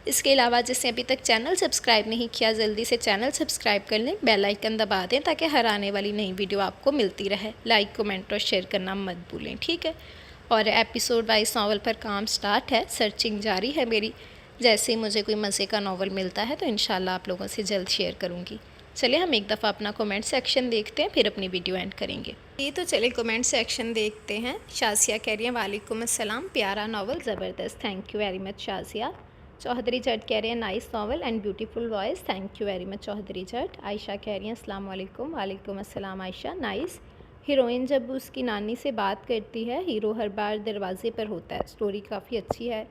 اس کے علاوہ جس نے ابھی تک چینل سبسکرائب نہیں کیا، جلدی سے چینل سبسکرائب کر لیں، بیل آئیکن دبا دیں تاکہ ہر آنے والی نئی ویڈیو آپ کو ملتی رہے. لائک، کمنٹ اور شیئر کرنا مت بھولیں. ٹھیک ہے، اور ایپیسوڈ وائز ناول پر کام سٹارٹ ہے، سرچنگ جاری ہے میری. جیسے ہی مجھے کوئی مزے کا ناول ملتا ہے تو انشاءاللہ آپ لوگوں سے جلد شیئر کروں گی. چلے ہم ایک دفعہ اپنا کمنٹ سیکشن دیکھتے ہیں، پھر اپنی ویڈیو اینڈ کریں گے. یہ تو چلے کمنٹ سیکشن دیکھتے ہیں. شازیہ کہہ رہی ہیں وعلیکم السلام، پیارا ناول زبردست. Thank you very much Shazia. Chaudhry Jatt کہہ رہے ہیں nice novel and beautiful voice. Thank you very much Chaudhry Jatt. Ayesha کہہ رہی ہیں السلام علیکم. وعلیکم السلام عائشہ. نائس. ہیروئن جب اس کی نانی سے بات کرتی ہے، ہیرو ہر بار دروازے پر ہوتا ہے. سٹوری کافی اچھی ہے.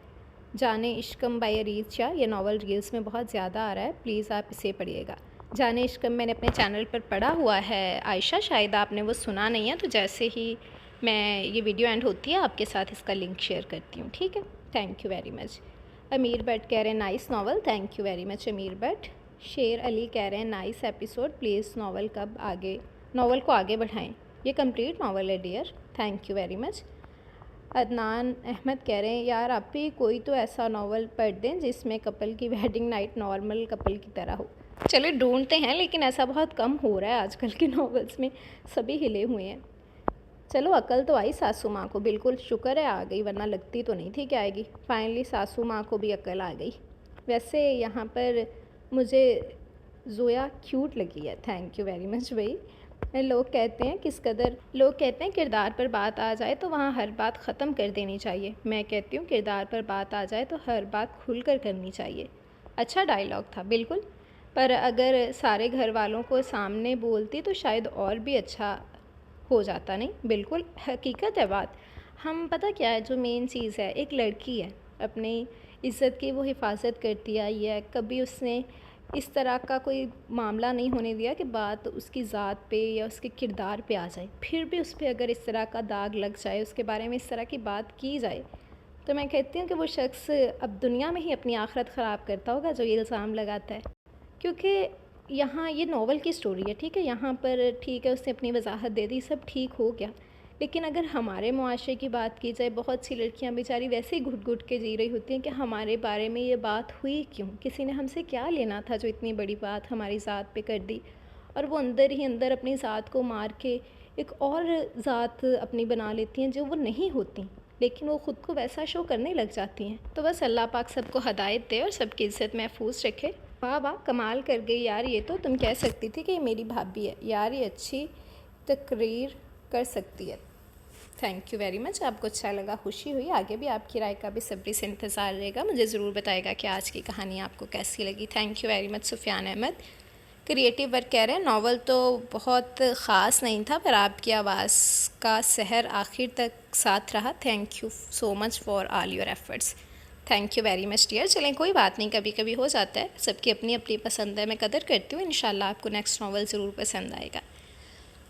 جانے عشقم بائی اریز شاہ. یہ ناول ریلز میں بہت زیادہ آ رہا ہے، پلیز آپ اسے پڑھیے گا. جانے عشقم میں نے اپنے چینل پر پڑھا ہوا ہے عائشہ، شاید آپ نے وہ سنا نہیں ہے. تو جیسے ہی میں یہ ویڈیو اینڈ ہوتی ہے آپ کے ساتھ اس کا لنک شیئر کرتی ہوں. ٹھیک ہے، thank you very much. Amir but کہہ رہے ہیں nice novel. Thank you very much Amir but. شیر علی کہہ رہے ہیں نائس ایپیسوڈ. پلیز ناول کو آگے بڑھائیں. یہ کمپلیٹ ناول ہے dear. Thank you very much. Adnan Ahmed کہہ رہے ہیں یار آپ بھی کوئی تو ایسا ناول پڑھ دیں جس میں کپل کی ویڈنگ نائٹ نارمل کپل کی طرح ہو. چلے ڈھونڈتے ہیں، لیکن ایسا بہت کم ہو رہا ہے آج کل کے ناولز میں، سبھی ہلے ہوئے ہیں. چلو عقل تو آئی ساسو ماں کو، بالکل شکر ہے آ گئی، ورنہ لگتی تو نہیں تھی کہ آئے گی. فائنلی ساسو ماں کو بھی عقل آ گئی. ویسے یہاں پر مجھے زویا کیوٹ لگی ہے. تھینک یو ویری مچ بھائی. لوگ کہتے ہیں کردار پر بات آ جائے تو وہاں ہر بات ختم کر دینی چاہیے. میں کہتی ہوں کردار پر بات آ جائے تو ہر بات کھل کر کرنی چاہیے. اچھا ڈائلاگ تھا بالکل، پر اگر سارے گھر والوں کو سامنے بولتی تو شاید اور بھی اچھا ہو جاتا. نہیں بالکل حقیقت ہے بات. ہم پتہ کیا ہے جو مین چیز ہے، ایک لڑکی ہے اپنی عزت کی وہ حفاظت کرتی آئی ہے. کبھی اس نے اس طرح کا کوئی معاملہ نہیں ہونے دیا کہ بات اس کی ذات پہ یا اس کے کردار پہ آ جائے. پھر بھی اس پہ اگر اس طرح کا داغ لگ جائے، اس کے بارے میں اس طرح کی بات کی جائے، تو میں کہتی ہوں کہ وہ شخص اب دنیا میں ہی اپنی آخرت خراب کرتا ہوگا جو یہ الزام لگاتا ہے، کیونکہ یہاں یہ ناول کی سٹوری ہے، ٹھیک ہے، یہاں پر ٹھیک ہے اس نے اپنی وضاحت دے دی، سب ٹھیک ہو گیا، لیکن اگر ہمارے معاشرے کی بات کی جائے، بہت سی لڑکیاں بیچاری ویسے ہی گھٹ گھٹ کے جی رہی ہوتی ہیں کہ ہمارے بارے میں یہ بات ہوئی کیوں، کسی نے ہم سے کیا لینا تھا جو اتنی بڑی بات ہماری ذات پہ کر دی، اور وہ اندر ہی اندر اپنی ذات کو مار کے ایک اور ذات اپنی بنا لیتی ہیں جو وہ نہیں ہوتی، لیکن وہ خود کو ویسا شو کرنے لگ جاتی ہیں۔ تو بس اللہ پاک سب کو ہدایت دے اور سب کی عزت محفوظ رکھے۔ واہ واہ، کمال کر گئی یار، یہ تو تم کہہ سکتی تھی کہ یہ میری بھابھی ہے یار، یہ اچھی تقریر کر سکتی ہے۔ تھینک یو ویری مچ، آپ کو اچھا لگا، خوشی ہوئی، آگے بھی آپ کی رائے کا بھی صبری سے انتظار رہے گا، مجھے ضرور بتائے گا کہ آج کی کہانی آپ کو کیسی لگی۔ Thank you very much Sufiyan Ahmed. Creative work کہہ رہے ہیں ناول تو بہت خاص نہیں تھا پر آپ کی آواز کا سحر آخر تک ساتھ رہا، thank you so much for all your efforts. Thank you very much dear. چلیں کوئی بات نہیں، کبھی کبھی ہو جاتا ہے، سب کی اپنی اپنی پسند ہے، میں قدر کرتی ہوں، انشاءاللہ آپ کو نیکسٹ ناول ضرور پسند آئے گا۔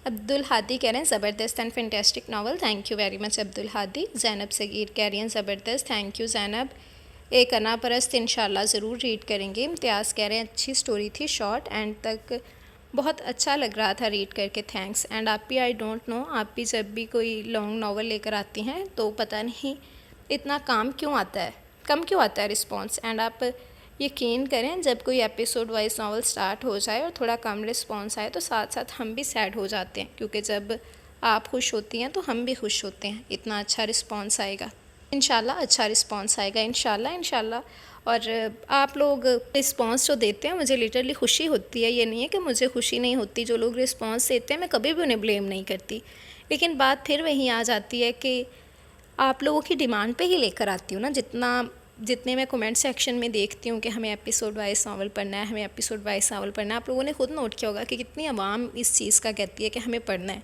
عبدالحادی کہہ رہے ہیں زبردست and fantastic novel, thank you very much Abdul Hadi. Zainab Saghir کہہ رہی ہیں زبردست، تھینک یو زینب۔ ایک انا پرست انشاءاللہ ضرور ریڈ کریں گے۔ امتیاز کہہ رہے ہیں اچھی سٹوری تھی، شارٹ اینڈ تک بہت اچھا لگ رہا تھا ریڈ کر کے، تھینکس۔ اینڈ آپ بھی آئی ڈونٹ نو، آپ بھی جب بھی کوئی لانگ ناول لے کر آتی ہیں تو پتہ نہیں اتنا کم کیوں آتا ہے رسپانس، اینڈ آپ یقین کریں جب کوئی ایپیسوڈ وائز ناول سٹارٹ ہو جائے اور تھوڑا کم رسپانس آئے تو ساتھ ساتھ ہم بھی سیڈ ہو جاتے ہیں، کیونکہ جب آپ خوش ہوتی ہیں تو ہم بھی خوش ہوتے ہیں، اتنا اچھا رسپانس آئے گا، انشاءاللہ اچھا رسپانس آئے گا، انشاءاللہ۔ اور آپ لوگ رسپانس جو دیتے ہیں مجھے لٹرلی خوشی ہوتی ہے، یہ نہیں ہے کہ مجھے خوشی نہیں ہوتی، جو لوگ رسپانس دیتے ہیں میں کبھی بھی انہیں بلیم نہیں کرتی، لیکن بات پھر وہیں آ جاتی ہے کہ آپ لوگوں کی ڈیمانڈ پہ ہی لے کر آتی ہوں نا، جتنے میں کومنٹ سیکشن میں دیکھتی ہوں کہ ہمیں ایپیسوڈ وائز ناول پڑھنا ہے، آپ لوگوں نے خود نوٹ کیا ہوگا کہ کتنی عوام اس چیز کا کہتی ہے کہ ہمیں پڑھنا ہے،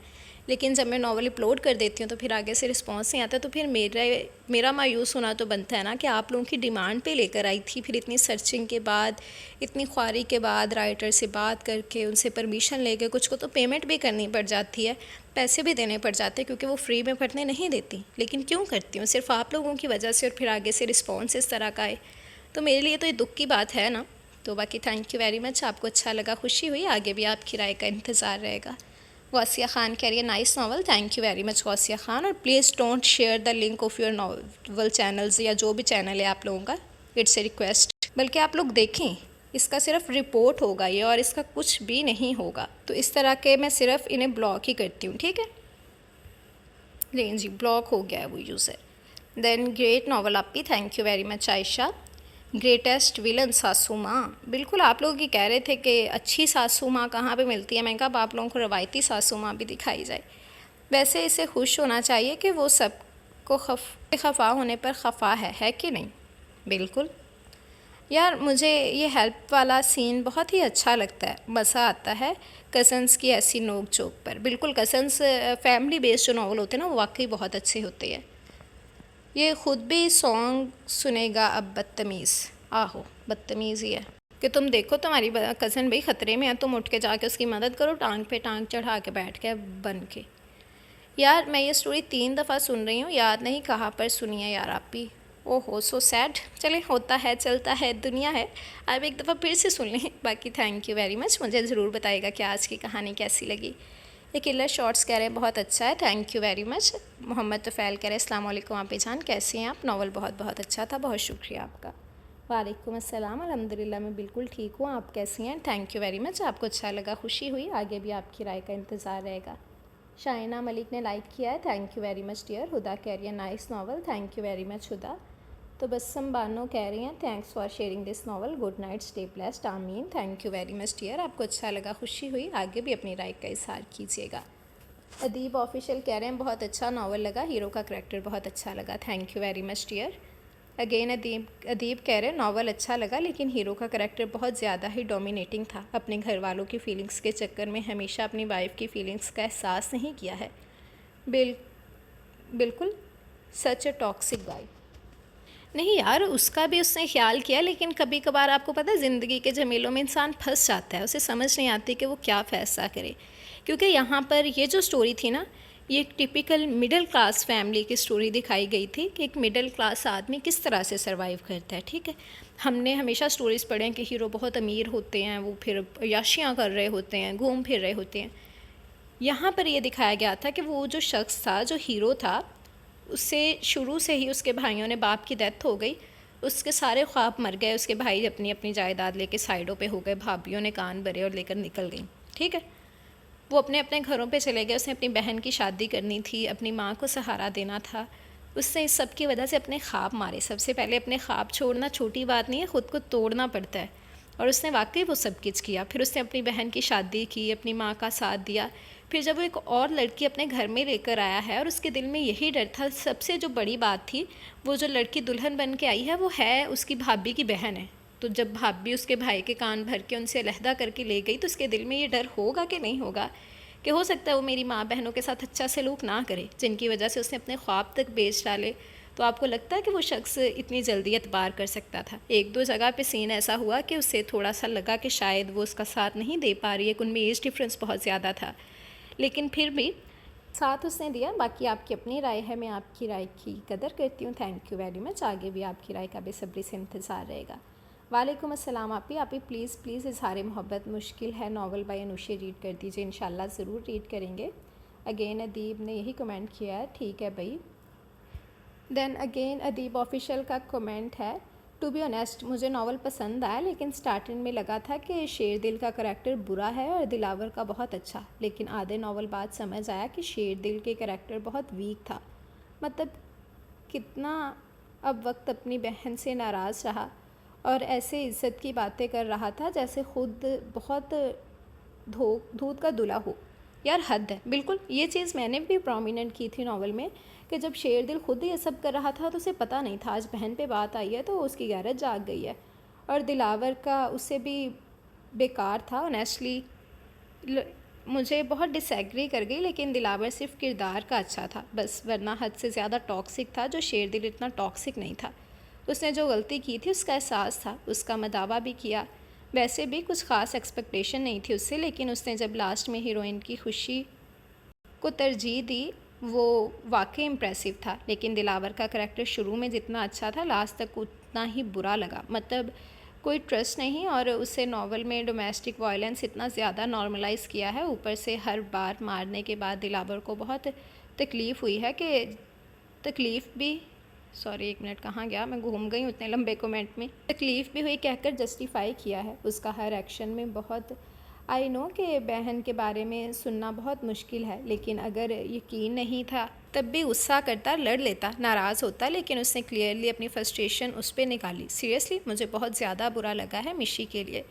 لیکن جب میں ناول اپلوڈ کر دیتی ہوں تو پھر آگے سے رسپانس نہیں آتا، تو پھر میرا مایوس ہونا تو بنتا ہے نا کہ آپ لوگوں کی ڈیمانڈ پہ لے کر آئی تھی، پھر اتنی سرچنگ کے بعد، اتنی خواری کے بعد، رائٹر سے بات کر کے، ان سے پرمیشن لے کے، کچھ کو تو پیمنٹ بھی کرنی پڑ جاتی ہے، پیسے بھی دینے پڑ جاتے ہیں کیونکہ وہ فری میں پڑھنے نہیں دیتی، لیکن کیوں کرتی ہوں؟ صرف آپ لوگوں کی وجہ سے، اور پھر آگے سے رسپانس اس طرح کا آئے تو میرے لیے تو یہ دکھ کی بات ہے نا۔ تو باقی تھینک یو ویری مچ، آپ کو اچھا لگا، خوشی ہوئی، آگے بھی آپ کی رائے کا انتظار رہے گا۔ غوثیہ خان کہہ رہی ہے nice novel, thank you very much Ghausia Khan, اور please don't share the link of your novel channels, یا جو بھی چینل ہے آپ لوگوں کا، اٹس اے ریکویسٹ، بلکہ آپ لوگ دیکھیں، اس کا صرف رپورٹ ہوگا یہ، اور اس کا کچھ بھی نہیں ہوگا، تو اس طرح کے میں صرف انہیں بلاک ہی کرتی ہوں، ٹھیک ہے؟ لیں جی، بلاک ہو گیا ہے وہ یوزر۔ دین گریٹ ناول اپی، thank you very much Ayesha. Greatest villain ساسو ماں، بالکل آپ لوگ یہ کہہ رہے تھے کہ اچھی ساسو ماں کہاں پہ ملتی ہے، میں نے کہا اب آپ لوگوں کو روایتی ساسو ماں بھی دکھائی جائے۔ ویسے اسے خوش ہونا چاہیے کہ وہ سب کو خفا ہونے پر خفا ہے کہ نہیں؟ بالکل یار، مجھے یہ ہیلپ والا سین بہت ہی اچھا لگتا ہے، مزہ آتا ہے کزنس کی ایسی نوک جھوک پر، بالکل کزنس فیملی بیسڈ جو ناول ہوتے ہیں نا وہ واقعی بہت اچھے ہوتے ہیں۔ یہ خود بھی سانگ سنے گا اب بدتمیز، آہو بدتمیز ہی ہے کہ تم دیکھو تمہاری کزن بھائی خطرے میں ہے، تم اٹھ کے جا کے اس کی مدد کرو، ٹانگ پہ ٹانگ چڑھا کے بیٹھ کے بن کے۔ یار میں یہ سٹوری 3 دفعہ سن رہی ہوں، یاد نہیں کہاں پر سنی ہے یار آپ بھی، او ہو سو سیڈ، چلیں ہوتا ہے، چلتا ہے، دنیا ہے، آپ ایک دفعہ پھر سے سن لیں۔ باقی تھینک یو ویری مچ، مجھے ضرور بتائے گا کہ آج کی کہانی کیسی لگی۔ یہ کلر شارٹس کہہ رہے ہیں بہت اچھا ہے، تھینک یو ویری مچ۔ محمد طفیل کہہ رہے ہیں السلام علیکم آپ جان، کیسے ہیں آپ؟ ناول بہت اچھا تھا، بہت شکریہ آپ کا۔ وعلیکم السلام، الحمدللہ میں بالکل ٹھیک ہوں، آپ کیسی ہیں؟ تھینک یو ویری مچ، آپ کو اچھا لگا، خوشی ہوئی، آگے بھی آپ کی رائے کا انتظار رہے گا۔ شائنہ ملک نے لائک کیا ہے، thank you very much dear. Huda کہہ رہی ہے nice novel, thank you very much Huda. تو بسم بانو کہہ رہی ہیں thanks for sharing this novel, good night, stay blessed, آمین، thank you very much dear, آپ کو اچھا لگا، خوشی ہوئی، آگے بھی اپنی رائے کا اظہار کیجیے گا۔ ادیب آفیشیل کہہ رہے ہیں بہت اچھا ناول لگا، ہیرو کا کریکٹر بہت اچھا لگا، thank you very much dear. Again ادیب کہہ رہے ہیں ناول اچھا لگا لیکن ہیرو کا کریکٹر بہت زیادہ ہی ڈومینیٹنگ تھا، اپنے گھر والوں کی فیلنگز کے چکر میں ہمیشہ اپنی وائف کی فیلنگز کا احساس نہیں کیا ہے، بالکل سچ اے ٹاکسک گائی۔ نہیں یار، اس کا بھی اس نے خیال کیا، لیکن کبھی کبھار آپ کو پتہ ہے زندگی کے جھمیلوں میں انسان پھنس جاتا ہے، اسے سمجھ نہیں آتی کہ وہ کیا فیصلہ کرے، کیونکہ یہاں پر یہ جو سٹوری تھی نا، یہ ایک ٹپیکل مڈل کلاس فیملی کی سٹوری دکھائی گئی تھی کہ ایک مڈل کلاس آدمی کس طرح سے سروائیو کرتا ہے. ٹھیک ہے, ہم نے ہمیشہ سٹوریز پڑھے ہیں کہ ہیرو بہت امیر ہوتے ہیں, وہ پھر عیاشیاں کر رہے ہوتے ہیں, گھوم پھر رہے ہوتے ہیں. یہاں پر یہ دکھایا گیا تھا کہ وہ جو شخص تھا, جو ہیرو تھا, اس سے شروع سے ہی اس کے بھائیوں نے, باپ کی ڈیتھ ہو گئی, اس کے سارے خواب مر گئے, اس کے بھائی اپنی اپنی جائیداد لے کے سائڈوں پہ ہو گئے, بھابھیوں نے کان بھرے اور لے کر نکل گئیں. ٹھیک ہے, وہ اپنے اپنے گھروں پہ چلے گئے. اس نے اپنی بہن کی شادی کرنی تھی, اپنی ماں کو سہارا دینا تھا. اس نے اس سب کی وجہ سے اپنے خواب مارے. سب سے پہلے اپنے خواب چھوڑنا چھوٹی بات نہیں ہے, خود کو توڑنا پڑتا ہے, اور اس نے واقعی وہ سب کچھ کیا. پھر اس نے اپنی بہن کی شادی کی, اپنی ماں کا ساتھ دیا. پھر جب وہ ایک اور لڑکی اپنے گھر میں لے کر آیا ہے, اور اس کے دل میں یہی ڈر تھا, سب سے جو بڑی بات تھی, وہ جو لڑکی دلہن بن کے آئی ہے وہ ہے اس کی بھابھی کی بہن ہے. تو جب بھابھی اس کے بھائی کے کان بھر کے ان سے علیحدہ کر کے لے گئی, تو اس کے دل میں یہ ڈر ہوگا کہ نہیں ہوگا کہ ہو سکتا ہے وہ میری ماں بہنوں کے ساتھ اچھا سلوک نہ کرے, جن کی وجہ سے اس نے اپنے خواب تک بیچ ڈالے. تو آپ کو لگتا ہے کہ وہ شخص اتنی جلدی اعتبار کر سکتا تھا؟ ایک دو جگہ پہ سین ایسا ہوا کہ اسے تھوڑا سا لگا کہ شاید وہ اس کا ساتھ نہیں دے پا رہی ہے, کہ ان میں ایج ڈفرینس بہت زیادہ تھا, لیکن پھر بھی ساتھ اس نے دیا. باقی آپ کی اپنی رائے ہے, میں آپ کی رائے کی قدر کرتی ہوں. تھینک یو ویری مچ. آگے بھی آپ کی رائے کا بے صبری سے انتظار رہے گا. وعلیکم السلام. آپ ہی پلیز اظہار محبت مشکل ہے ناول بائی انوشی ریڈ کر دیجیے. انشاءاللہ ضرور ریڈ کریں گے. اگین ادیب نے یہی کمنٹ کیا ہے. ٹھیک ہے بھائی. دین اگین ادیب آفیشیل کا کمنٹ ہے, ٹو بی آنیسٹ مجھے ناول پسند آیا, لیکن سٹارٹنگ میں لگا تھا کہ شیر دل کا کریکٹر برا ہے اور دلاور کا بہت اچھا, لیکن آدھے ناول بعد سمجھ آیا کہ شیر دل کے کریکٹر بہت ویک تھا. مطلب کتنا اب وقت اپنی بہن سے ناراض رہا اور ایسے عزت کی باتیں کر رہا تھا جیسے خود بہت دودھ کا دلہا ہو. یار حد ہے بالکل. یہ چیز میں نے بھی پرومیننٹ کی تھی ناول میں, کہ جب شیر دل خود یہ سب کر رہا تھا تو اسے پتہ نہیں تھا, آج بہن پہ بات آئی ہے تو اس کی غیرت جاگ گئی ہے. اور دلاور کا اس سے بھی بیکار تھا. آنیسٹلی مجھے بہت ڈس ایگری کر گئی, لیکن دلاور صرف کردار کا اچھا تھا بس, ورنہ حد سے زیادہ ٹاکسک تھا. جو شیر دل اتنا ٹاکسک نہیں تھا. اس نے جو غلطی کی تھی اس کا احساس تھا, اس کا مداوع بھی کیا. ویسے بھی کچھ خاص ایکسپیکٹیشن نہیں تھی اس سے, لیکن اس نے جب لاسٹ میں ہیروئن کی خوشی کو ترجیح دی وہ واقعی امپریسو تھا. لیکن دلاور کا کریکٹر شروع میں جتنا اچھا تھا لاسٹ تک اتنا ہی برا لگا. مطلب کوئی ٹرسٹ نہیں, اور اسے ناول میں ڈومیسٹک وائلنس اتنا زیادہ نارملائز کیا ہے. اوپر سے ہر بار مارنے کے بعد دلاور کو بہت تکلیف ہوئی ہے, کہ تکلیف بھی ایک منٹ کہاں گیا, میں گھوم گئی اتنے لمبے کومنٹ میں. تکلیف بھی ہوئی کہہ کر جسٹیفائی کیا ہے اس کا ہر ایکشن میں. بہت آئی نو کہ بہن کے بارے میں سننا بہت مشکل ہے, لیکن اگر یقین نہیں تھا تب بھی غصہ کرتا, لڑ لیتا, ناراض ہوتا, لیکن اس نے کلیئرلی اپنی فرسٹریشن اس پہ نکالی. سیریسلی مجھے بہت زیادہ برا لگا ہے مشی کے لیے.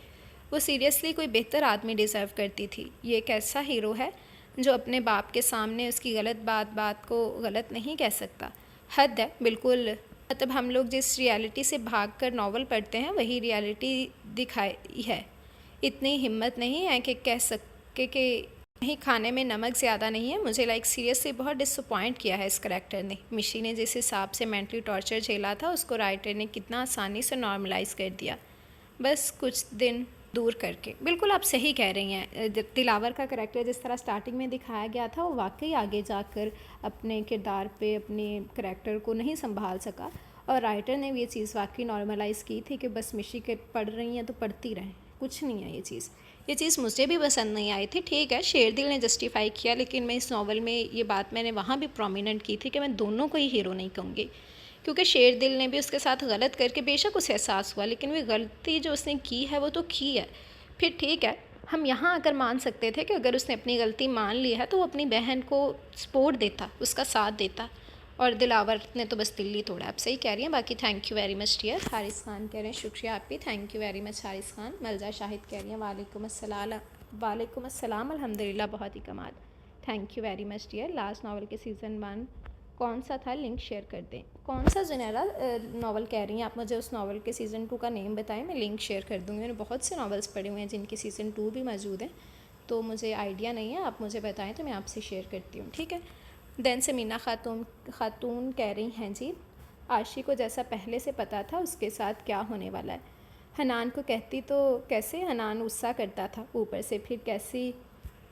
وہ سیریسلی کوئی بہتر آدمی ڈیزرو کرتی تھی. یہ ایک ایسا ہیرو ہے جو اپنے باپ کے سامنے اس کی غلط بات کو غلط نہیں کہہ سکتا. حد ہے بالکل. مطلب ہم لوگ جس ریالٹی سے بھاگ کر ناول پڑھتے ہیں وہی ریالٹی دکھائی ہے. اتنی ہمت نہیں ہے کہ کہہ سکے کہ نہیں کھانے میں نمک زیادہ نہیں ہے. مجھے سیریسلی بہت ڈس اپوائنٹ کیا ہے اس کریکٹر نے. مشی نے جس حساب سے مینٹلی ٹارچر جھیلا تھا اس کو رائٹر نے کتنا آسانی سے نارملائز کر دیا, بس کچھ دن دور کر کے. بالکل آپ صحیح کہہ رہی ہیں. دلاور کا کریکٹر جس طرح سٹارٹنگ میں دکھایا گیا تھا وہ واقعی آگے جا کر اپنے کردار پہ اپنے کریکٹر کو نہیں سنبھال سکا, اور رائٹر نے بھی یہ چیز واقعی نارملائز کی تھی کہ بس مشی کے پڑھ رہی ہیں تو پڑھتی رہیں, کچھ نہیں ہے. یہ چیز مجھے بھی پسند نہیں آئی تھی. ٹھیک ہے شیر دل نے جسٹیفائی کیا, لیکن میں اس ناول میں یہ بات میں نے وہاں بھی پرومیننٹ کی تھی کہ میں دونوں کو ہی ہیرو نہیں کہوں گی, کیونکہ شیر دل نے بھی اس کے ساتھ غلط کر کے بے شک اسے احساس ہوا, لیکن وہ غلطی جو اس نے کی ہے وہ تو کی ہے. پھر ٹھیک ہے ہم یہاں اگر مان سکتے تھے کہ اگر اس نے اپنی غلطی مان لی ہے تو وہ اپنی بہن کو سپورٹ دیتا, اس کا ساتھ دیتا, اور دلاور نے تو بس دل ہی توڑا. آپ صحیح کہہ رہی ہیں. باقی thank you very much dear. Haris Khan کہہ رہے ہیں شکریہ آپ بھی. Thank you very much Haris Khan. Malja Shahid کہہ رہی ہیں وعلیکم السلام الحمدللہ بہت ہی کمال. Thank you very much dear. Last novel کے سیزن 1 کون سا تھا, لنک شیئر کر دیں. کون سا زنیرا ناول کہہ رہی ہیں آپ؟ مجھے اس ناول کے سیزن 2 کا نیم بتائیں, میں لنک شیئر کر دوں گی. میں نے بہت سے ناولس پڑھے ہوئے ہیں جن کے سیزن 2 بھی موجود ہیں, تو مجھے آئیڈیا نہیں ہے. آپ مجھے بتائیں تو میں آپ سے شیئر کرتی ہوں. ٹھیک ہے. دین سمینا خاتون کہہ رہی ہیں جی عاشق کو جیسا پہلے سے پتہ تھا اس کے ساتھ کیا ہونے والا ہے. حنان کو کہتی تو کیسے, حنان غصہ کرتا تھا, اوپر سے پھر کیسی